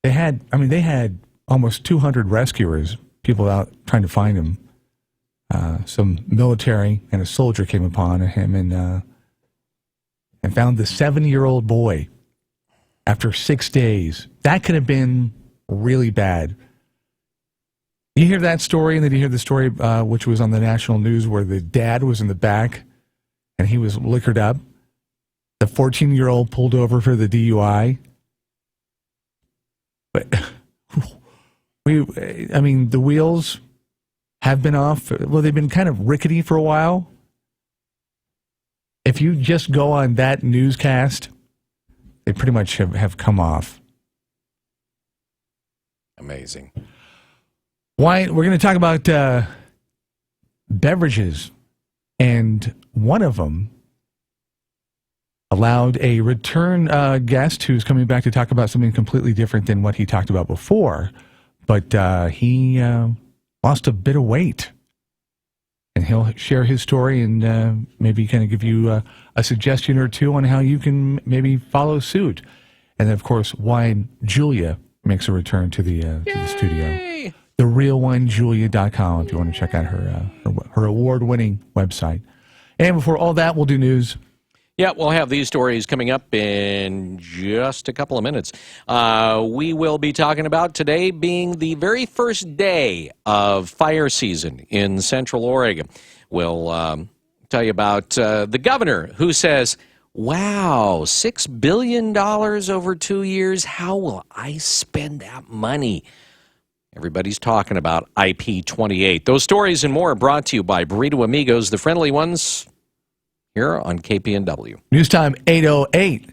Speaker 5: They had almost 200 rescuers, people out trying to find him. Some military and a soldier came upon him and found the 7-year-old boy after 6 days. That could have been really bad. You hear that story, and then you hear the story which was on the national news where the dad was in the back and he was liquored up. The 14-year-old pulled over for the DUI. But the wheels have been off. Well, they've been kind of rickety for a while. If you just go on that newscast, they pretty much have come off.
Speaker 7: Amazing.
Speaker 5: Wine. We're going to talk about beverages, and one of them allowed a return guest who's coming back to talk about something completely different than what he talked about before, but he lost a bit of weight, and he'll share his story and maybe kind of give you a suggestion or two on how you can maybe follow suit. And then, of course, Wine Julia makes a return to the studio. TheRealWineJulia.com if you want to check out her award-winning website. And before all that, we'll do news.
Speaker 7: Yeah, we'll have these stories coming up in just a couple of minutes. We will be talking about today being the very first day of fire season in Central Oregon. We'll tell you about the governor who says, wow, $6 billion over 2 years. How will I spend that money? Everybody's talking about IP28. Those stories and more are brought to you by Burrito Amigos, the friendly ones, here on KPNW.
Speaker 5: News time 8:08.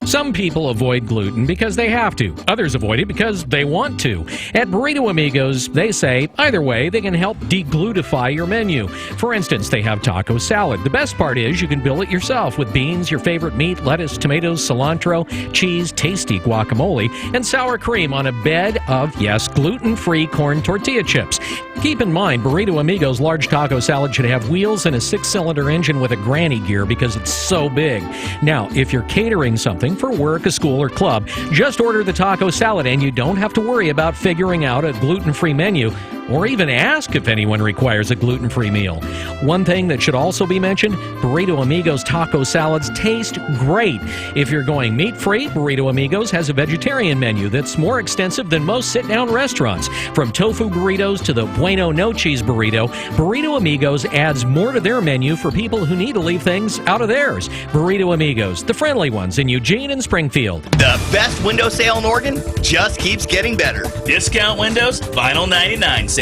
Speaker 9: Some people avoid gluten because they have to. Others avoid it because they want to. At Burrito Amigos, they say either way, they can help deglutify your menu. For instance, they have taco salad. The best part is you can build it yourself with beans, your favorite meat, lettuce, tomatoes, cilantro, cheese, tasty guacamole, and sour cream on a bed of, yes, gluten-free corn tortilla chips. Keep in mind, Burrito Amigos large taco salad should have wheels and a 6-cylinder engine with a granny gear because it's so big. Now, if you're catering something for work, a school, or club, just order the taco salad and you don't have to worry about figuring out a gluten-free menu or even ask if anyone requires a gluten-free meal. One thing that should also be mentioned, Burrito Amigos taco salads taste great. If you're going meat-free, Burrito Amigos has a vegetarian menu that's more extensive than most sit-down restaurants. From tofu burritos to the bueno no-cheese burrito, Burrito Amigos adds more to their menu for people who need to leave things out of theirs. Burrito Amigos, the friendly ones in Eugene and Springfield.
Speaker 2: The best window sale in Oregon just keeps getting better.
Speaker 3: Discount windows, Vinyl 99 sale.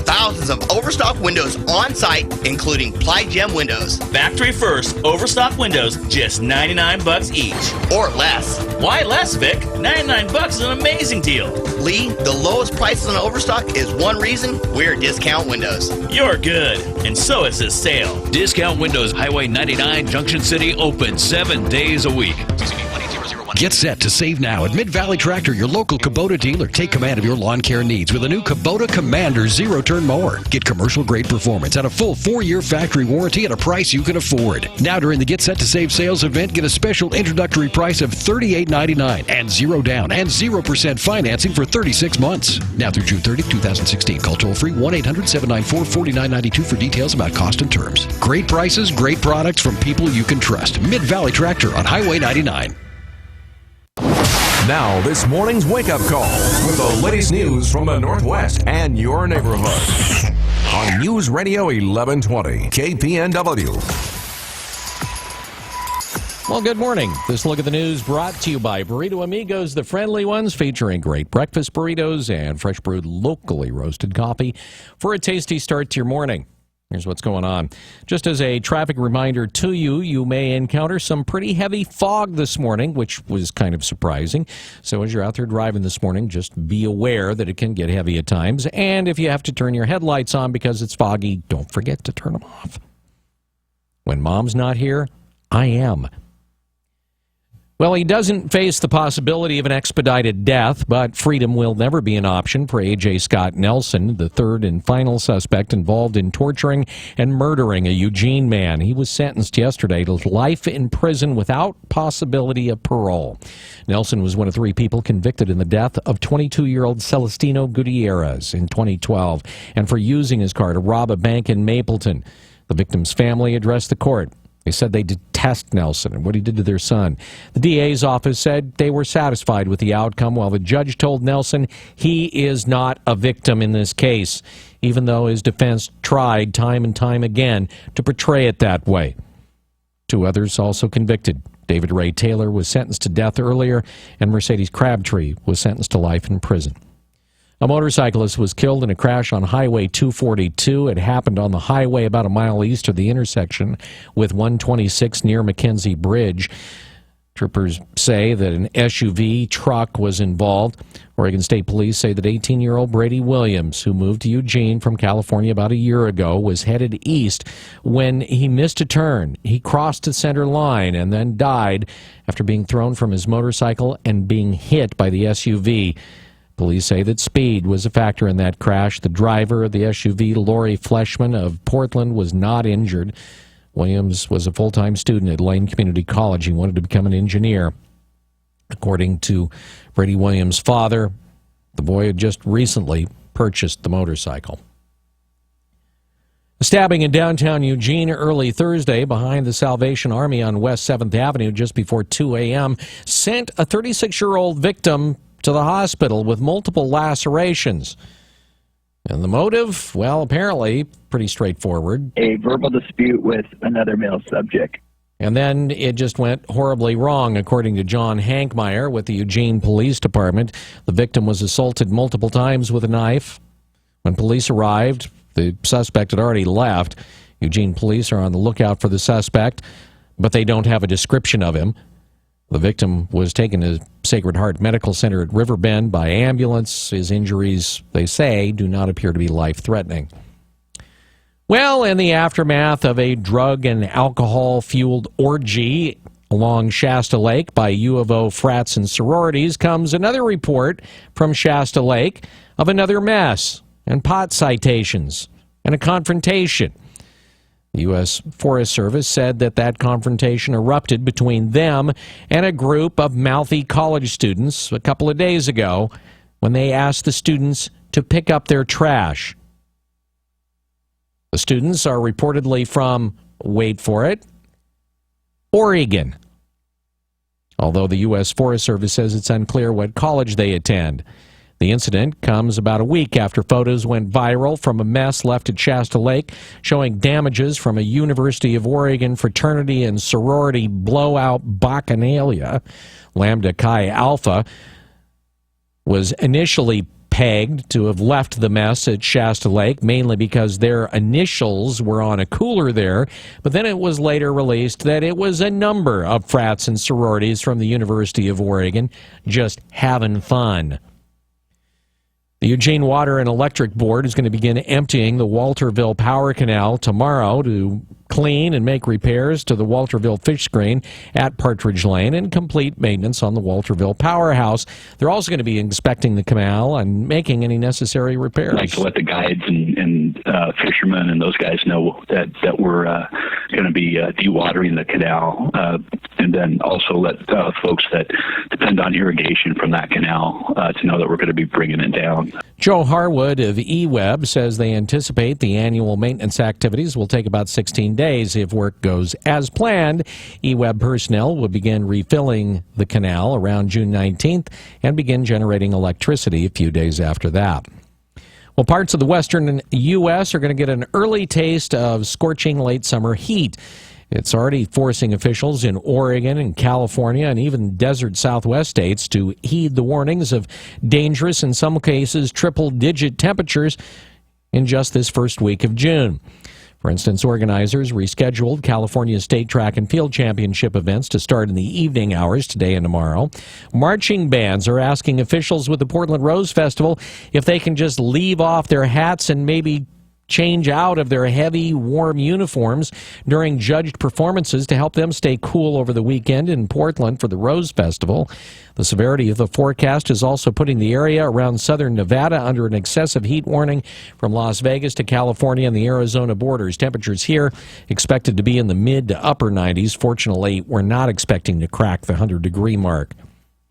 Speaker 2: Thousands of overstock windows on site, including Ply Gem windows.
Speaker 3: Factory first, overstock windows, just $99 each.
Speaker 2: Or less.
Speaker 3: Why less, Vic? $99 is an amazing deal.
Speaker 2: Lee, the lowest prices on overstock is one reason we're Discount Windows.
Speaker 3: You're good, and so is this sale.
Speaker 23: Discount Windows, Highway 99, Junction City, open 7 days a week.
Speaker 10: Get set to save now at Mid-Valley Tractor, your local Kubota dealer. Take command of your lawn care needs with a new Kubota Commander zero-turn mower. Get commercial-grade performance and a full 4-year factory warranty at a price you can afford. Now during the Get Set to Save sales event, get a special introductory price of $38.99 and 0 down and 0% financing for 36 months. Now through June 30, 2016. Call toll-free 1-800-794-4992 for details about cost and terms. Great prices, great products from people you can trust. Mid-Valley Tractor on Highway 99.
Speaker 4: Now, this morning's wake-up call with the latest news from the Northwest and your neighborhood. On News Radio 1120, KPNW.
Speaker 7: Well, good morning. This look at the news brought to you by Burrito Amigos, the friendly ones, featuring great breakfast burritos and fresh brewed locally roasted coffee for a tasty start to your morning. Here's what's going on. Just as a traffic reminder to you, you may encounter some pretty heavy fog this morning, which was kind of surprising. So as you're out there driving this morning, just be aware that it can get heavy at times. And if you have to turn your headlights on because it's foggy, don't forget to turn them off. When Mom's not here, I am. Well, he doesn't face the possibility of an expedited death, but freedom will never be an option for A.J. Scott Nelson, the third and final suspect involved in torturing and murdering a Eugene man. He was sentenced yesterday to life in prison without possibility of parole. Nelson was one of 3 people convicted in the death of 22-year-old Celestino Gutierrez in 2012 and for using his car to rob a bank in Mapleton. The victim's family addressed the court. They said they detest Nelson and what he did to their son. The DA's office said they were satisfied with the outcome, while the judge told Nelson he is not a victim in this case, even though his defense tried time and time again to portray it that way. 2 others also convicted. David Ray Taylor was sentenced to death earlier, and Mercedes Crabtree was sentenced to life in prison. A motorcyclist was killed in a crash on Highway 242. It happened on the highway about a mile east of the intersection with 126 near Mackenzie Bridge. Troopers say that an SUV truck was involved. Oregon State Police say that 18-year-old Brady Williams, who moved to Eugene from California about a year ago, was headed east when he missed a turn. He crossed the center line and then died after being thrown from his motorcycle and being hit by the SUV. Police say that speed was a factor in that crash. The driver of the SUV, Lori Fleshman of Portland, was not injured. Williams was a full-time student at Lane Community College. He wanted to become an engineer. According to Brady Williams' father, the boy had just recently purchased the motorcycle. A stabbing in downtown Eugene early Thursday behind the Salvation Army on West 7th Avenue just before 2 a.m. sent a 36-year-old victim to the hospital with multiple lacerations. And the motive, well, apparently pretty straightforward.
Speaker 11: A verbal dispute with another male subject.
Speaker 7: And then it just went horribly wrong, according to John Hankmeyer with the Eugene Police Department. The victim was assaulted multiple times with a knife. When police arrived, the suspect had already left. Eugene police are on the lookout for the suspect, but they don't have a description of him. The victim was taken to Sacred Heart Medical Center at Riverbend by ambulance. His injuries, they say, do not appear to be life-threatening. Well, in the aftermath of a drug and alcohol-fueled orgy along Shasta Lake by U of O frats and sororities comes another report from Shasta Lake of another mess and pot citations and a confrontation. The U.S. Forest Service said that that confrontation erupted between them and a group of mouthy college students a couple of days ago when they asked the students to pick up their trash. The students are reportedly from, wait for it, Oregon. Although the U.S. Forest Service says it's unclear what college they attend. The incident comes about a week after photos went viral from a mess left at Shasta Lake showing damages from a University of Oregon fraternity and sorority blowout bacchanalia. Lambda Chi Alpha was initially pegged to have left the mess at Shasta Lake, mainly because their initials were on a cooler there, but then it was later released that it was a number of frats and sororities from the University of Oregon just having fun. The Eugene Water and Electric Board is going to begin emptying the Walterville Power Canal tomorrow to
Speaker 9: clean and make repairs to the Walterville fish screen at Partridge Lane, and complete maintenance on the Walterville powerhouse. They're also going to be inspecting the canal and making any necessary repairs.
Speaker 11: I'd like to let the guides and fishermen and those guys know that we're going to be dewatering the canal, and then also let folks that depend on irrigation from that canal to know that we're going to be bringing it down.
Speaker 9: Joe Harwood of eWeb says they anticipate the annual maintenance activities will take about 16 days if work goes as planned. eWeb personnel will begin refilling the canal around June 19th and begin generating electricity a few days after that. Well, parts of the western U.S. are going to get an early taste of scorching late summer heat. It's already forcing officials in Oregon and California and even desert Southwest states to heed the warnings of dangerous, in some cases, triple-digit temperatures in just this first week of June. For instance, organizers rescheduled California's state track and field championship events to start in the evening hours today and tomorrow. Marching bands are asking officials with the Portland Rose Festival if they can just leave off their hats and maybe change out of their heavy, warm uniforms during judged performances to help them stay cool over the weekend in Portland for the Rose Festival. The severity of the forecast is also putting the area around southern Nevada under an excessive heat warning from Las Vegas to California and the Arizona borders. Temperatures here expected to be in the mid to upper 90s. Fortunately, we're not expecting to crack the 100-degree mark.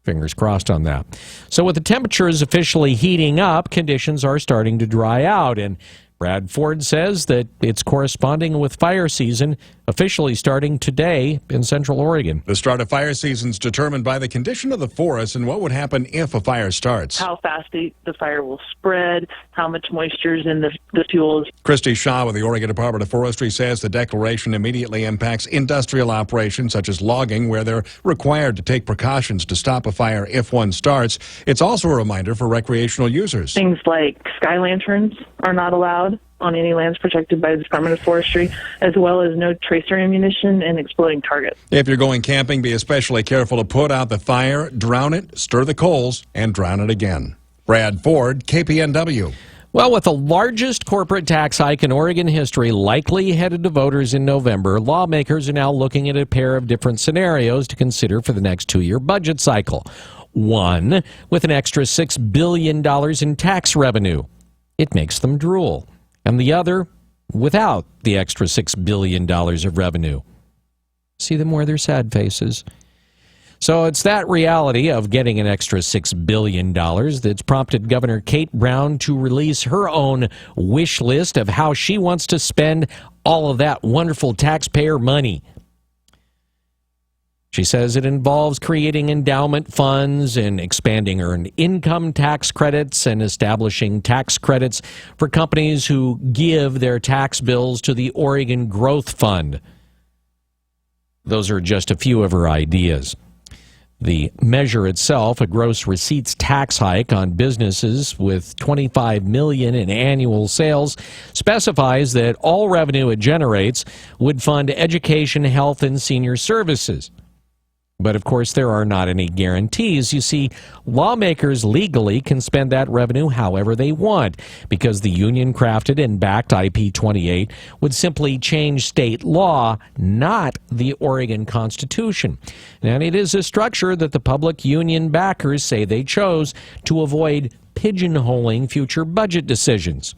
Speaker 9: Fingers crossed on that. So with the temperatures officially heating up, conditions are starting to dry out, and Brad Ford says that it's corresponding with fire season officially starting today in Central Oregon.
Speaker 1: The start of fire season is determined by the condition of the forest and what would happen if a fire starts.
Speaker 12: How fast the fire will spread, how much moisture is in the fuels.
Speaker 1: Christy Shaw with the Oregon Department of Forestry says the declaration immediately impacts industrial operations such as logging, where they're required to take precautions to stop a fire if one starts. It's also a reminder for recreational users.
Speaker 12: Things like sky lanterns are not allowed on any lands protected by the Department of Forestry, as well as no tracer ammunition and exploding targets.
Speaker 1: If you're going camping, be especially careful to put out the fire, drown it, stir the coals, and drown it again. Brad Ford, KPNW.
Speaker 9: Well, with the largest corporate tax hike in Oregon history likely headed to voters in November, lawmakers are now looking at a pair of different scenarios to consider for the next two-year budget cycle. One, with an extra $6 billion in tax revenue. It makes them drool. And the other, without the extra $6 billion of revenue. See them wear their sad faces. So it's that reality of getting an extra $6 billion that's prompted Governor Kate Brown to release her own wish list of how she wants to spend all of that wonderful taxpayer money. She says it involves creating endowment funds and expanding earned income tax credits and establishing tax credits for companies who give their tax bills to the Oregon Growth Fund. Those are just a few of her ideas. The measure itself, a gross receipts tax hike on businesses with $25 million in annual sales, specifies that all revenue it generates would fund education, health, and senior services. But, of course, there are not any guarantees. You see, lawmakers legally can spend that revenue however they want, because the union-crafted and backed IP-28 would simply change state law, not the Oregon Constitution. And it is a structure that the public union backers say they chose to avoid pigeonholing future budget decisions,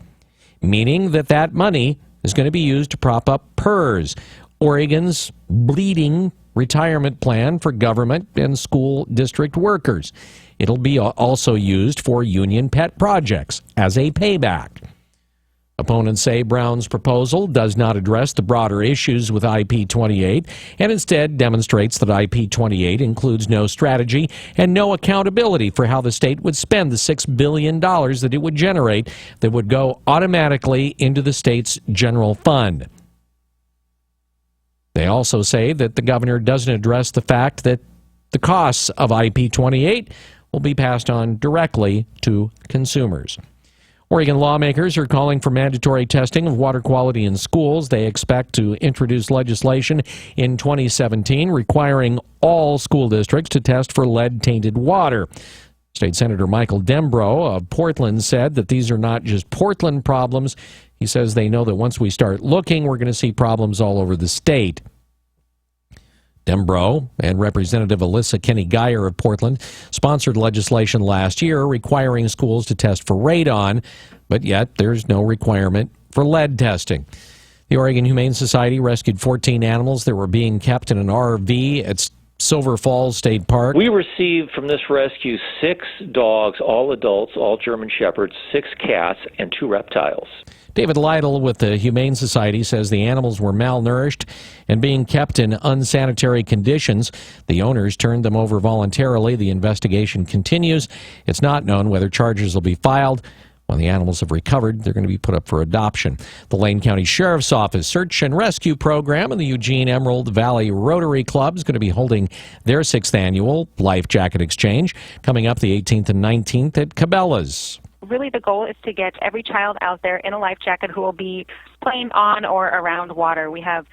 Speaker 9: meaning that that money is going to be used to prop up PERS, Oregon's bleeding retirement plan for government and school district workers. It'll be also used for union pet projects as a payback. Opponents say Brown's proposal does not address the broader issues with IP-28 and instead demonstrates that IP-28 includes no strategy and no accountability for how the state would spend the $6 billion that it would generate that would go automatically into the state's general fund. They also say that the governor doesn't address the fact that the costs of IP-28 will be passed on directly to consumers. Oregon lawmakers are calling for mandatory testing of water quality in schools. They expect to introduce legislation in 2017 requiring all school districts to test for lead-tainted water. State Senator Michael Dembro of Portland said that these are not just Portland problems. He says they know that once we start looking, we're going to see problems all over the state. Dembro and Representative Alyssa Kenny-Geyer of Portland sponsored legislation last year requiring schools to test for radon, but yet there's no requirement for lead testing. The Oregon Humane Society rescued 14 animals that were being kept in an RV at Silver Falls State Park.
Speaker 8: We received from this rescue 6 dogs, all adults, all German Shepherds, 6 cats, and 2 reptiles.
Speaker 9: David Lytle with the Humane Society says the animals were malnourished and being kept in unsanitary conditions. The owners turned them over voluntarily. The investigation continues. It's not known whether charges will be filed. When the animals have recovered, they're going to be put up for adoption. The Lane County Sheriff's Office Search and Rescue Program and the Eugene Emerald Valley Rotary Club is going to be holding their 6th annual Life Jacket Exchange coming up the 18th and 19th at Cabela's.
Speaker 13: Really, the goal is to get every child out there in a life jacket who will be playing on or around water. We have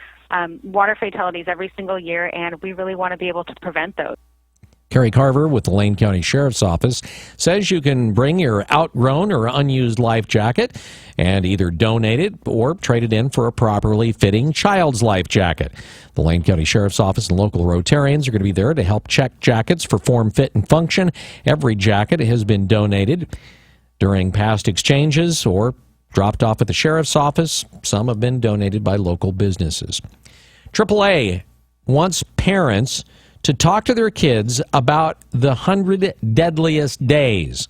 Speaker 13: water fatalities every single year, and we really want to be able to prevent those.
Speaker 9: Carrie Carver with the Lane County Sheriff's Office says you can bring your outgrown or unused life jacket and either donate it or trade it in for a properly fitting child's life jacket. The Lane County Sheriff's Office and local Rotarians are going to be there to help check jackets for form, fit, and function. Every jacket has been donated during past exchanges or dropped off at the Sheriff's Office. Some have been donated by local businesses. AAA wants parents to talk to their kids about the 100 deadliest days.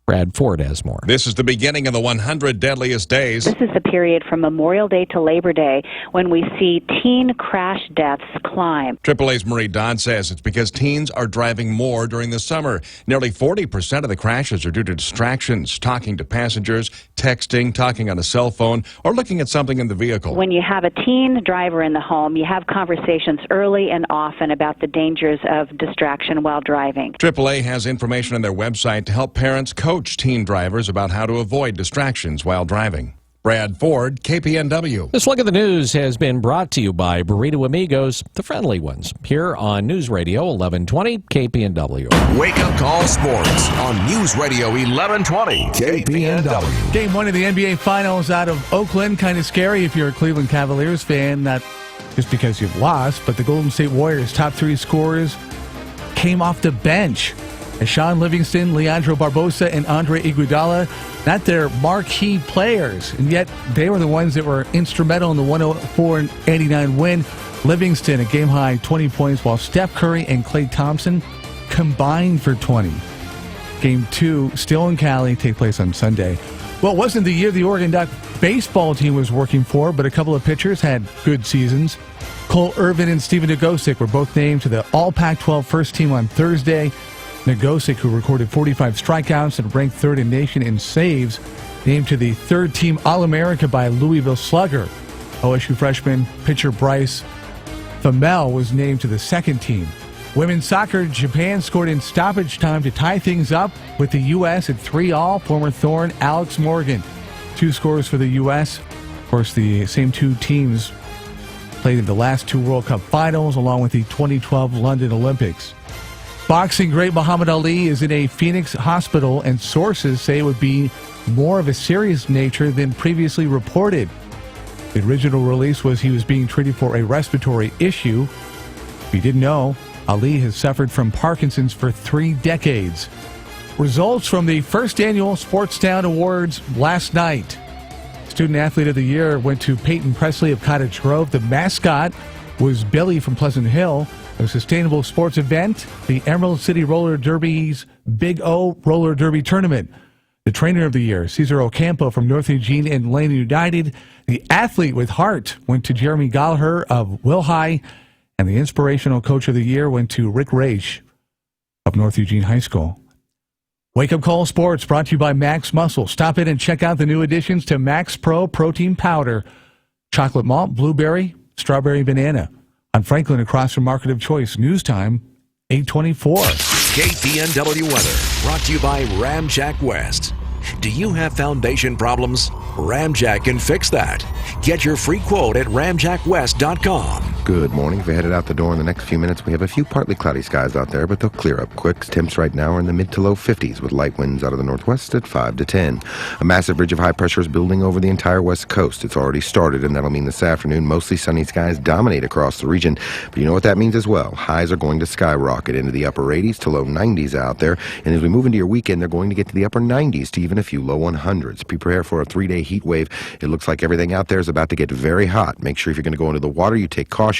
Speaker 9: Brad Ford has more.
Speaker 1: This is the beginning of the 100 deadliest days.
Speaker 14: This is the period from Memorial Day to Labor Day when we see teen crash deaths climb.
Speaker 1: AAA's Marie Dodd says it's because teens are driving more during the summer. Nearly 40% of the crashes are due to distractions, talking to passengers, texting, talking on a cell phone, or looking at something in the vehicle.
Speaker 14: When you have a teen driver in the home, you have conversations early and often about the dangers of distraction while driving.
Speaker 1: AAA has information on their website to help parents coach teen drivers about how to avoid distractions while driving. Brad Ford, KPNW.
Speaker 9: This look at the news has been brought to you by Burrito Amigos, the friendly ones, here on News Radio 1120 KPNW.
Speaker 4: Wake Up Call Sports on News Radio 1120 KPNW.
Speaker 5: Game 1 of the NBA Finals out of Oakland. Kind of scary if you're a Cleveland Cavaliers fan, not just because you've lost, but the Golden State Warriors' top 3 scorers came off the bench. Sean Livingston, Leandro Barbosa, and Andre Iguodala, not their marquee players, and yet they were the ones that were instrumental in the 104-89 win. Livingston, a game-high 20 points, while Steph Curry and Klay Thompson combined for 20. Game 2, still in Cali, take place on Sunday. Well, it wasn't the year the Oregon Duck baseball team was working for, but a couple of pitchers had good seasons. Cole Irvin and Steven Nagosic were both named to the All-Pac-12 first team on Thursday. Nagosic, who recorded 45 strikeouts and ranked 3rd in nation in saves, named to the 3rd team All-America by Louisville Slugger. OSU freshman pitcher Bryce Famel was named to the 2nd team. Women's soccer, Japan scored in stoppage time to tie things up with the U.S. at 3-all. Former Thorn Alex Morgan. 2 scores for the U.S. Of course, the same 2 teams played in the last 2 World Cup finals along with the 2012 London Olympics. Boxing great Muhammad Ali is in a Phoenix hospital, and sources say it would be more of a serious nature than previously reported. The original release was he was being treated for a respiratory issue. If you didn't know, Ali has suffered from Parkinson's for 3 decades. Results from the first annual Sportstown Awards last night. Student Athlete of the Year went to Peyton Presley of Cottage Grove. The mascot was Billy from Pleasant Hill. A sustainable sports event, the Emerald City Roller Derby's Big O Roller Derby Tournament. The Trainer of the Year, Cesar Ocampo from North Eugene and Lane United. The Athlete with Heart went to Jeremy Gallagher of Will High. And the Inspirational Coach of the Year went to Rick Raish of North Eugene High School. Wake Up Call Sports brought to you by Max Muscle. Stop in and check out the new additions to Max Pro Protein Powder. Chocolate malt, blueberry, strawberry, banana. On Franklin, across from Market of Choice. News time, 8:24.
Speaker 10: KPNW weather, brought to you by Ramjack West. Do you have foundation problems? Ramjack can fix that. Get your free quote at ramjackwest.com.
Speaker 15: Good morning. If you're headed out the door in the next few minutes, we have a few partly cloudy skies out there, but they'll clear up quick. Temps right now are in the mid to low 50s with light winds out of the northwest at 5 to 10. A massive ridge of high pressure is building over the entire west coast. It's already started, and that'll mean this afternoon mostly sunny skies dominate across the region. But you know what that means as well. Highs are going to skyrocket into the upper 80s to low 90s out there, and as we move into your weekend, they're going to get to the upper 90s to even a few low 100s. Prepare for a 3-day heat wave. It looks like everything out there is about to get very hot. Make sure if you're going to go into the water, you take caution.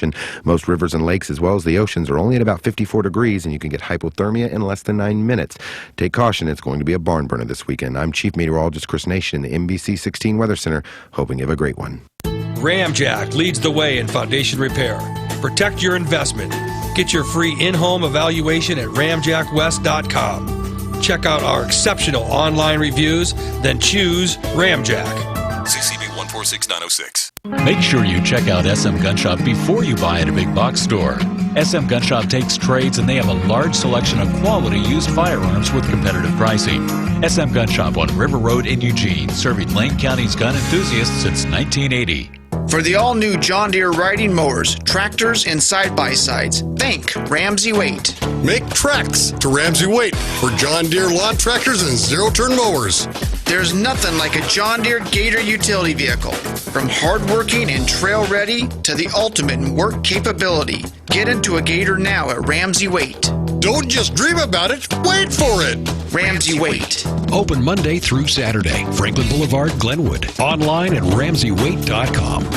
Speaker 15: Most rivers and lakes, as well as the oceans, are only at about 54 degrees, and you can get hypothermia in less than 9 minutes. Take caution. It's going to be a barn burner this weekend. I'm Chief Meteorologist Chris Nation in the NBC 16 Weather Center, hoping you have a great one.
Speaker 16: Ramjack leads the way in foundation repair. Protect your investment. Get your free in-home evaluation at ramjackwest.com. Check out our exceptional online reviews, then choose Ramjack.
Speaker 17: CCB 146906.
Speaker 23: Make sure you check out SM Gun Shop before you buy at a big box store. SM Gun Shop takes trades and they have a large selection of quality used firearms with competitive pricing. SM Gun Shop on River Road in Eugene, serving Lane County's gun enthusiasts since 1980.
Speaker 18: For the all-new John Deere riding mowers, tractors, and side-by-sides, think Ramsey Waite.
Speaker 19: Make tracks to Ramsey Waite for John Deere lawn tractors and zero-turn mowers.
Speaker 18: There's nothing like a John Deere Gator utility vehicle. From hardworking and trail-ready to the ultimate in work capability. Get into a Gator now at Ramsey Waite.
Speaker 19: Don't just dream about it, wait for it.
Speaker 18: Ramsey Waite.
Speaker 17: Open Monday through Saturday. Franklin Boulevard, Glenwood. Online at RamseyWaite.com.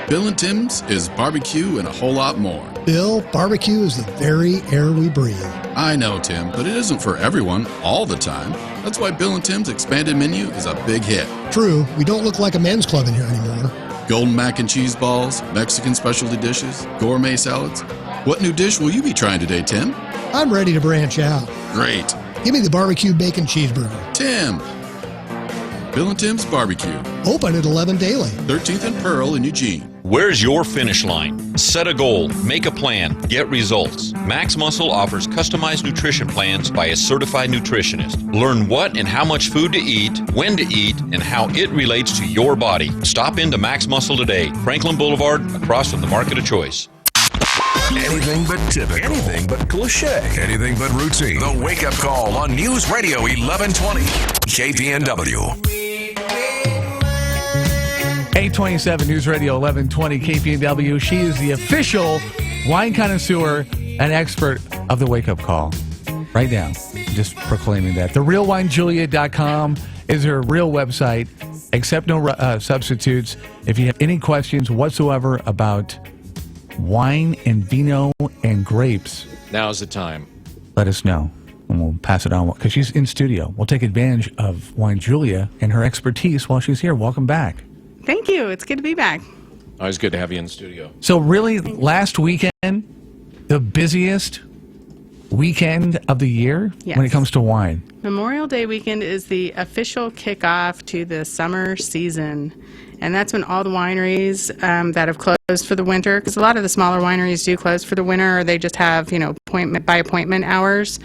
Speaker 20: Bill and Tim's is barbecue and a whole lot more.
Speaker 21: Bill, barbecue is the very air we breathe.
Speaker 20: I know, Tim, but it isn't for everyone all the time. That's why Bill and Tim's expanded menu is a big hit.
Speaker 21: True, we don't look like a men's club in here anymore.
Speaker 20: Golden mac and cheese balls, Mexican specialty dishes, gourmet salads. What new dish will you be trying today, Tim?
Speaker 21: I'm ready to branch out.
Speaker 20: Great.
Speaker 21: Give me the barbecue bacon cheeseburger.
Speaker 20: Tim. Bill and Tim's Barbecue.
Speaker 21: Open at 11 daily.
Speaker 20: 13th and Pearl in Eugene.
Speaker 22: Where's your finish line? Set a goal, make a plan, get results. Max Muscle offers customized nutrition plans by a certified nutritionist. Learn what and how much food to eat, when to eat, and how it relates to your body. Stop into Max Muscle today, Franklin Boulevard, across from the Market of Choice.
Speaker 4: Anything but typical. Anything but cliche. Anything but routine. The Wake Up Call on News Radio 1120. KPNW.
Speaker 5: 827 News Radio 1120 KPNW. She is the official wine connoisseur and expert of the Wake Up Call. Right now, just proclaiming that. TheRealWineJulia.com is her real website. Accept no substitutes. If you have any questions whatsoever about wine and vino and grapes,
Speaker 7: now's the time.
Speaker 5: Let us know, and we'll pass it on because she's in studio. We'll take advantage of Wine Julia and her expertise while she's here. Welcome back.
Speaker 24: Thank you. It's good to be back.
Speaker 7: Always good to have you in the studio.
Speaker 5: So really, last weekend, the busiest weekend of the year when it comes to wine.
Speaker 24: Memorial Day weekend is the official kickoff to the summer season. And that's when all the wineries that have closed for the winter, because a lot of the smaller wineries do close for the winter, or they just have, appointment by appointment hours.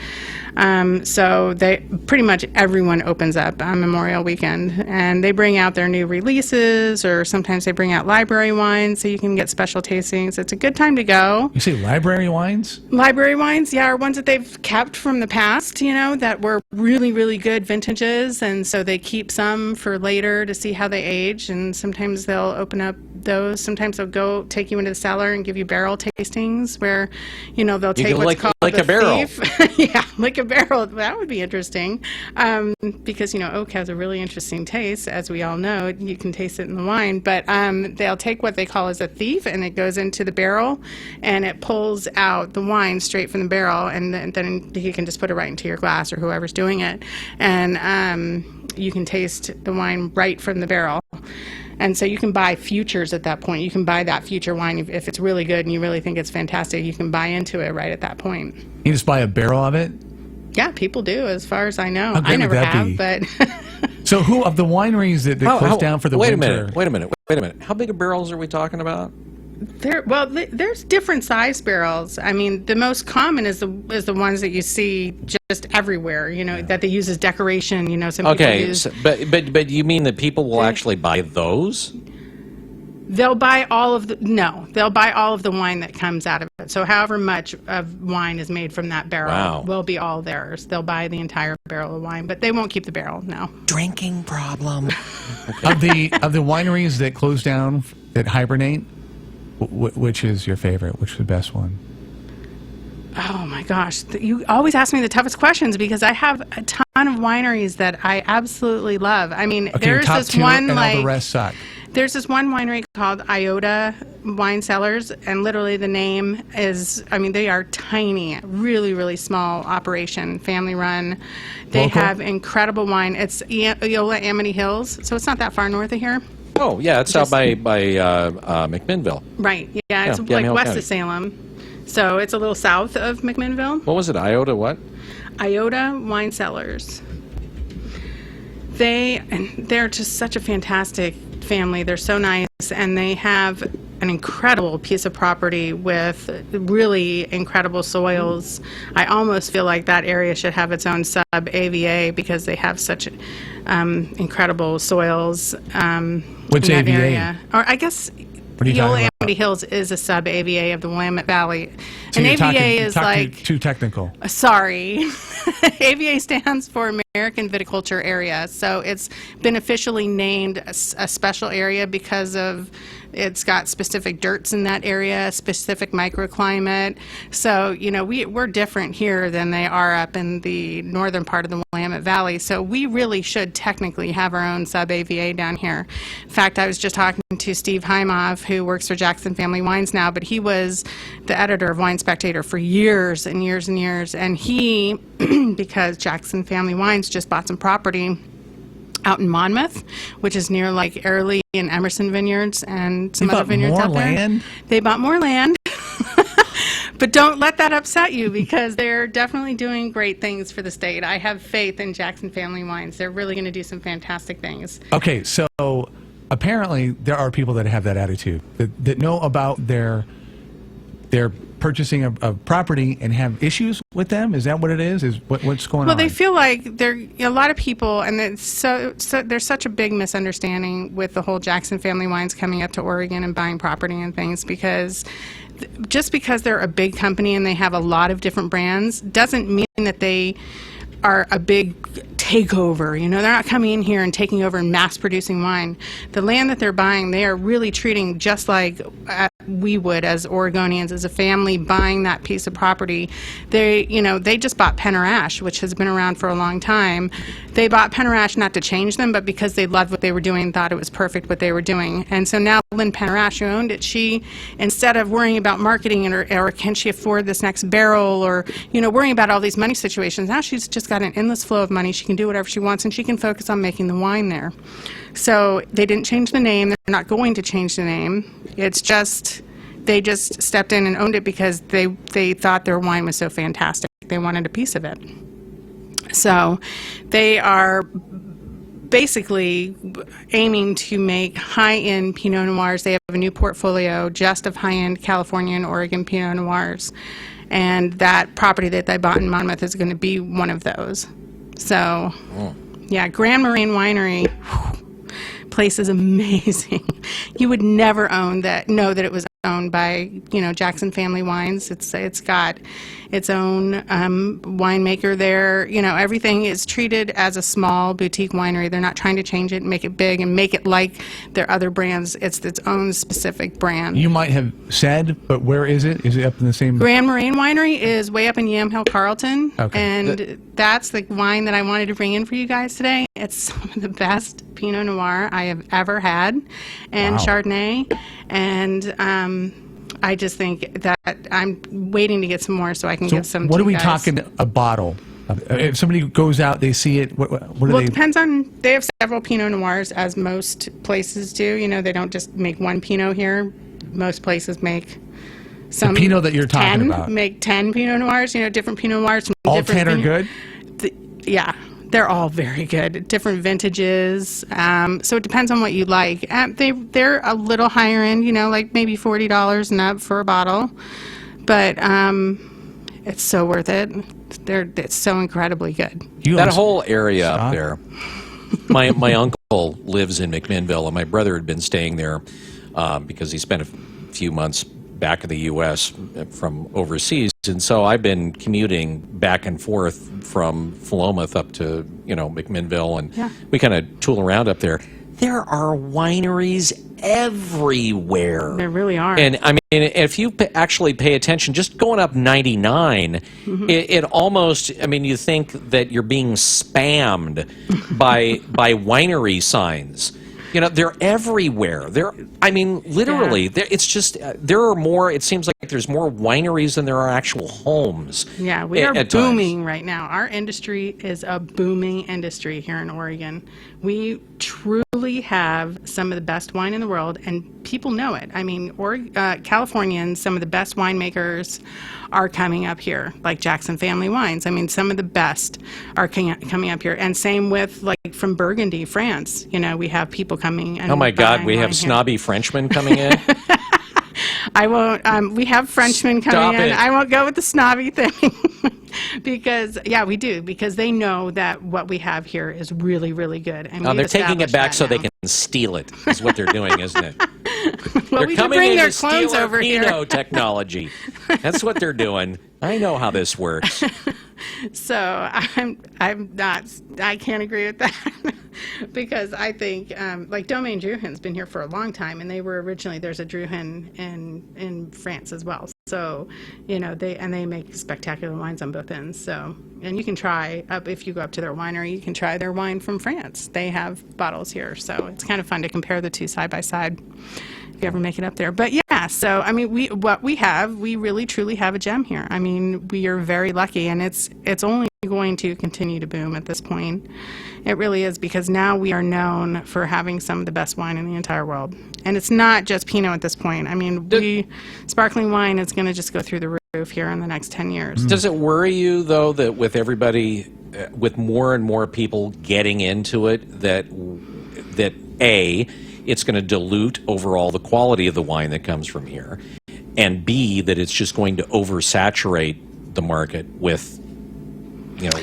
Speaker 24: So they pretty much everyone opens up on Memorial Weekend, and they bring out their new releases, or sometimes they bring out library wines so you can get special tastings. It's a good time to go.
Speaker 5: You say library wines?
Speaker 24: Library wines, yeah, are ones that they've kept from the past, that were really, really good vintages, and so they keep some for later to see how they age, and sometimes they'll open up those. Sometimes they'll go take you into the cellar and give you barrel tastings where, they'll take what's called
Speaker 7: like
Speaker 24: the
Speaker 7: a barrel.
Speaker 24: thief. Yeah, like a barrel. That would be interesting because, oak has a really interesting taste, as we all know. You can taste it in the wine. But they'll take what they call as a thief, and it goes into the barrel, and it pulls out the wine straight from the barrel, and then you can just put it right into your glass or whoever's doing it. And you can taste the wine right from the barrel. And so you can buy futures at that point. You can buy that future wine if it's really good and you really think it's fantastic. You can buy into it right at that point.
Speaker 5: You just buy a barrel of it?
Speaker 24: Yeah, people do, as far as I know.
Speaker 5: How good
Speaker 24: I never
Speaker 5: would that
Speaker 24: have,
Speaker 5: be?
Speaker 24: but
Speaker 5: So who of the wineries that closed down for the winter?
Speaker 7: Wait a minute. How big of barrels are we talking about?
Speaker 24: There's different size barrels. I mean, the most common is the ones that you see just everywhere. That they use as decoration. Some people use.
Speaker 7: But you mean that people will actually buy those?
Speaker 24: They'll buy all of the wine that comes out of it. So however much of wine is made from that barrel will be all theirs. They'll buy the entire barrel of wine, but they won't keep the barrel, no.
Speaker 7: Drinking problem.
Speaker 5: Of the wineries that close down, that hibernate, which is your favorite? Which is the best one?
Speaker 24: Oh my gosh. You always ask me the toughest questions because I have a ton of wineries that I absolutely love. I mean, there's
Speaker 5: top
Speaker 24: this
Speaker 5: two
Speaker 24: one
Speaker 5: and
Speaker 24: like
Speaker 5: all the rest suck.
Speaker 24: There's this one winery called Iota Wine Cellars, and literally the name is, I mean, they are tiny, really, really small operation, family run. They
Speaker 5: Local?
Speaker 24: have incredible wine. It's Eola Amity Hills, so it's not that far north of here.
Speaker 7: Oh, yeah, it's out by McMinnville.
Speaker 24: Right, yeah, it's
Speaker 7: Yeah,
Speaker 24: like
Speaker 7: Hill
Speaker 24: west
Speaker 7: County.
Speaker 24: of Salem. So it's a little south of McMinnville.
Speaker 7: What was it, Iota what?
Speaker 24: Iota Wine Cellars. They're just such a fantastic family. They're so nice, and they have an incredible piece of property with really incredible soils. I almost feel like that area should have its own sub-AVA because they have such incredible soils.
Speaker 5: What's
Speaker 24: in that
Speaker 5: AVA?
Speaker 24: Area. Or I guess
Speaker 5: What are you talking
Speaker 24: Eola
Speaker 5: about?
Speaker 24: Amity Hills is a sub-AVA of the Willamette Valley.
Speaker 5: So
Speaker 24: and
Speaker 5: you're
Speaker 24: AVA is
Speaker 5: talking
Speaker 24: like...
Speaker 5: too technical.
Speaker 24: Sorry. AVA stands for American Viticulture Area. So it's been officially named a special area because of it's got specific dirts in that area, specific microclimate. So, you know, we're different here than they are up in the northern part of the Willamette Valley. So we really should technically have our own sub-AVA down here. In fact, I was just talking to Steve Heimhoff, who works for Jackson Family Wines now, but he was the editor of Wine Spectator for years and years and years. And he, because Jackson Family Wines just bought some property out in Monmouth, which is near like Airlie and Emerson Vineyards and some other vineyards out there.
Speaker 5: Land?
Speaker 24: They bought more land. But don't let that upset you because they're definitely doing great things for the state. I have faith in Jackson Family Wines. They're really going to do some fantastic things.
Speaker 5: Okay, so apparently there are people that have that attitude, that know about their purchasing of property and have issues with them. Is that what it is? Is what's going on?
Speaker 24: Well, they feel like a lot of people, and it's so there's such a big misunderstanding with the whole Jackson Family Wines coming up to Oregon and buying property and things because just because they're a big company and they have a lot of different brands doesn't mean that they are a big takeover. You know, they're not coming in here and taking over and mass producing wine. The land that they're buying, they are really treating just like we would as Oregonians, as a family buying that piece of property. They just bought Penner-Ash, which has been around for a long time. They bought Penner-Ash not to change them, but because they loved what they were doing and thought it was perfect what they were doing. And so now Lynn Penner-Ash, who owned it, she, instead of worrying about marketing or can she afford this next barrel or, worrying about all these money situations, now she's just got an endless flow of money. She can do whatever she wants and she can focus on making the wine there. So they didn't change the name. They're not going to change the name. It's just, they just stepped in and owned it because they thought their wine was so fantastic. They wanted a piece of it. So they are basically aiming to make high-end Pinot Noirs. They have a new portfolio just of high-end California and Oregon Pinot Noirs. And that property that they bought in Monmouth is going to be one of those. So, yeah, Grand Moraine Winery, place is amazing. You would never know that it was owned by, Jackson Family Wines. It's got its own winemaker there. Everything is treated as a small boutique winery. They're not trying to change it and make it big and make it like their other brands. It's its own specific brand.
Speaker 5: You might have said, but where is it? Is it up in the same...
Speaker 24: Grand Moraine Winery is way up in Yamhill, Carlton.
Speaker 5: Okay.
Speaker 24: And that's the wine that I wanted to bring in for you guys today. It's some of the best Pinot Noir I have ever had, and
Speaker 5: Wow.
Speaker 24: Chardonnay. And I just think that I'm waiting to get some more so I can give some
Speaker 5: what
Speaker 24: to
Speaker 5: are we
Speaker 24: you guys.
Speaker 5: talking, a bottle? If somebody goes out, they see it, what
Speaker 24: Well,
Speaker 5: do
Speaker 24: it
Speaker 5: they...
Speaker 24: depends on, they have several Pinot Noirs, as most places do. They don't just make one Pinot here. Most places make some...
Speaker 5: The Pinot that you're talking
Speaker 24: 10,
Speaker 5: about.
Speaker 24: Make 10 Pinot Noirs, different Pinot Noirs. From
Speaker 5: All
Speaker 24: different
Speaker 5: 10 are
Speaker 24: vineyards.
Speaker 5: good?
Speaker 24: Yeah, they're all very good. Different vintages. So it depends on what you like. They're a little higher end, like maybe $40 and up for a bottle. But it's so worth it. It's so incredibly good.
Speaker 7: That whole area up there. My uncle lives in McMinnville, and my brother had been staying there because he spent a few months back in the U.S. from overseas. And so I've been commuting back and forth from Philomath up to, McMinnville, and we kind of tool around up there. There are wineries everywhere.
Speaker 24: There really are.
Speaker 7: And I mean, if you actually pay attention, just going up 99, it almost, you think that you're being spammed by winery signs. They're everywhere. Literally, it's just, there are more, it seems like there's more wineries than there are actual homes.
Speaker 24: Yeah, we are booming right now. Our industry is a booming industry here in Oregon. We truly have some of the best wine in the world, and people know it. Californians, some of the best winemakers are coming up here, like Jackson Family Wines. Some of the best are coming up here. And same with, from Burgundy, France. We have people coming. And
Speaker 7: oh, my God, we have snobby Frenchmen coming in?
Speaker 24: I won't. We have Frenchmen coming in. I won't go with the snobby thing. Because, we do. Because they know that what we have here is really, really good. And
Speaker 7: they're taking it back so they can steal it, is what they're doing, isn't it?
Speaker 24: Well,
Speaker 7: they're coming in
Speaker 24: their
Speaker 7: to steal
Speaker 24: clones
Speaker 7: our
Speaker 24: over
Speaker 7: Pinot
Speaker 24: here.
Speaker 7: technology. That's what they're doing. I know how this works.
Speaker 24: So I'm not. I can't agree with that because I think Domaine Druhin's been here for a long time, and they were originally, there's a Druhin in France as well. So they make spectacular wines on both ends. So, and you can try if you go up to their winery, you can try their wine from France. They have bottles here, so it's kind of fun to compare the two side by side. If you ever make it up there. But so we really truly have a gem here. We are very lucky, and it's only going to continue to boom at this point. It really is, because now we are known for having some of the best wine in the entire world. And it's not just Pinot at this point. Sparkling wine is going to just go through the roof here in the next 10 years.
Speaker 7: Does it worry you, though, that with everybody, with more and more people getting into it, that it's going to dilute overall the quality of the wine that comes from here, and B, that it's just going to oversaturate the market with,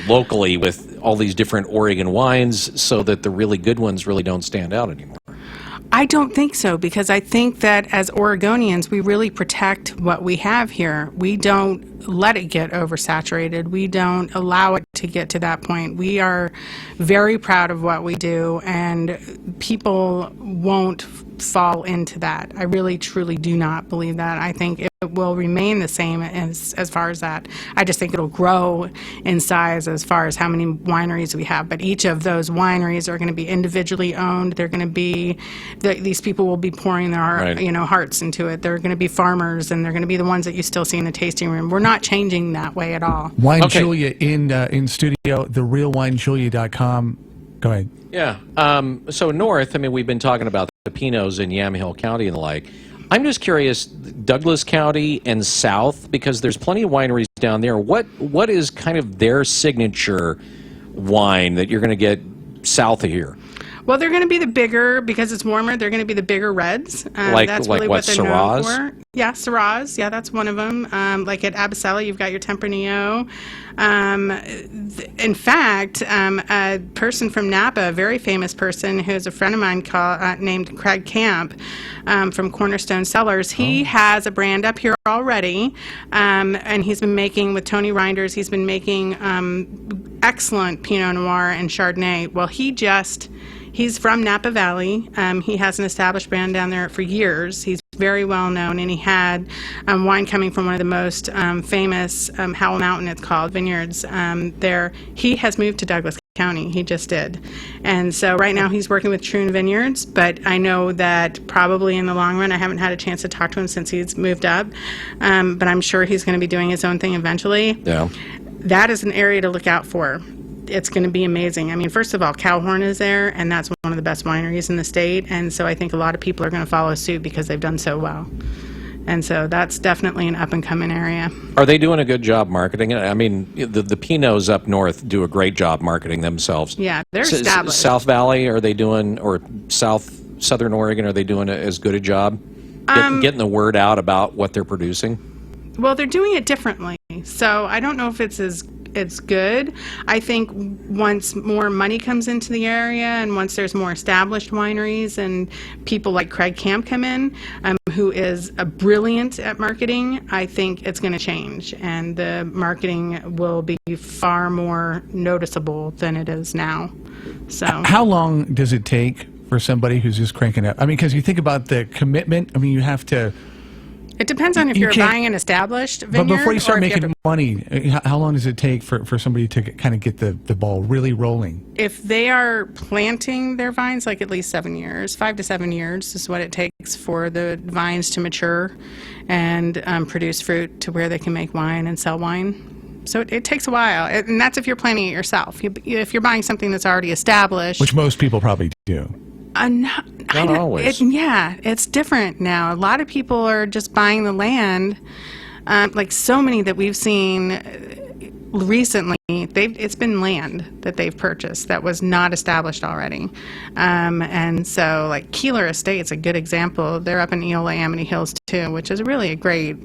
Speaker 7: locally with all these different Oregon wines, so that the really good ones really don't stand out anymore?
Speaker 24: I don't think so, because I think that as Oregonians, we really protect what we have here. We don't let it get oversaturated. We don't allow it to get to that point. We are very proud of what we do, and people won't fall into that. I really, truly do not believe that. I think it will remain the same as far as that. I just think it'll grow in size as far as how many wineries we have. But each of those wineries are going to be individually owned. They're going to be, these people will be pouring their hearts into it. They're going to be farmers, and they're going to be the ones that you still see in the tasting room. We're not changing that way at all.
Speaker 5: Wine Julia in studio, therealwinejulia.com. Go ahead.
Speaker 7: Yeah. So north, we've been talking about the Pinots in Yamhill County and the like. I'm just curious, Douglas County and south, because there's plenty of wineries down there. What is kind of their signature wine that you're going to get south of here?
Speaker 24: Well, they're going to be the bigger, because it's warmer, they're going to be the bigger reds. That's really what they're known for. Yeah, Syrahs. Yeah, that's one of them. Like at Abbasella, you've got your Tempranillo. In fact, a person from Napa, a very famous person who's a friend of mine named Craig Camp from Cornerstone Cellars, he has a brand up here already, and he's been making, with Tony Reinders, he's been making excellent Pinot Noir and Chardonnay. Well, he's from Napa Valley. He has an established brand down there for years. He's very well known, and he had wine coming from one of the most famous Howell Mountain, it's called, vineyards there. He has moved to Douglas County. He just did. And so right now he's working with Troon Vineyards, but I know that probably in the long run, I haven't had a chance to talk to him since he's moved up, but I'm sure he's going to be doing his own thing eventually.
Speaker 7: Yeah.
Speaker 24: That is an area to look out for. It's going to be amazing. First of all, Cowhorn is there, and that's one of the best wineries in the state, and so I think a lot of people are going to follow suit because they've done so well. And so that's definitely an up-and-coming area.
Speaker 7: Are they doing a good job marketing it? The Pinots up north do a great job marketing themselves.
Speaker 24: Yeah, they're established.
Speaker 7: South Valley, are they doing, or Southern Oregon, are they doing as good a job getting the word out about what they're producing?
Speaker 24: Well, they're doing it differently. So I don't know if it's it's good. I think once more money comes into the area and once there's more established wineries and people like Craig Camp come in, who is brilliant at marketing, I think it's going to change, and the marketing will be far more noticeable than it is now. So,
Speaker 5: how long does it take for somebody who's just cranking up? I mean, because you think about the commitment. I mean, you have to.
Speaker 24: It depends on if you're buying an established vineyard.
Speaker 5: But before you start making money, how long does it take for somebody to kind of get the ball really rolling?
Speaker 24: If they are planting their vines, like at least 7 years, 5 to 7 years is what it takes for the vines to mature and produce fruit to where they can make wine and sell wine. So it takes a while, and that's if you're planting it yourself. If you're buying something that's already established,
Speaker 5: which most people probably do.
Speaker 24: Not
Speaker 7: always.
Speaker 24: It's different now. A lot of people are just buying the land, like so many that we've seen recently. It's been land that they've purchased that was not established already, and so like Keeler Estate's a good example. They're up in Eola Amity Hills too, which is really a great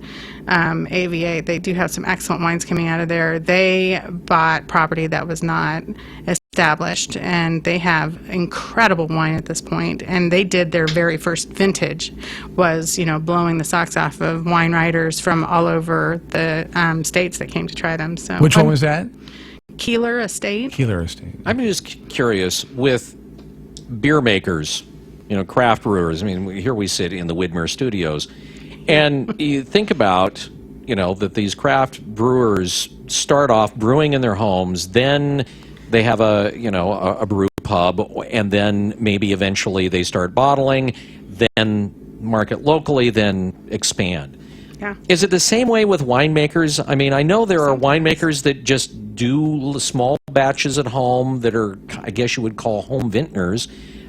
Speaker 24: AVA. They do have some excellent wines coming out of there. They bought property that was not established, and they have incredible wine at this point. And they did their very first vintage, was blowing the socks off of wine writers from all over the states that came to try them. So
Speaker 5: which one was that?
Speaker 24: Keeler Estate.
Speaker 5: Keeler Estate.
Speaker 7: I'm just curious with beer makers, craft brewers. I mean, here we sit in the Widmer Studios, and you think about, that these craft brewers start off brewing in their homes, then they have a brew pub, and then maybe eventually they start bottling, then market locally, then expand.
Speaker 24: Yeah.
Speaker 7: Is it the same way with winemakers? I mean, I know there are winemakers that just do small batches at home that are, I guess you would call home vintners.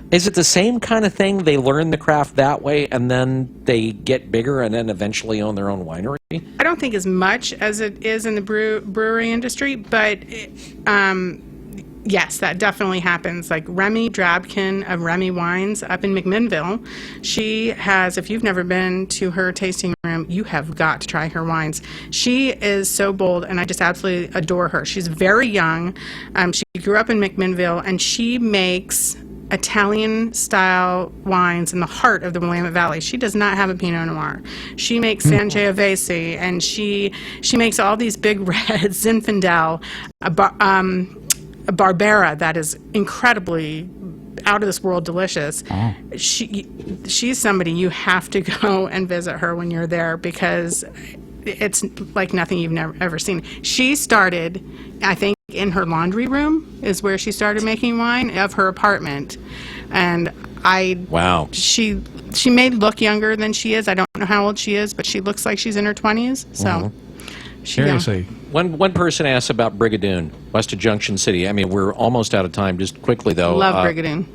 Speaker 7: Is it the same kind of thing? They learn the craft that way, and then they get bigger and then eventually own their own winery?
Speaker 24: I don't think as much as it is in the brewery industry, but yes, that definitely happens. Like Remy Drabkin of Remy Wines up in McMinnville, she has, if you've never been to her tasting room, you have got to try her wines. She is so bold, and I just absolutely adore her. She's very young. She grew up in McMinnville, and she makes Italian-style wines in the heart of the Willamette Valley. She does not have a Pinot Noir. She makes Sangiovese, and she makes all these big reds, Zinfandel, a Barbera that is incredibly out of this world delicious. She's somebody you have to go and visit her when you're there, because it's like nothing you've ever seen. She started, I think, in her laundry room is where she started making wine of her apartment, and
Speaker 7: wow.
Speaker 24: She may look younger than she is. I don't know how old she is, but she looks like she's in her 20s. So.
Speaker 5: Seriously.
Speaker 7: One person asked about Brigadoon, west of Junction City. I mean, we're almost out of time. Just quickly, though.
Speaker 24: Love Brigadoon.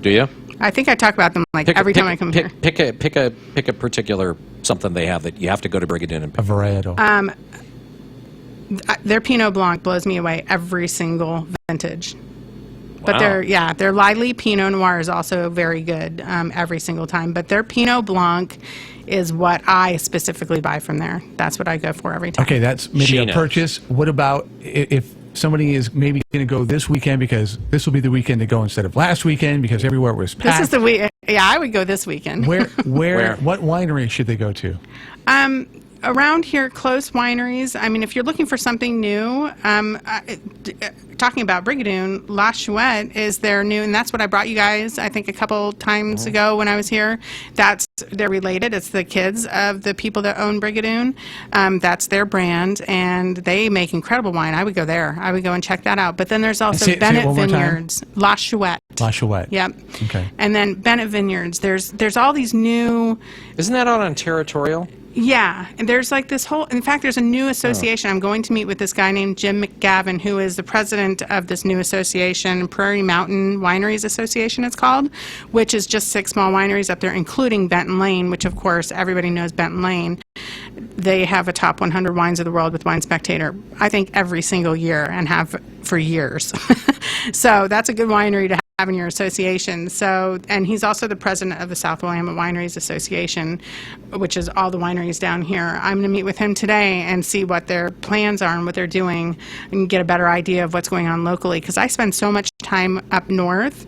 Speaker 7: Do you?
Speaker 24: I think I talk about them every time I come here.
Speaker 7: Pick a particular something they have that you have to go to Brigadoon and pick.
Speaker 5: A varietal.
Speaker 24: Their Pinot Blanc blows me away every single vintage. But their Liley Pinot Noir is also very good every single time. But their Pinot Blanc is what I specifically buy from there. That's what I go for every time.
Speaker 5: Okay, that's maybe a purchase. What about if somebody is maybe going to go this weekend, because this will be the weekend to go instead of last weekend because everywhere was packed?
Speaker 24: This is the week. Yeah, I would go this weekend.
Speaker 5: Where? What winery should they go to?
Speaker 24: Around here, close wineries. I mean, if you're looking for something new, talking about Brigadoon, La Chouette is their new, and that's what I brought you guys, I think, a couple times ago when I was here. They're related. It's the kids of the people that own Brigadoon. That's their brand, and they make incredible wine. I would go there. I would go and check that out. But then there's also Bennett Vineyards. La Chouette.
Speaker 5: La Chouette.
Speaker 24: Yep.
Speaker 5: Okay.
Speaker 24: And then Bennett Vineyards. There's all these new.
Speaker 7: Isn't that out on Territorial?
Speaker 24: Yeah, and there's like this whole, in fact, there's a new association. I'm going to meet with this guy named Jim McGavin, who is the president of this new association, Prairie Mountain Wineries Association it's called, which is just 6 small wineries up there, including Benton Lane, which of course everybody knows Benton Lane. They have a top 100 wines of the world with Wine Spectator, I think every single year, and have for years. So that's a good winery to in your association. So, and he's also the president of the South Willamette Wineries Association, which is all the wineries down here. I'm going to meet with him today and see what their plans are and what they're doing and get a better idea of what's going on locally, because I spend so much time up north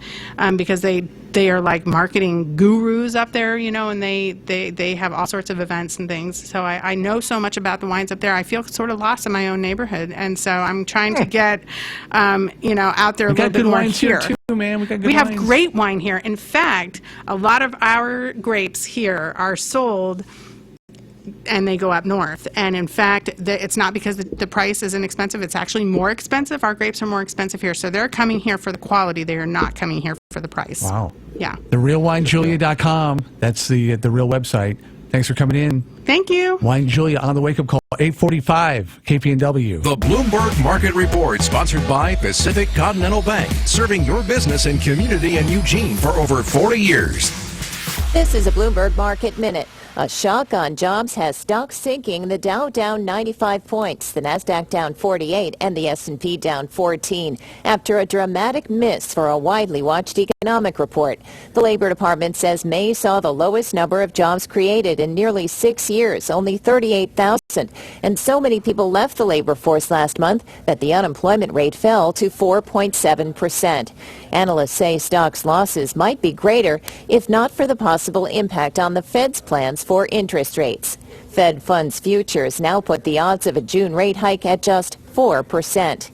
Speaker 24: because they are like marketing gurus up there, you know, and they have all sorts of events and things. So I know so much about the wines up there. I feel sort of lost in my own neighborhood, and so I'm trying to get, you know, out there a little bit more here.
Speaker 5: Too, man. We got good
Speaker 24: We have
Speaker 5: wines.
Speaker 24: great wine here. In fact, a lot of our grapes here are sold and they go up north. And in fact, it's not because the price isn't expensive. It's actually more expensive. Our grapes are more expensive here. So they're coming here for the quality. They are not coming here for the price.
Speaker 5: Wow.
Speaker 24: Yeah.
Speaker 5: TheRealWineJulia.com. That's the real website. Thanks for coming in.
Speaker 24: Thank you.
Speaker 5: Wine Julia on the Wake Up Call, 845 KPNW.
Speaker 4: The Bloomberg Market Report, sponsored by Pacific Continental Bank, serving your business and community in Eugene for over 40 years.
Speaker 2: This is a Bloomberg Market Minute. A shock on jobs has stocks sinking. The Dow down 95 points, the Nasdaq down 48, and the S&P down 14 after a dramatic miss for a widely watched economic report. The Labor Department says May saw the lowest number of jobs created in nearly 6 years, only 38,000. And so many people left the labor force last month that the unemployment rate fell to 4.7%. Analysts say stocks losses might be greater if not for the possible impact on the Fed's plans for interest rates. Fed funds futures now put the odds of a June rate hike at just 4%.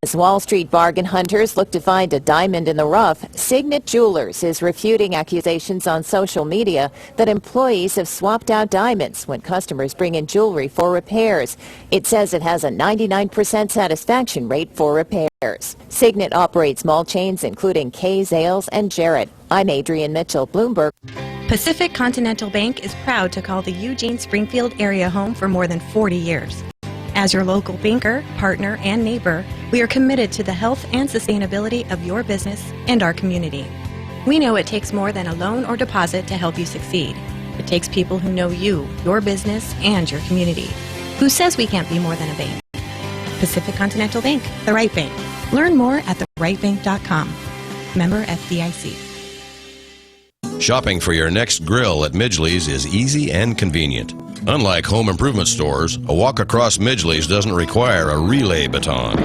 Speaker 2: As Wall Street bargain hunters look to find a diamond in the rough, Signet Jewelers is refuting accusations on social media that employees have swapped out diamonds when customers bring in jewelry for repairs. It says it has a 99% satisfaction rate for repairs. Signet operates mall chains including Kay, Zales, and Jarrett. I'm Adrienne Mitchell, Bloomberg.
Speaker 3: Pacific Continental Bank is proud to call the Eugene-Springfield area home for more than 40 years. As your local banker, partner, and neighbor, we are committed to the health and sustainability of your business and our community. We know it takes more than a loan or deposit to help you succeed. It takes people who know you, your business, and your community. Who says we can't be more than a bank? Pacific Continental Bank, the right bank. Learn more at therightbank.com. Member FDIC.
Speaker 6: Shopping for your next grill at Midgley's is easy and convenient. Unlike home improvement stores, a walk across Midgley's doesn't require a relay baton.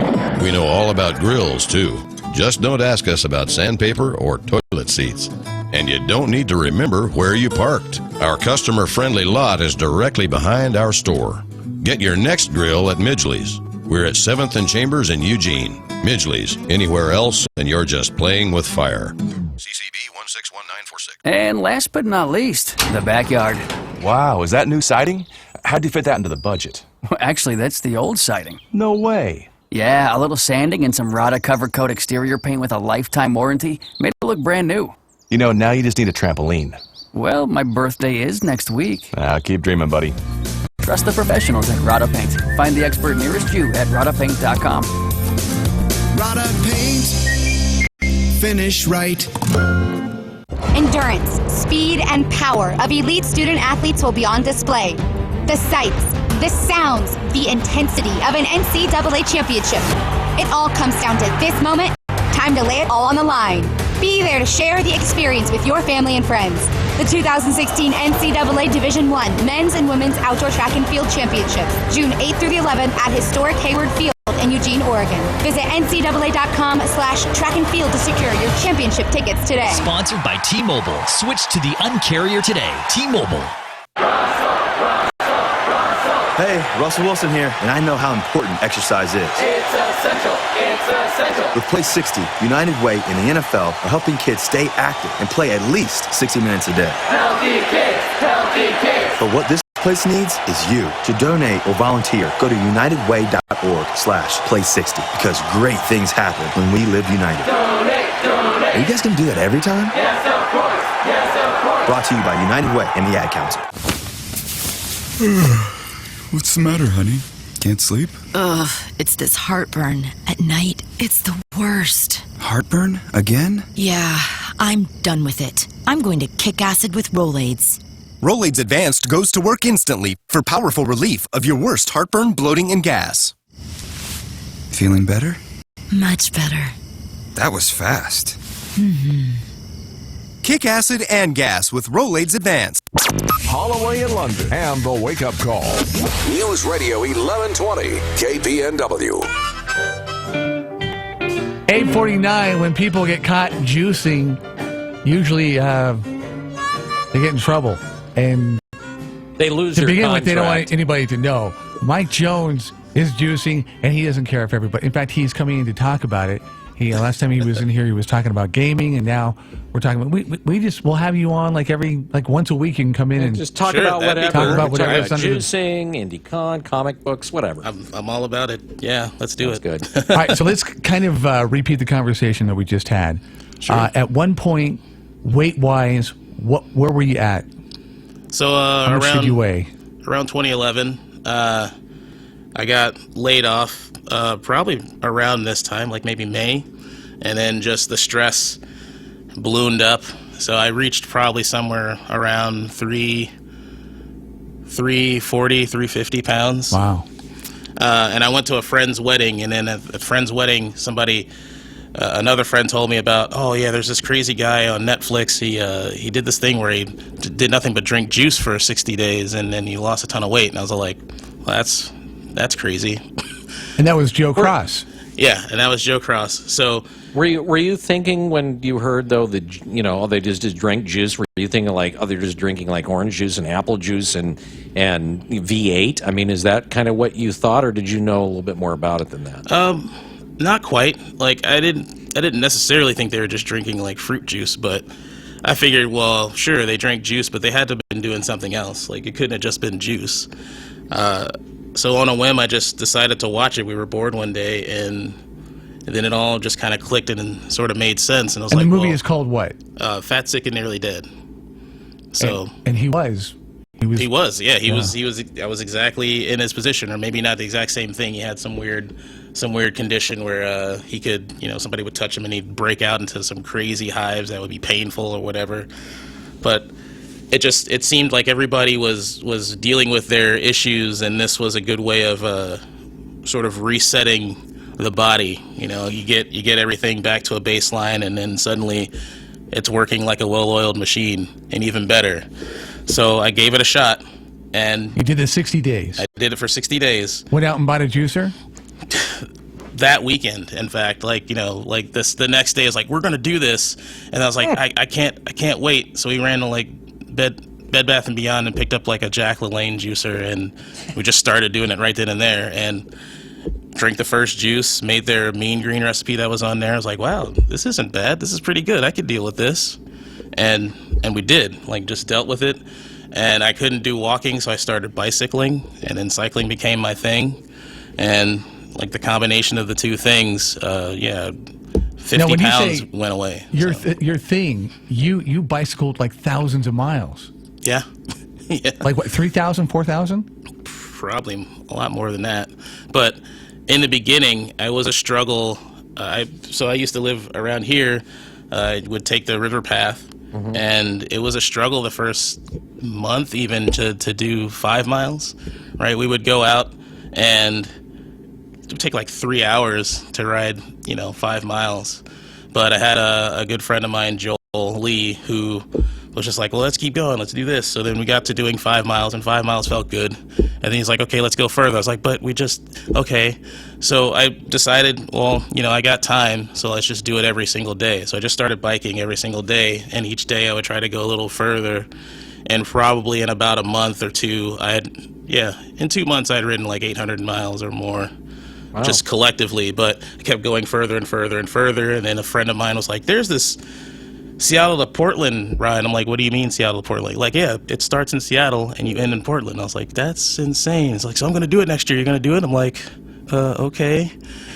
Speaker 6: We know all about grills, too. Just don't ask us about sandpaper or toilet seats. And you don't need to remember where you parked. Our customer-friendly lot is directly behind our store. Get your next grill at Midgley's. We're at 7th and Chambers in Eugene. Midgley's. Anywhere else, and you're just playing with fire.
Speaker 10: CCB 161946. And last but not least, the backyard.
Speaker 11: Wow, is that new siding? How'd you fit that into the budget?
Speaker 10: Well, actually, that's the old siding.
Speaker 11: No way.
Speaker 10: Yeah, a little sanding and some Rada cover coat exterior paint with a lifetime warranty made it look brand new.
Speaker 11: You know, now you just need a trampoline.
Speaker 10: Well, my birthday is next week.
Speaker 11: Keep dreaming, buddy.
Speaker 10: Trust the professionals at Rada Paint. Find the expert nearest you at radapaint.com.
Speaker 25: Rada Paint. Finish right.
Speaker 26: Endurance, speed, and power of elite student athletes will be on display. The sights, the sounds, the intensity of an NCAA championship. It all comes down to this moment. Time to lay it all on the line. Be there to share the experience with your family and friends. The 2016 NCAA Division I Men's and Women's Outdoor Track and Field Championships, June 8th through the 11th at historic Hayward Field in Eugene, Oregon. Visit ncaa.com/track and field to secure your championship tickets today.
Speaker 27: Sponsored by T-Mobile. Switch to the Un-carrier today. T-Mobile.
Speaker 28: Hey, Russell Wilson here, and I know how important exercise is.
Speaker 29: It's essential. It's essential.
Speaker 28: With Play 60, United Way and the NFL are helping kids stay active and play at least 60 minutes a day.
Speaker 29: Healthy kids. Healthy kids.
Speaker 28: But what this place needs is you. To donate or volunteer, go to unitedway.org/play60 because great things happen when we live united.
Speaker 29: Donate.
Speaker 28: Are you guys going to do that every time?
Speaker 29: Yes, of course. Yes, of course.
Speaker 28: Brought to you by United Way and the Ad Council.
Speaker 20: What's the matter, honey? Can't sleep?
Speaker 30: Ugh, it's this heartburn. At night, it's the worst.
Speaker 20: Heartburn? Again?
Speaker 30: Yeah, I'm done with it. I'm going to kick acid with Rolaids.
Speaker 31: Rolaids Advanced goes to work instantly for powerful relief of your worst heartburn, bloating, and gas.
Speaker 20: Feeling better?
Speaker 30: Much better.
Speaker 20: That was fast.
Speaker 31: Kick acid and gas with Rolaids Advanced.
Speaker 4: Holloway in London and the Wake Up Call. News Radio 1120 KPNW.
Speaker 5: 8:49. When people get caught juicing, usually they get in trouble, and
Speaker 7: they lose
Speaker 5: to
Speaker 7: their
Speaker 5: begin
Speaker 7: contract.
Speaker 5: with. They don't want anybody to know. Mike Jones is juicing, and he doesn't care if everybody. In fact, he's coming in to talk about it. Last time he was in here, he was talking about gaming, and now we're talking about. We'll have you on like once a week. You can come in and
Speaker 7: just talk about whatever.
Speaker 5: Talk about whatever.
Speaker 7: Juicing, IndyCon, comic books, whatever.
Speaker 1: I'm all about it. Yeah, let's do it.
Speaker 7: Good.
Speaker 5: All right, so let's kind of repeat the conversation that we just had.
Speaker 1: Sure.
Speaker 5: At one point, weight-wise, where were you at?
Speaker 1: So
Speaker 5: how much did you weigh?
Speaker 1: Around 2011, I got laid off probably around this time, like maybe May, and then just the stress ballooned up. So I reached probably somewhere around 340, 350 pounds.
Speaker 5: Wow.
Speaker 1: And I went to a friend's wedding, and then at a friend's wedding, another friend told me about, oh yeah, there's this crazy guy on Netflix. He did this thing where he did nothing but drink juice for 60 days, and then he lost a ton of weight. And I was like, well, that's crazy.
Speaker 5: And that was Joe Cross.
Speaker 1: Yeah, and that was Joe Cross. So
Speaker 7: were you thinking when you heard though that they just drank juice? Were you thinking like they're just drinking like orange juice and apple juice and V8? I mean, is that kind of what you thought, or did you know a little bit more about it than that?
Speaker 1: Not quite. Like I didn't necessarily think they were just drinking like fruit juice, but I figured, well, sure, they drank juice, but they had to have been doing something else. Like it couldn't have just been juice. So on a whim, I just decided to watch it. We were bored one day, and then it all just kind of clicked and sort of made sense. And I was
Speaker 5: and
Speaker 1: like,
Speaker 5: the movie is called what?
Speaker 1: Fat, Sick, and Nearly Dead. So
Speaker 5: and he was.
Speaker 1: He was. I was exactly in his position, or maybe not the exact same thing. He had some weird condition where he could, somebody would touch him and he'd break out into some crazy hives that would be painful or whatever. But it seemed like everybody was dealing with their issues, and this was a good way of sort of resetting the body. You get everything back to a baseline, and then suddenly it's working like a well-oiled machine, and even better. So I gave it a shot, and
Speaker 5: you did it 60 days.
Speaker 1: I did it for 60 days.
Speaker 5: Went out and bought a juicer.
Speaker 1: That weekend, in fact, the next day is like, we're gonna do this, and I was like, I can't wait. So we ran to Bed Bath & Beyond and picked up like a Jack LaLanne juicer, and we just started doing it right then and there, and drank the first juice, made their mean green recipe that was on there. I was like, wow, this isn't bad. This is pretty good. I could deal with this. And we did, just dealt with it. And I couldn't do walking, so I started bicycling, and then cycling became my thing. And the combination of the two things, 50 pounds went away.
Speaker 5: Your thing, you bicycled thousands of miles.
Speaker 1: Yeah. Yeah.
Speaker 5: Like what, 3,000, 4,000?
Speaker 1: Probably a lot more than that. But in the beginning, I was a struggle. So I used to live around here. I would take the river path, and it was a struggle the first month even to do 5 miles, right? We would go out, and it would take 3 hours to ride, 5 miles. But I had a good friend of mine, Joel Lee, who was just like, well, let's keep going. Let's do this. So then we got to doing 5 miles, and 5 miles felt good. And then he's like, okay, let's go further. I was like, but okay. So I decided, well, I got time, so let's just do it every single day. So I just started biking every single day, and each day I would try to go a little further. And probably in about a month or two, in 2 months I'd ridden 800 miles or more. Wow. Just collectively, but I kept going further and further and further. And then a friend of mine was like, there's this Seattle to Portland ride. I'm like, what do you mean Seattle to Portland? Yeah, it starts in Seattle and you end in Portland. I was like, that's insane. It's like, so I'm going to do it next year. You're going to do it? I'm like, okay.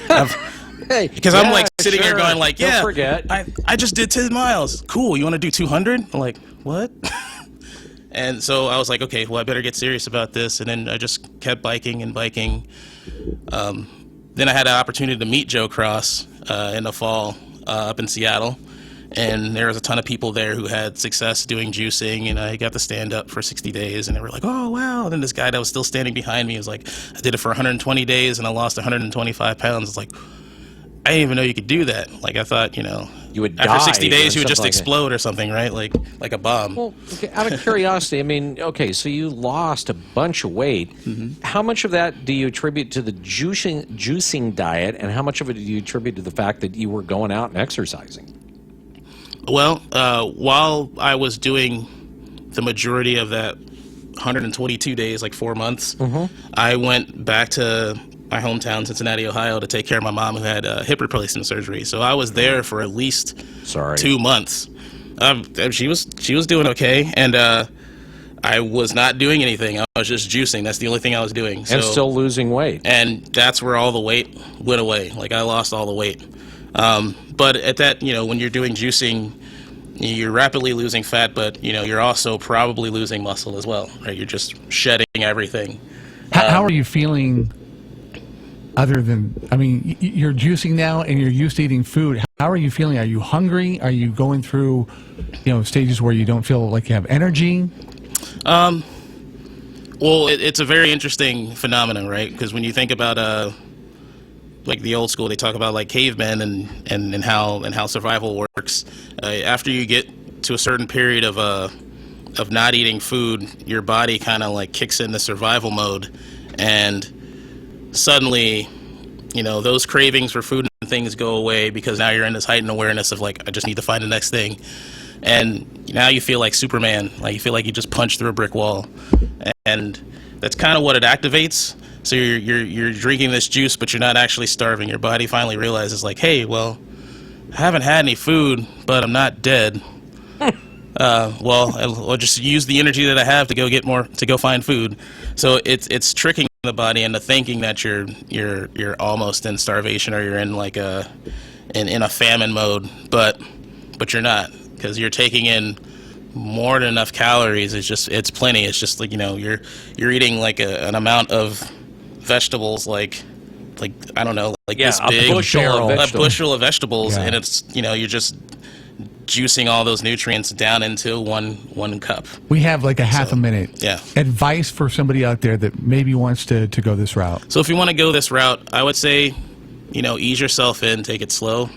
Speaker 1: Because I'm sitting here going
Speaker 7: don't forget.
Speaker 1: I just did 10 miles. Cool. You want to do 200? I'm like, what? And so I was like, okay, well, I better get serious about this. And then I just kept biking and biking. Then I had an opportunity to meet Joe Cross in the fall up in Seattle. And there was a ton of people there who had success doing juicing, and I got to stand up for 60 days, and they were like, oh, wow. And then this guy that was still standing behind me was like, I did it for 120 days, and I lost 125 pounds. It's like, I didn't even know you could do that. I thought,
Speaker 7: you would
Speaker 1: after
Speaker 7: die
Speaker 1: 60 days, you would
Speaker 7: something
Speaker 1: just
Speaker 7: like that.
Speaker 1: explode or something, right? Like a bomb.
Speaker 7: Well, okay, out of curiosity, I mean, okay, so you lost a bunch of weight. How much of that do you attribute to the juicing diet, and how much of it do you attribute to the fact that you were going out and exercising?
Speaker 1: Well, while I was doing the majority of that 122 days, like 4 months, I went back to my hometown, Cincinnati, Ohio, to take care of my mom who had hip replacement surgery. So I was there for at least 2 months. She was doing okay, and I was not doing anything. I was just juicing. That's the only thing I was doing.
Speaker 7: And still losing weight.
Speaker 1: And that's where all the weight went away. Like, I lost all the weight. But at that, when you're doing juicing, you're rapidly losing fat, but, you're also probably losing muscle as well, right? You're just shedding everything.
Speaker 5: How are you feeling other than, you're juicing now and you're used to eating food. How are you feeling? Are you hungry? Are you going through, stages where you don't feel like you have energy?
Speaker 1: Well, it's a very interesting phenomenon, right? Because when you think about, like the old school, they talk about like cavemen and how survival works. After you get to a certain period of not eating food, your body kind of like kicks into survival mode, and suddenly, those cravings for food and things go away because now you're in this heightened awareness of like, I just need to find the next thing, and now you feel like Superman, like you feel like you just punched through a brick wall, and that's kind of what it activates. So you're drinking this juice, but you're not actually starving. Your body finally realizes, like, hey, well, I haven't had any food, but I'm not dead. Well, I'll just use the energy that I have to go find food. So it's tricking the body into thinking that you're almost in starvation, or you're in like in a famine mode, but you're not, because you're taking in more than enough calories. It's plenty. It's just like, you're eating like an amount of vegetables, like I don't know, like this big,
Speaker 7: a bushel of
Speaker 1: vegetables,
Speaker 5: Yeah.
Speaker 1: and it's you're just juicing all those nutrients down into one cup.
Speaker 5: We have like a half a minute.
Speaker 1: Yeah.
Speaker 5: Advice for somebody out there that maybe wants to go this route.
Speaker 1: So if you want to go this route, I would say, ease yourself in, take it slow.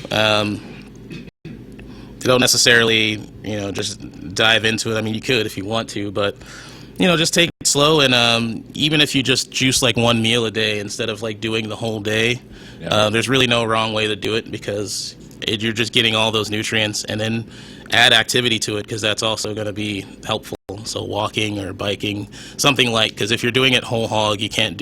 Speaker 1: Don't necessarily, just dive into it. You could if you want to, but just take it slow, and even if you just juice like one meal a day instead of like doing the whole day, there's really no wrong way to do it, because you're just getting all those nutrients, and then add activity to it, because that's also going to be helpful. So walking or biking, something like, because if you're doing it whole hog, you can't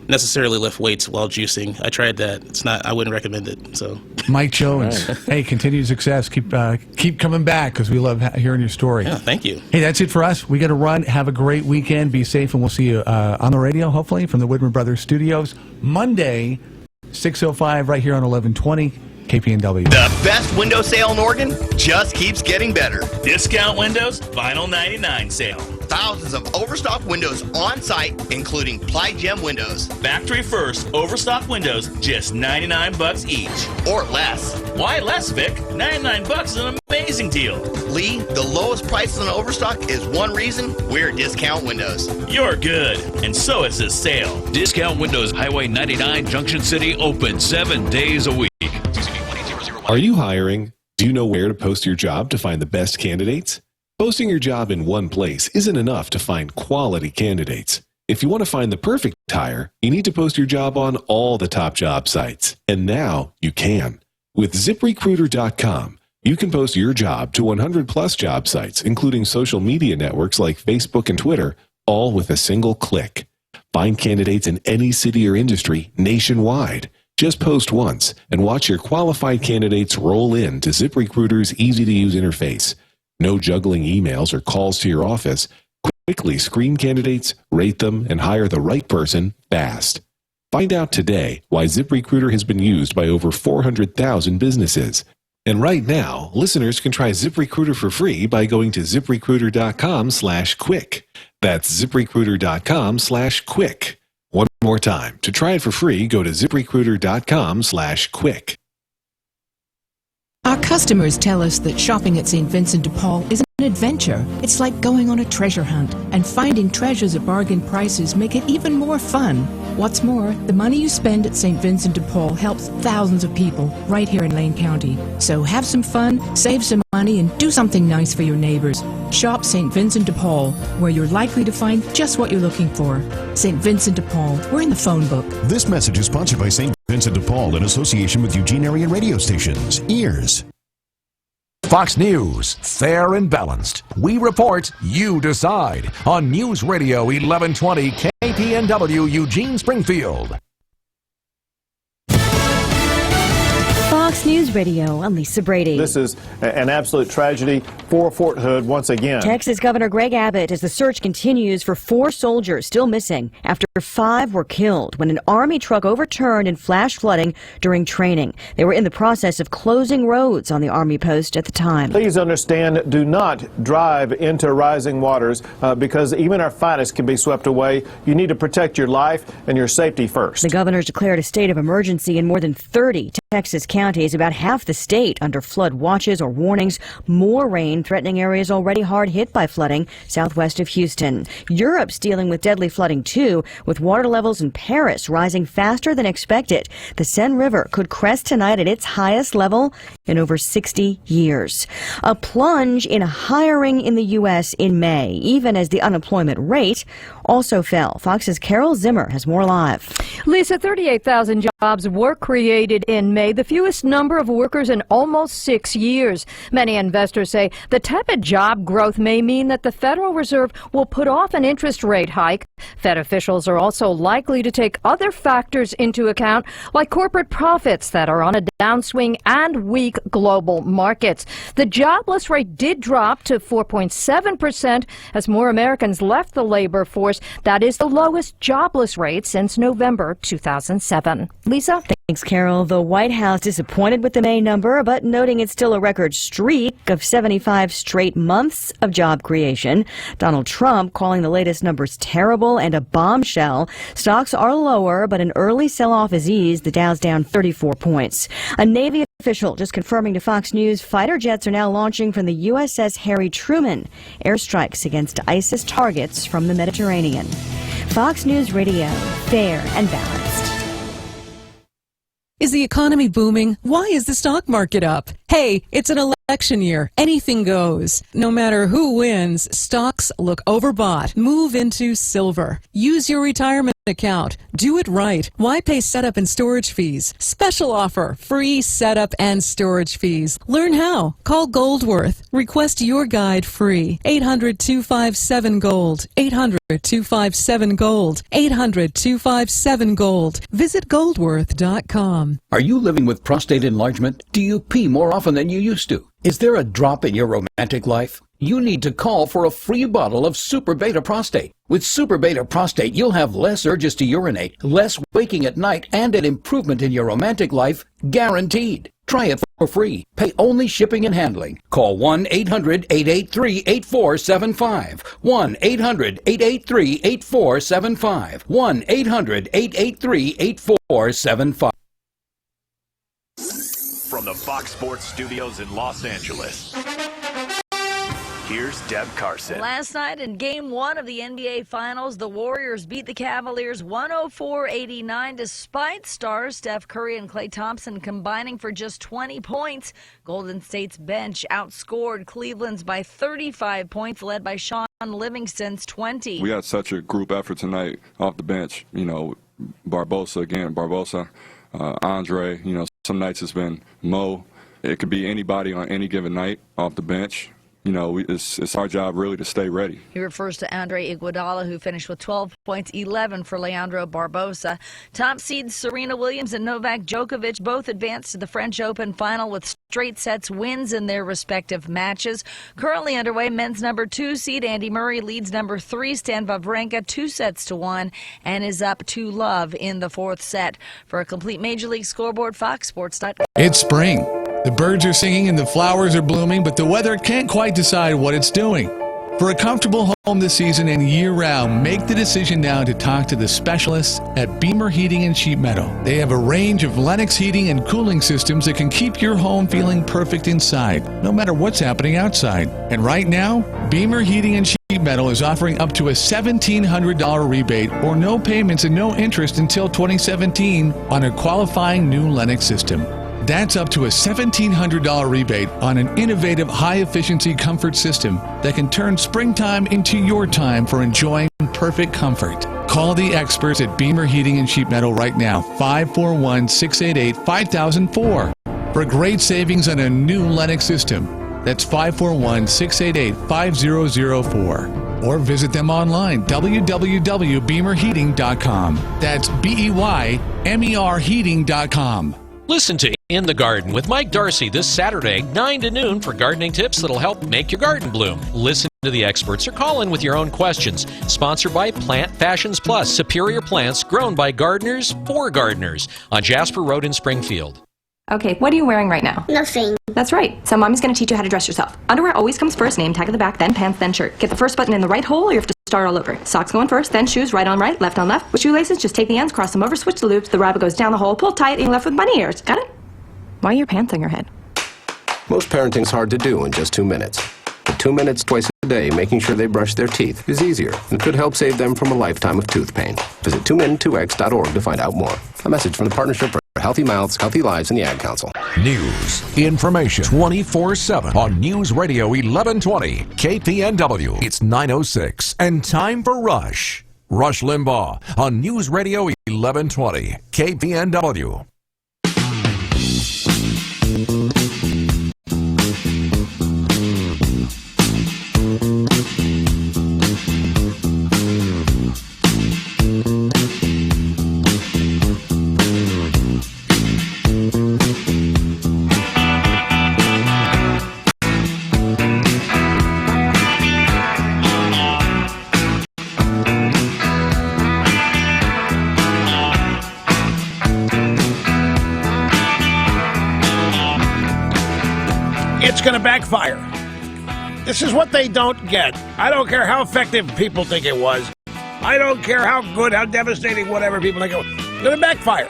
Speaker 1: necessarily lift weights while juicing. I tried that. I wouldn't recommend it. So,
Speaker 5: Mike Jones, hey, continued success. Keep coming back, because we love hearing your story.
Speaker 1: Yeah, thank you.
Speaker 5: Hey, that's it for us. We got to run. Have a great weekend. Be safe, and we'll see you on the radio, hopefully, from the Whitmer Brothers Studios, Monday, 6:05, right here on 1120 KPNW.
Speaker 8: The best window sale in Oregon just keeps getting better.
Speaker 9: Discount Windows Vinyl 99 sale.
Speaker 8: Thousands of overstock windows on site, including Ply Gem windows.
Speaker 9: Factory first overstock windows, just $99 each.
Speaker 8: Or less.
Speaker 9: Why less, Vic? $99 is an amazing deal.
Speaker 8: Lee, the lowest prices on overstock is one reason we're Discount Windows.
Speaker 9: You're good, and so is this sale.
Speaker 22: Discount Windows, Highway 99, Junction City, open 7 days a week.
Speaker 12: Are you hiring? Do you know where to post your job to find the best candidates? Posting your job in one place isn't enough to find quality candidates. If you want to find the perfect hire, you need to post your job on all the top job sites. And now you can. With ZipRecruiter.com, you can post your job to 100 plus job sites, including social media networks like Facebook and Twitter, all with a single click. Find candidates in any city or industry nationwide. Just post once and watch your qualified candidates roll in to ZipRecruiter's easy-to-use interface. No juggling emails or calls to your office. Quickly screen candidates, rate them, and hire the right person fast. Find out today why ZipRecruiter has been used by over 400,000 businesses. And right now, listeners can try ZipRecruiter for free by going to ZipRecruiter.com/quick. That's ZipRecruiter.com/quick. One more time. To try it for free, go to ZipRecruiter.com/quick.
Speaker 2: Our customers tell us that shopping at St. Vincent de Paul is an adventure. It's like going on a treasure hunt, and finding treasures at bargain prices make it even more fun. What's more, the money you spend at St. Vincent de Paul helps thousands of people right here in Lane County. So have some fun, save some money, and do something nice for your neighbors. Shop St. Vincent de Paul, where you're likely to find just what you're looking for. St. Vincent de Paul, we're in the phone book.
Speaker 4: This message is sponsored by St. Vincent de Paul in association with Eugene area radio stations. Ears. Fox News, fair and balanced. We report, you decide. On News Radio 1120 KPNW Eugene Springfield.
Speaker 13: Fox News Radio, I'm Lisa Brady.
Speaker 14: This is an absolute tragedy for Fort Hood once again.
Speaker 13: Texas Governor Greg Abbott as the search continues for 4 soldiers still missing after 5 were killed when an Army truck overturned in flash flooding during training. They were in the process of closing roads on the Army post at the time.
Speaker 14: Please understand, do not drive into rising waters because even our finest can be swept away. You need to protect your life and your safety first.
Speaker 13: The governor's declared a state of emergency in more than 30 Texas counties, about half the state under flood watches or warnings. More rain threatening areas already hard hit by flooding southwest of Houston. Europe's dealing with deadly flooding too, with water levels in Paris rising faster than expected. The Seine River could crest tonight at its highest level in over 60 years. A plunge in hiring in the U.S. in May, even as the unemployment rate also fell. Fox's Carol Zimmer has more live.
Speaker 15: Lisa, 38,000 jobs were created in May, the fewest number of workers in almost 6 years. Many investors say the tepid job growth may mean that the Federal Reserve will put off an interest rate hike. Fed officials are also likely to take other factors into account, like corporate profits that are on a downswing and weak global markets. The jobless rate did drop to 4.7% as more Americans left the labor force. That is the lowest jobless rate since November 2007. Lisa?
Speaker 13: Thanks, Carol. The White House disappointed with the May number, but noting it's still a record streak of 75 straight months of job creation. Donald Trump calling the latest numbers terrible and a bombshell. Stocks are lower, but an early sell-off is eased. The Dow's down 34 points. A Navy official just confirming to Fox News fighter jets are now launching from the USS Harry Truman. Airstrikes against ISIS targets from the Mediterranean. Fox News Radio, fair and balanced.
Speaker 16: Is the economy booming? Why is the stock market up? Hey, it's an election year. Anything goes. No matter who wins, stocks look overbought. Move into silver. Use your retirement account. Do it right. Why pay setup and storage fees? Special offer. Free setup and storage fees. Learn how. Call Goldworth. Request your guide free. 800-257-GOLD. 800-257-GOLD. 800-257-GOLD. Visit goldworth.com.
Speaker 17: Are you living with prostate enlargement? Do you pee more often than you used to? Is there a drop in your romantic life? You need to call for a free bottle of Super Beta Prostate. With Super Beta Prostate, you'll have less urges to urinate, less waking at night, and an improvement in your romantic life, guaranteed. Try it for free. Pay only shipping and handling. Call 1-800-883-8475. 1-800-883-8475. 1-800-883-8475.
Speaker 18: From the Fox Sports Studios in Los Angeles, here's Deb Carson.
Speaker 19: Last night in Game 1 of the NBA Finals, the Warriors beat the Cavaliers 104-89 despite stars Steph Curry and Klay Thompson combining for just 20 points. Golden State's bench outscored Cleveland's by 35 points, led by Sean Livingston's 20.
Speaker 21: We had such a group effort tonight off the bench. You know, Barbosa, Andre, you know, some nights it's been Mo. It could be anybody on any given night off the bench. You know, it's our job really to stay ready.
Speaker 19: He refers to Andre Iguodala, who finished with 12 points, 11 for Leandro Barbosa. Top seeds Serena Williams and Novak Djokovic both advanced to the French Open final with straight sets wins in their respective matches. Currently underway, men's number 2 seed Andy Murray leads number 3 Stan Wawrinka 2-1 and is up 2-love in the 4th set. For a complete Major League scoreboard, foxsports.com.
Speaker 5: It's spring. The birds are singing and the flowers are blooming, but the weather can't quite decide what it's doing. For a comfortable home this season and year-round, make the decision now to talk to the specialists at Beamer Heating and Sheet Metal. They have a range of Lennox heating and cooling systems that can keep your home feeling perfect inside, no matter what's happening outside. And right now, Beamer Heating and Sheet Metal is offering up to a $1,700 rebate or no payments and no interest until 2017 on a qualifying new Lennox system. That's up to a $1,700 rebate on an innovative high-efficiency comfort system that can turn springtime into your time for enjoying perfect comfort. Call the experts at Beamer Heating and Sheet Metal right now, 541-688-5004, for great savings on a new Lennox system. That's 541-688-5004. Or visit them online, www.beamerheating.com. That's BEYMER heating.com.
Speaker 3: Listen to In the Garden with Mike Darcy this Saturday, 9 to noon, for gardening tips that'll help make your garden bloom. Listen to the experts or call in with your own questions. Sponsored by Plant Fashions Plus, superior plants grown by gardeners for gardeners, on Jasper Road in Springfield.
Speaker 6: Okay, what are you wearing right now? Nothing. That's right. So mommy's going to teach you how to dress yourself. Underwear always comes first, name tag at the back, then pants, then shirt. Get the first button in the right hole or you have to start all over. Socks going first, then shoes, right on right, left on left. With shoelaces, just take the ends, cross them over, switch the loops, the rabbit goes down the hole, pull tight, and you're left with bunny ears. Got it? Why are your pants on your head?
Speaker 10: Most parenting's hard to do in just 2 minutes. But 2 minutes twice a day making sure they brush their teeth is easier and could help save them from a lifetime of tooth pain. Visit 2min2x.org to find out more. A message from the Partnership for Healthy Mouths, Healthy Lives, and the Ad Council.
Speaker 4: News, information, 24/7 on News Radio 1120 KPNW. It's 9:06 and time for Rush. Rush Limbaugh on News Radio 1120 KPNW.
Speaker 11: It's going to backfire. This is what they don't get. I don't care how effective people think it was. I don't care how good, how devastating, whatever people think it was. It's going to backfire.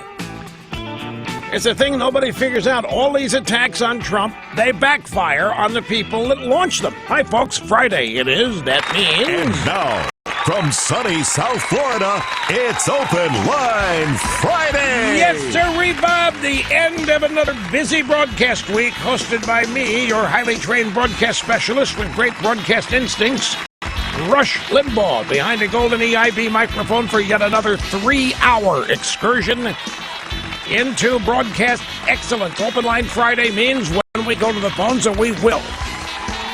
Speaker 11: It's a thing nobody figures out. All these attacks on Trump, they backfire on the people that launched them. Hi, folks. Friday it is. That means...
Speaker 4: And now, from sunny South Florida, it's Open Line Friday!
Speaker 11: Yes, sir, Bob. The end of another busy broadcast week, hosted by me, your highly trained broadcast specialist with great broadcast instincts, Rush Limbaugh, behind a golden EIB microphone for yet another 3-hour excursion into broadcast excellence. Open Line Friday means when we go to the phones, and we will,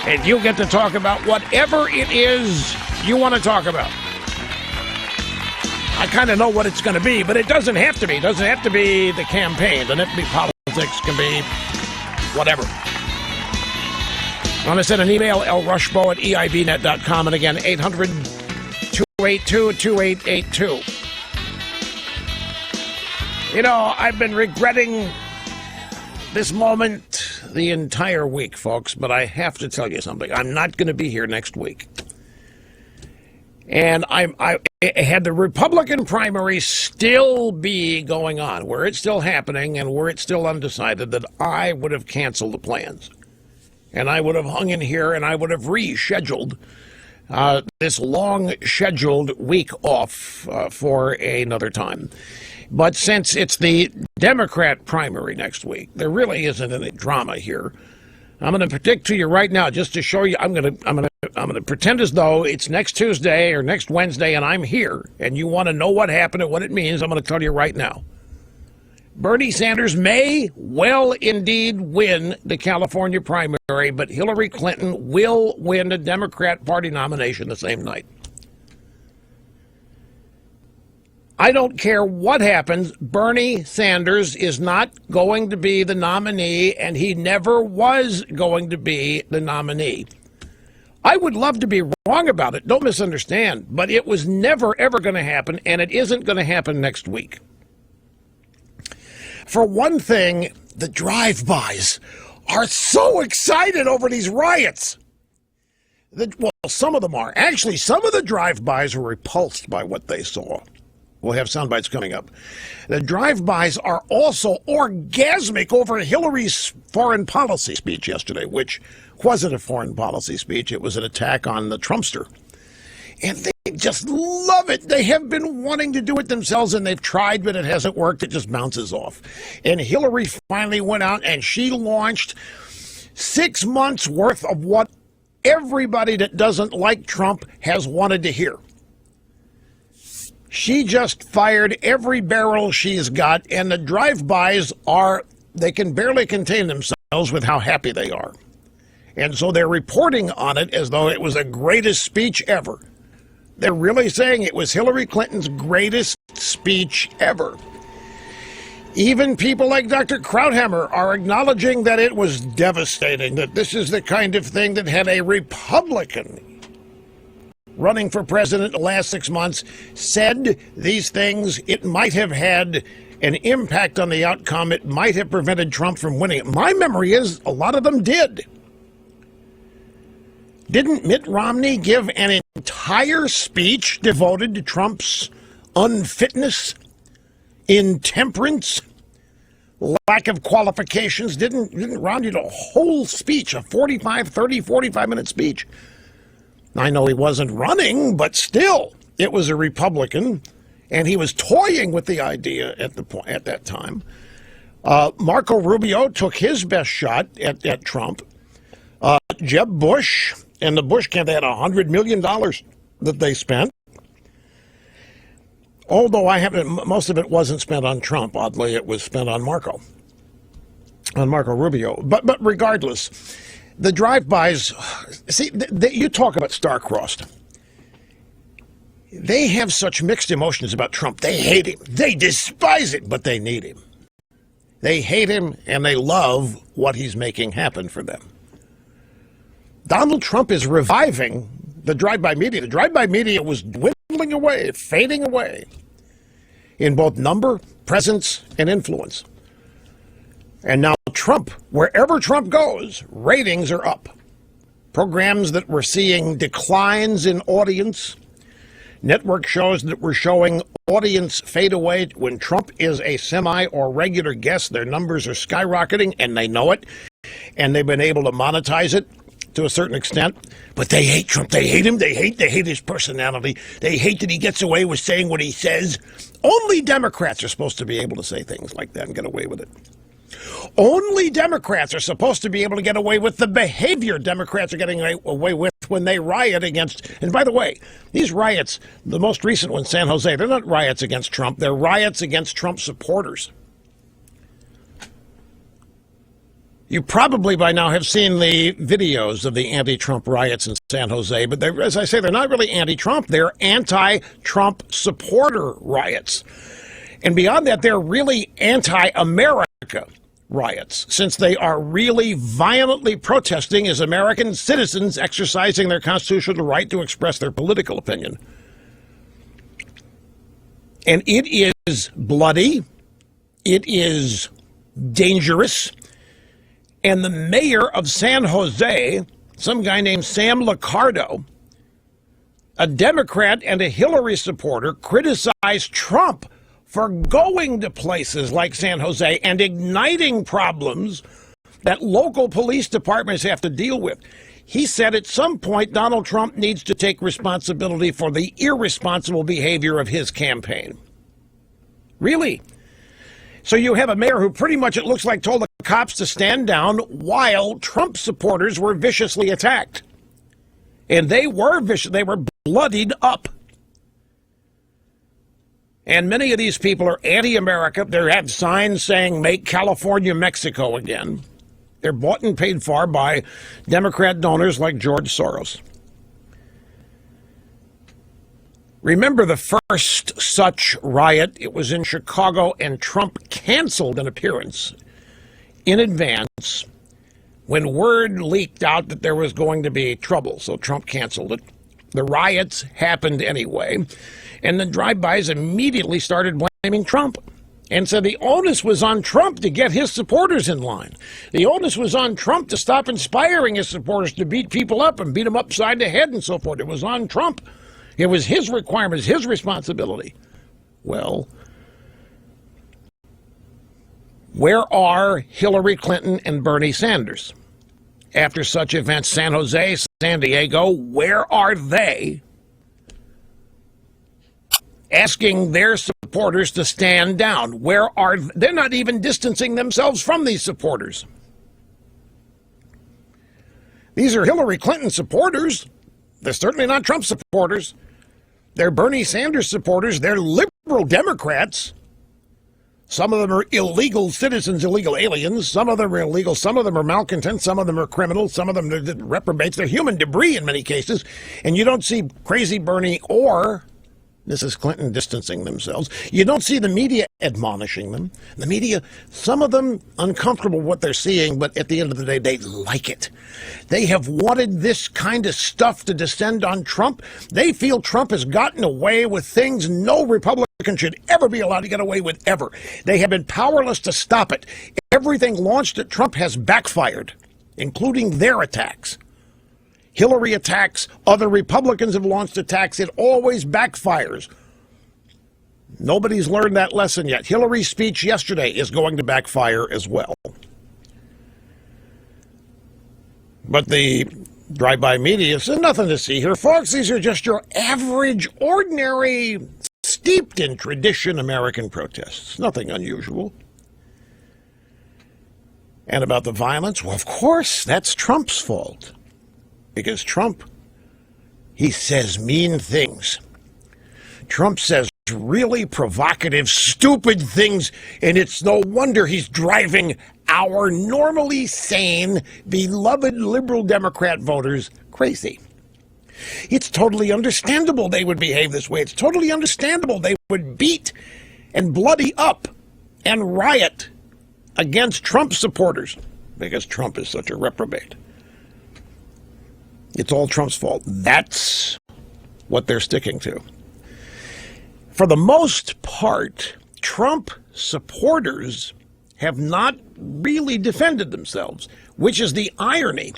Speaker 11: and you get to talk about whatever it is you want to talk about. I kind of know what it's going to be, but it doesn't have to be. It doesn't have to be the campaign. It doesn't have to be politics. It can be whatever. Want to send an email, lrushbo@eibnet.com, and again, 800-282-2882. You know, I've been regretting this moment the entire week, folks, but I have to tell you something. I'm not going to be here next week. And I had the Republican primary still be going on, where it's still happening and where it's still undecided, that I would have canceled the plans. And I would have hung in here and I would have rescheduled this long scheduled week off for another time. But since it's the Democrat primary next week, there really isn't any drama here. I'm going to predict to you right now, just to show you. I'm going to pretend as though it's next Tuesday or next Wednesday, and I'm here, and you want to know what happened and what it means. I'm going to tell you right now. Bernie Sanders may well indeed win the California primary, but Hillary Clinton will win the Democrat Party nomination the same night. I don't care what happens. Bernie Sanders is not going to be the nominee, and he never was going to be the nominee. I would love to be wrong about it. Don't misunderstand. But it was never, ever going to happen, and it isn't going to happen next week. For one thing, the drive-bys are so excited over these riots. Well, some of them are. Actually, some of the drive-bys were repulsed by what they saw. We'll have sound bites coming up. The drive-bys are also orgasmic over Hillary's foreign policy speech yesterday, which wasn't a foreign policy speech. It was an attack on the Trumpster. And they just love it. They have been wanting to do it themselves, and they've tried, but it hasn't worked. It just bounces off. And Hillary finally went out, and she launched 6 months' worth of what everybody that doesn't like Trump has wanted to hear. She just fired every barrel she's got, and the drive-bys they can barely contain themselves with how happy they are. And so they're reporting on it as though it was the greatest speech ever. They're really saying it was Hillary Clinton's greatest speech ever. Even people like Dr. Krauthammer are acknowledging that it was devastating, that this is the kind of thing that had a Republican running for president the last 6 months said these things. It might have had an impact on the outcome. It might have prevented Trump from winning. My memory is a lot of them did. Didn't Mitt Romney give an entire speech devoted to Trump's unfitness, intemperance, lack of qualifications? Didn't Romney do a whole speech, a 45-minute speech? I know he wasn't running, but still, it was a Republican, and he was toying with the idea at that time. Marco Rubio took his best shot at Trump. Jeb Bush and the Bush camp, they had $100 million that they spent. Although most of it wasn't spent on Trump. Oddly, it was spent on Marco Rubio. But regardless, the drive-bys, see, you talk about star-crossed. They have such mixed emotions about Trump. They hate him. They despise it, but they need him. They hate him, and they love what he's making happen for them. Donald Trump is reviving the drive-by media. The drive-by media was dwindling away, fading away in both number, presence, and influence. And now Trump, wherever Trump goes, ratings are up. Programs that were seeing declines in audience, network shows that were showing audience fade away when Trump is a semi or regular guest, their numbers are skyrocketing, and they know it, and they've been able to monetize it to a certain extent. But they hate Trump. They hate him. They hate his personality. They hate that he gets away with saying what he says. Only Democrats are supposed to be able to say things like that and get away with it. Only Democrats are supposed to be able to get away with the behavior Democrats are getting away with when they riot against. And by the way, these riots, the most recent one, San Jose, they're not riots against Trump. They're riots against Trump supporters. You probably by now have seen the videos of the anti-Trump riots in San Jose, but as I say, they're not really anti-Trump. They're anti-Trump supporter riots. And beyond that, they're really anti-America riots, since they are really violently protesting as American citizens exercising their constitutional right to express their political opinion. And it is bloody. It is dangerous. And the mayor of San Jose, some guy named Sam Liccardo, a Democrat and a Hillary supporter, criticized Trump for going to places like San Jose and igniting problems that local police departments have to deal with. He said at some point Donald Trump needs to take responsibility for the irresponsible behavior of his campaign. Really? So you have a mayor who pretty much, it looks like, told the cops to stand down while Trump supporters were viciously attacked. And they were vicious. They were bloodied up. And many of these people are anti-America. They have signs saying, "Make California Mexico again." They're bought and paid for by Democrat donors like George Soros. Remember the first such riot? It was in Chicago, and Trump canceled an appearance in advance when word leaked out that there was going to be trouble. So Trump canceled it. The riots happened anyway, and the drive-bys immediately started blaming Trump. and said the onus was on Trump to get his supporters in line. The onus was on Trump to stop inspiring his supporters to beat people up and beat them upside the head and so forth. It was on Trump. It was his requirement, his responsibility. Well, where are Hillary Clinton and Bernie Sanders? After such events, San Jose, San Diego, where are they? Asking their supporters to stand down. They're not even distancing themselves from these supporters. These are Hillary Clinton supporters. They're certainly not Trump supporters. They're Bernie Sanders supporters. They're liberal Democrats. Some of them are illegal citizens, illegal aliens. Some of them are illegal. Some of them are malcontents. Some of them are criminals. Some of them are reprobates. They're human debris in many cases. And you don't see crazy Bernie or Mrs. Clinton distancing themselves. You don't see the media admonishing them. The media, some of them uncomfortable with what they're seeing, but at the end of the day, they like it. They have wanted this kind of stuff to descend on Trump. They feel Trump has gotten away with things no Republican should ever be allowed to get away with ever. They have been powerless to stop it. Everything launched at Trump has backfired, including their attacks. Hillary attacks, other Republicans have launched attacks. It always backfires. Nobody's learned that lesson yet. Hillary's speech yesterday is going to backfire as well. But the drive-by media said nothing to see here. Folks, these are just your average, ordinary, steeped in tradition American protests. Nothing unusual. And about the violence, well, of course, that's Trump's fault. Because Trump, he says mean things. Trump says really provocative, stupid things, and it's no wonder he's driving our normally sane, beloved liberal Democrat voters crazy. It's totally understandable they would behave this way. It's totally understandable they would beat and bloody up and riot against Trump supporters because Trump is such a reprobate. It's all Trump's fault. That's what they're sticking to. For the most part, Trump supporters have not really defended themselves, which is the irony.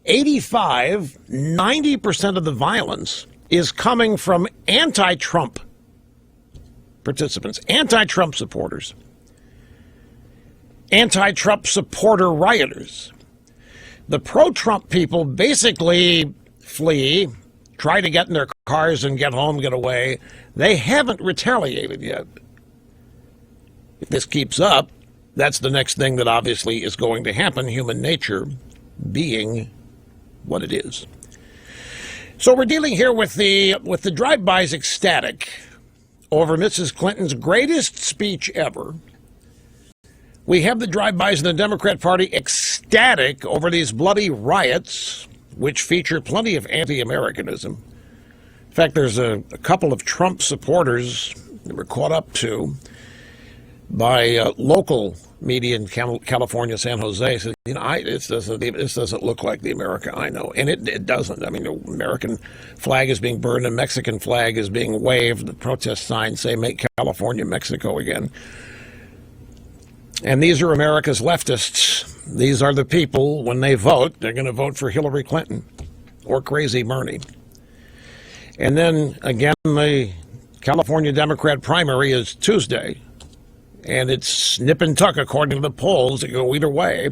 Speaker 11: 90% of the violence is coming from anti-Trump participants, anti-Trump supporters, anti-Trump supporter rioters. The pro-Trump people basically flee, try to get in their cars and get home, get away. They haven't retaliated yet. If this keeps up, that's the next thing that obviously is going to happen, human nature being what it is. So we're dealing here with the drive-bys ecstatic over Mrs. Clinton's greatest speech ever. We have the drive-bys in the Democrat Party ecstatic over these bloody riots, which feature plenty of anti-Americanism. In fact, there's a couple of Trump supporters that were caught up to by local media in California, San Jose. Said, this doesn't look like the America I know. And it doesn't. I mean, the American flag is being burned, the Mexican flag is being waved, the protest signs say, "Make California Mexico again." And these are America's leftists. These are the people, when they vote, they're going to vote for Hillary Clinton or crazy Bernie. And then, again, the California Democrat primary is Tuesday. And it's nip and tuck according to the polls that go either way.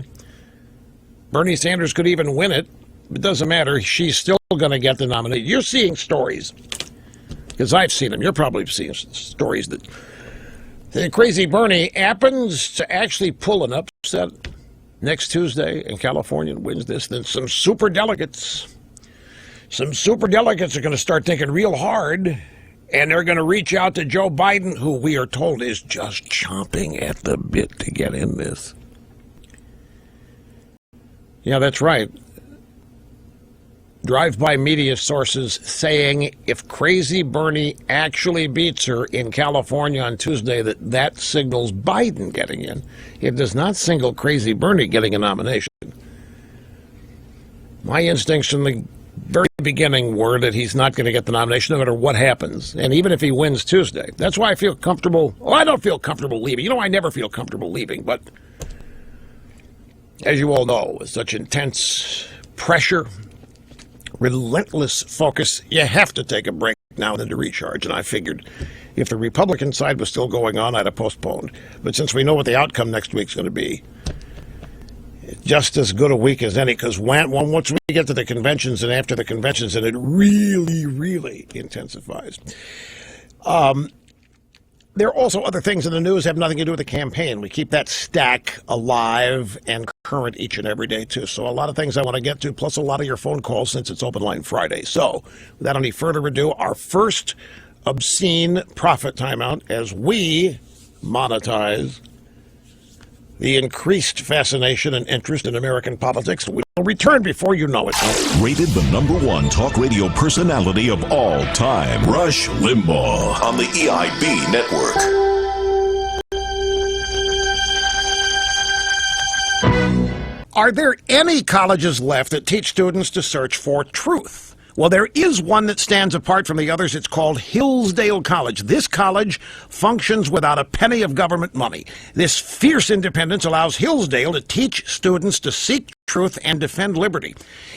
Speaker 11: Bernie Sanders could even win it. It doesn't matter. She's still going to get the nomination. You're seeing stories, because I've seen them. You're probably seeing stories that the crazy Bernie happens to actually pull an upset next Tuesday in California and wins this. Then some super delegates are going to start thinking real hard, and they're going to reach out to Joe Biden, who we are told is just chomping at the bit to get in this. Yeah, that's right. Drive-by media sources saying if crazy Bernie actually beats her in California on Tuesday, that signals Biden getting in. It does not signal crazy Bernie getting a nomination. My instincts from the very beginning were that he's not going to get the nomination no matter what happens. And even if he wins Tuesday, that's why I feel comfortable. Well, I don't feel comfortable leaving. You know, I never feel comfortable leaving. But as you all know, with such intense pressure, relentless focus, you have to take a break now and then to recharge. And I figured if the Republican side was still going on, I'd have postponed. But since we know what the outcome next week's going to be, just as good a week as any, because once we get to the conventions and after the conventions, and it really, really intensifies. There are also other things in the news that have nothing to do with the campaign. We keep that stack alive and current each and every day, too. So a lot of things I want to get to, plus a lot of your phone calls since it's Open Line Friday. So without any further ado, our first obscene profit timeout as we monetize the increased fascination and interest in American politics. We will return before you know it.
Speaker 7: Rated the #1 talk radio personality of all time, Rush Limbaugh, on the EIB network.
Speaker 11: Are there any colleges left that teach students to search for truth? Well, there is one that stands apart from the others. It's called Hillsdale College. This college functions without a penny of government money. This fierce independence allows Hillsdale to teach students to seek truth and defend liberty.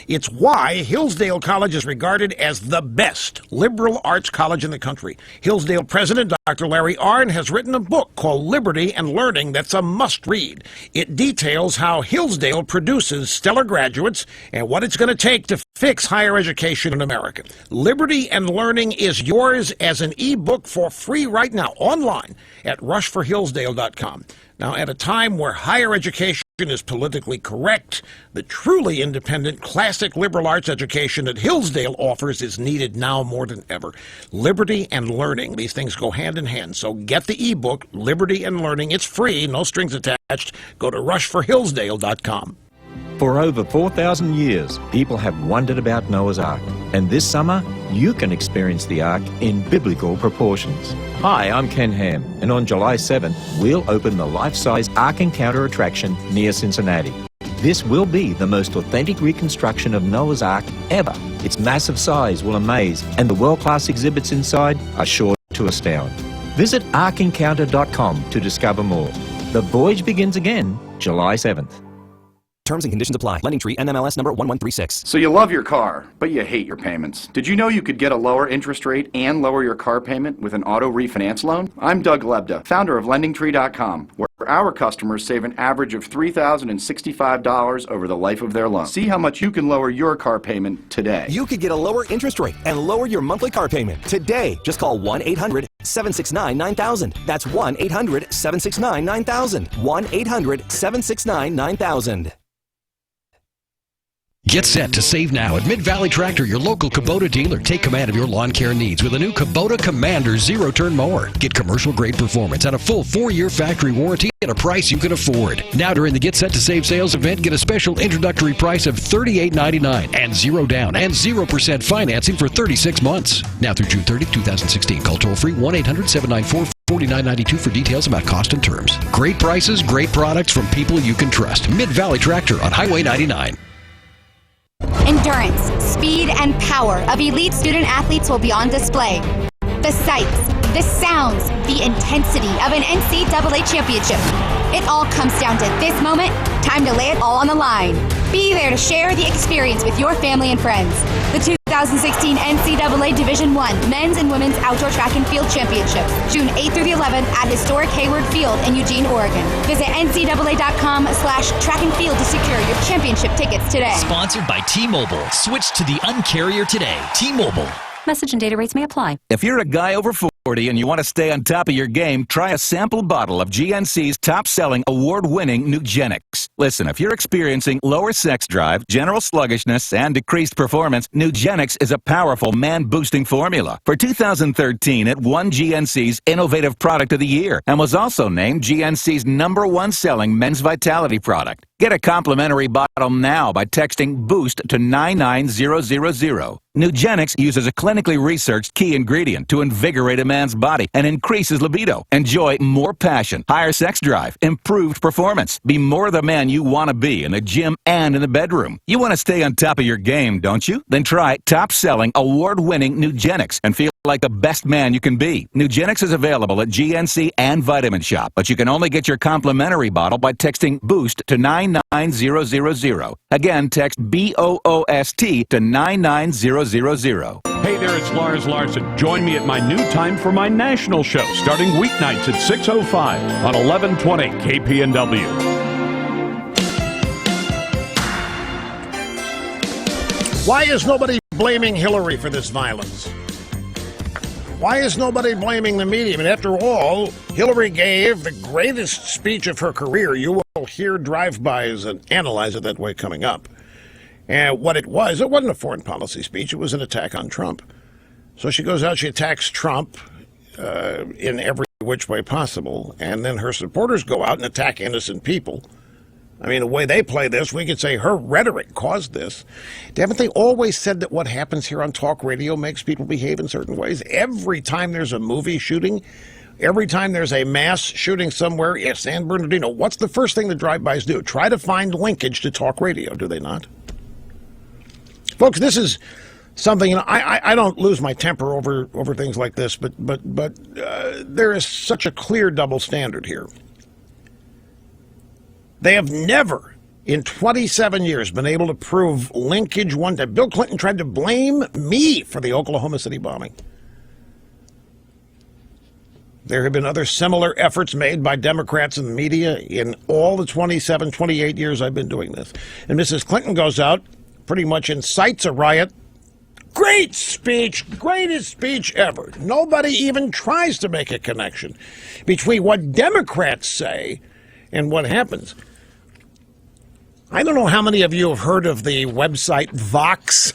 Speaker 11: It's why Hillsdale College is regarded as the best liberal arts college in the country. Hillsdale president Dr. Larry Arnn has written a book called Liberty and Learning that's a must-read. It details how Hillsdale produces stellar graduates and what it's going to take to fix higher education in America. Liberty and Learning is yours as an e-book for free right now online at rushforhillsdale.com. Now, at a time where higher education is politically correct, the truly independent, classic liberal arts education that Hillsdale offers is needed now more than ever. Liberty and Learning, these things go hand in hand. So get the ebook, Liberty and Learning. It's free, no strings attached. Go to rushforhillsdale.com.
Speaker 20: For over 4,000 years, people have wondered about Noah's Ark. And this summer, you can experience the Ark in biblical proportions. Hi, I'm Ken Ham, and on July 7th, we'll open the life-size Ark Encounter attraction near Cincinnati. This will be the most authentic reconstruction of Noah's Ark ever. Its massive size will amaze, and the world-class exhibits inside are sure to astound. Visit arkencounter.com to discover more. The voyage begins again July 7th.
Speaker 23: Terms and conditions apply. LendingTree, NMLS number 1136.
Speaker 24: So you love your car, but you hate your payments. Did you know you could get a lower interest rate and lower your car payment with an auto refinance loan? I'm Doug Lebda, founder of LendingTree.com, where our customers save an average of $3,065 over the life of their loan. See how much you can lower your car payment today.
Speaker 23: You could get a lower interest rate and lower your monthly car payment today. Just call 1-800-769-9000. That's 1-800-769-9000. 1-800-769-9000.
Speaker 3: Get set to save now at Mid-Valley Tractor, your local Kubota dealer. Take command of your lawn care needs with a new Kubota Commander zero-turn mower. Get commercial-grade performance and a full 4-year factory warranty at a price you can afford. Now during the Get Set to Save sales event, get a special introductory price of $38.99 and 0 down and 0% financing for 36 months. Now through June 30, 2016. Call toll-free 1-800-794-4992 for details about cost and terms. Great prices, great products from people you can trust. Mid-Valley Tractor on Highway 99.
Speaker 25: Endurance, speed, and power of elite student athletes will be on display. The sights, the sounds, the intensity of an NCAA championship. It all comes down to this moment. Time to lay it all on the line. Be there to share the experience with your family and friends. The 2016 NCAA Division I Men's and Women's Outdoor Track and Field Championships, June 8th through the 11th at historic Hayward Field in Eugene, Oregon. Visit ncaa.com/track and field to secure your championship tickets today.
Speaker 26: Sponsored by T-Mobile. Switch to the Un-carrier today. T-Mobile.
Speaker 27: Message and data rates may apply.
Speaker 28: If you're a guy over 40 and you want to stay on top of your game, try a sample bottle of GNC's top-selling, award-winning Nugenix. Listen, if you're experiencing lower sex drive, general sluggishness, and decreased performance, Nugenix is a powerful man-boosting formula. For 2013, it won GNC's Innovative Product of the Year and was also named GNC's #1 selling men's vitality product. Get a complimentary bottle now by texting BOOST to 99000. Nugenix uses a clinically researched key ingredient to invigorate a man's body and increase his libido. Enjoy more passion, higher sex drive, improved performance. Be more the man you want to be in the gym and in the bedroom. You want to stay on top of your game, don't you? Then try top-selling, award-winning Nugenics and feel like the best man you can be. Nugenics is available at GNC and Vitamin Shop, but you can only get your complimentary bottle by texting BOOST to 99000. Again, text BOOST to 99000.
Speaker 1: Hey there, it's Lars Larson. Join me at my new time for my national show, starting weeknights at 6:05 on 1120 KPNW.
Speaker 11: Why is nobody blaming Hillary for this violence? Why is nobody blaming the media? I mean, after all, Hillary gave the greatest speech of her career. You will hear drive-bys and analyze it that way coming up. And what it wasn't a foreign policy speech. It was an attack on Trump. So she goes out, she attacks Trump in every which way possible. And then her supporters go out and attack innocent people. I mean, the way they play this, we could say her rhetoric caused this. Haven't they always said that what happens here on talk radio makes people behave in certain ways? Every time there's a movie shooting, every time there's a mass shooting somewhere, San Bernardino, what's the first thing the drive-bys do? Try to find linkage to talk radio, do they not? Folks, this is something, I don't lose my temper over things like this, but there is such a clear double standard here. They have never, in 27 years, been able to prove linkage one time. Bill Clinton tried to blame me for the Oklahoma City bombing. There have been other similar efforts made by Democrats in the media in all the 27, 28 years I've been doing this. And Mrs. Clinton goes out, pretty much incites a riot. Great speech, greatest speech ever. Nobody even tries to make a connection between what Democrats say and what happens. I don't know how many of you have heard of the website Vox.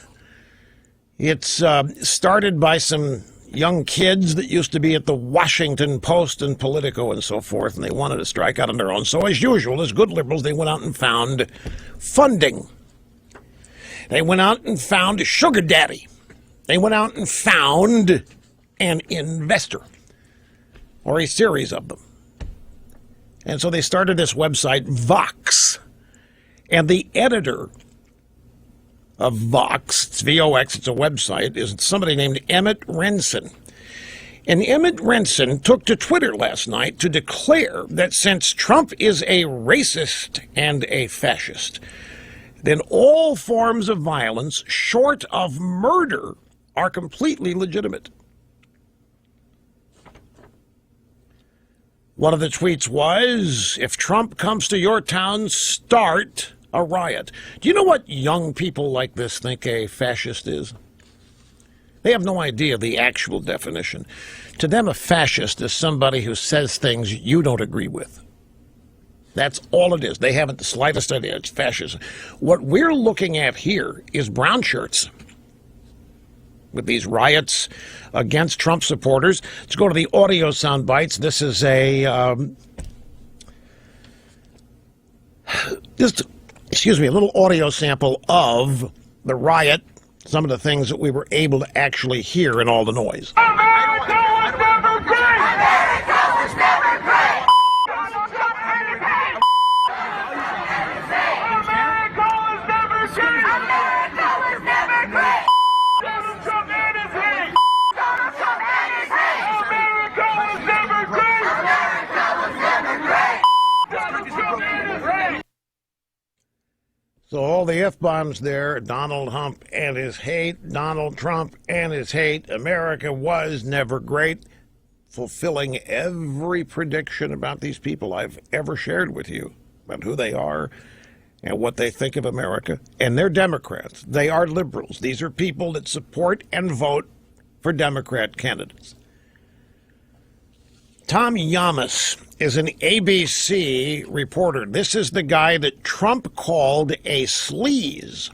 Speaker 11: It's started by some young kids that used to be at the Washington Post and Politico and so forth, and they wanted to strike out on their own. So as usual, as good liberals, they went out and found funding. They went out and found a sugar daddy. They went out and found an investor, or a series of them. And so they started this website, Vox. And the editor of Vox, it's VOX, it's a website, is somebody named Emmett Renson. And Emmett Renson took to Twitter last night to declare that since Trump is a racist and a fascist, then all forms of violence short of murder are completely legitimate. One of the tweets was, if Trump comes to your town, start a riot. Do you know what young people like this think a fascist is? They have no idea the actual definition. To them, a fascist is somebody who says things you don't agree with. That's all it is. They haven't the slightest idea. It's fascism. What we're looking at here is brown shirts with these riots against Trump supporters. Let's go to the audio sound bites. This is a little audio sample of the riot, some of the things that we were able to actually hear in all the noise. So all the F-bombs there, Donald Trump and his hate, Donald Trump and his hate, America was never great, fulfilling every prediction about these people I've ever shared with you, about who they are and what they think of America. And they're Democrats. They are liberals. These are people that support and vote for Democrat candidates. Tom Yamas is an ABC reporter. This is the guy that Trump called a sleaze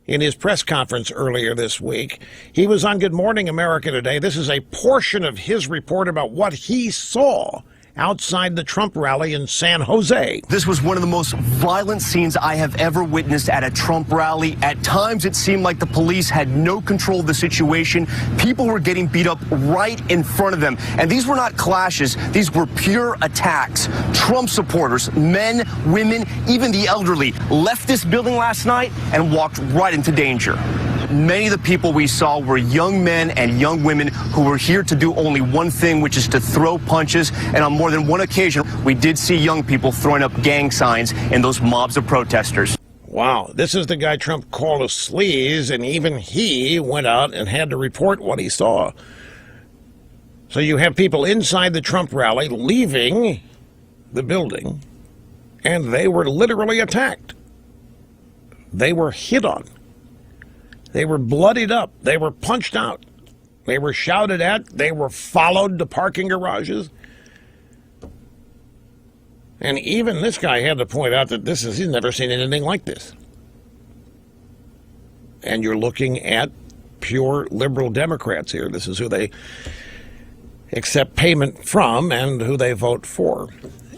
Speaker 11: in his press conference earlier this week. He was on Good Morning America today. This is a portion of his report about what he saw outside the Trump rally in San Jose.
Speaker 2: This was one of the most violent scenes I have ever witnessed at a Trump rally. At times, it seemed like the police had no control of the situation. People were getting beat up right in front of them. And these were not clashes. These were pure attacks. Trump supporters, men, women, even the elderly, left this building last night and walked right into danger. Many of the people we saw were young men and young women who were here to do only one thing, which is to throw punches. And on more than one occasion, we did see young people throwing up gang signs in those mobs of protesters.
Speaker 11: Wow, this is the guy Trump called a sleaze, and even he went out and had to report what he saw. So you have people inside the Trump rally leaving the building, and they were literally attacked. They were hit on. They were bloodied up. They were punched out. They were shouted at. They were followed to parking garages. And even this guy had to point out that he's never seen anything like this. And you're looking at pure liberal Democrats here. This is who they accept payment from and who they vote for.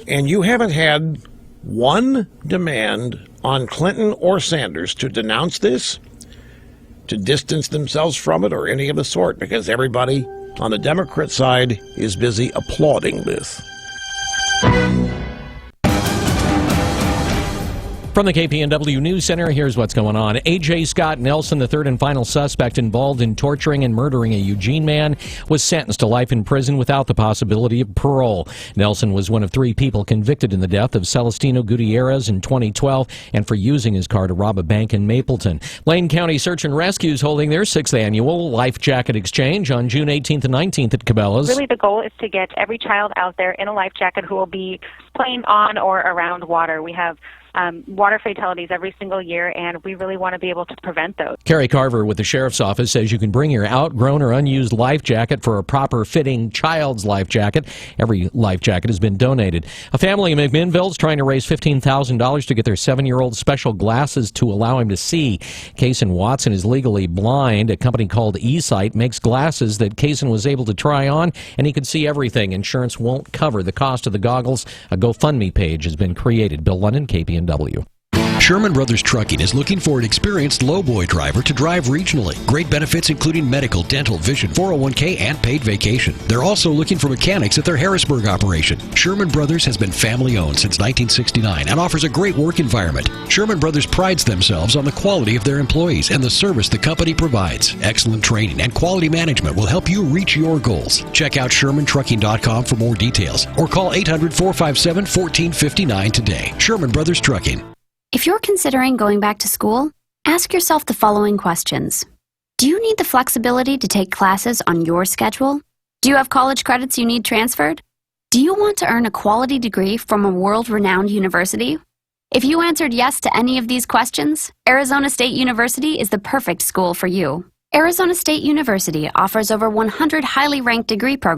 Speaker 11: And you haven't had one demand on Clinton or Sanders to denounce this, to distance themselves from it, or any of the sort, because everybody on the Democrat side is busy applauding this.
Speaker 3: From the KPNW News Center, here's what's going on. A.J. Scott Nelson, the third and final suspect involved in torturing and murdering a Eugene man, was sentenced to life in prison without the possibility of parole. Nelson was one of 3 people convicted in the death of Celestino Gutierrez in 2012 and for using his car to rob a bank in Mapleton. Lane County Search and Rescue is holding their 6th annual Life Jacket Exchange on June 18th and 19th at Cabela's.
Speaker 8: Really, the goal is to get every child out there in a life jacket who will be playing on or around water. We have water fatalities every single year, and we really want to be able to prevent those.
Speaker 3: Carrie Carver with the Sheriff's Office says you can bring your outgrown or unused life jacket for a proper fitting child's life jacket. Every life jacket has been donated. A family in McMinnville is trying to raise $15,000 to get their 7-year-old special glasses to allow him to see. Kaysen Watson is legally blind. A company called eSight makes glasses that Kaysen was able to try on, and he could see everything. Insurance won't cover the cost of the goggles. A GoFundMe page has been created. Bill London, KPNW.
Speaker 26: Sherman Brothers Trucking is looking for an experienced lowboy driver to drive regionally. Great benefits including medical, dental, vision, 401k, and paid vacation. They're also looking for mechanics at their Harrisburg operation. Sherman Brothers has been family-owned since 1969 and offers a great work environment. Sherman Brothers prides themselves on the quality of their employees and the service the company provides. Excellent training and quality management will help you reach your goals. Check out ShermanTrucking.com for more details or call 800-457-1459 today. Sherman Brothers Trucking.
Speaker 9: If you're considering going back to school, ask yourself the following questions. Do you need the flexibility to take classes on your schedule? Do you have college credits you need transferred? Do you want to earn a quality degree from a world-renowned university? If you answered yes to any of these questions, Arizona State University is the perfect school for you. Arizona State University offers over 100 highly ranked degree programs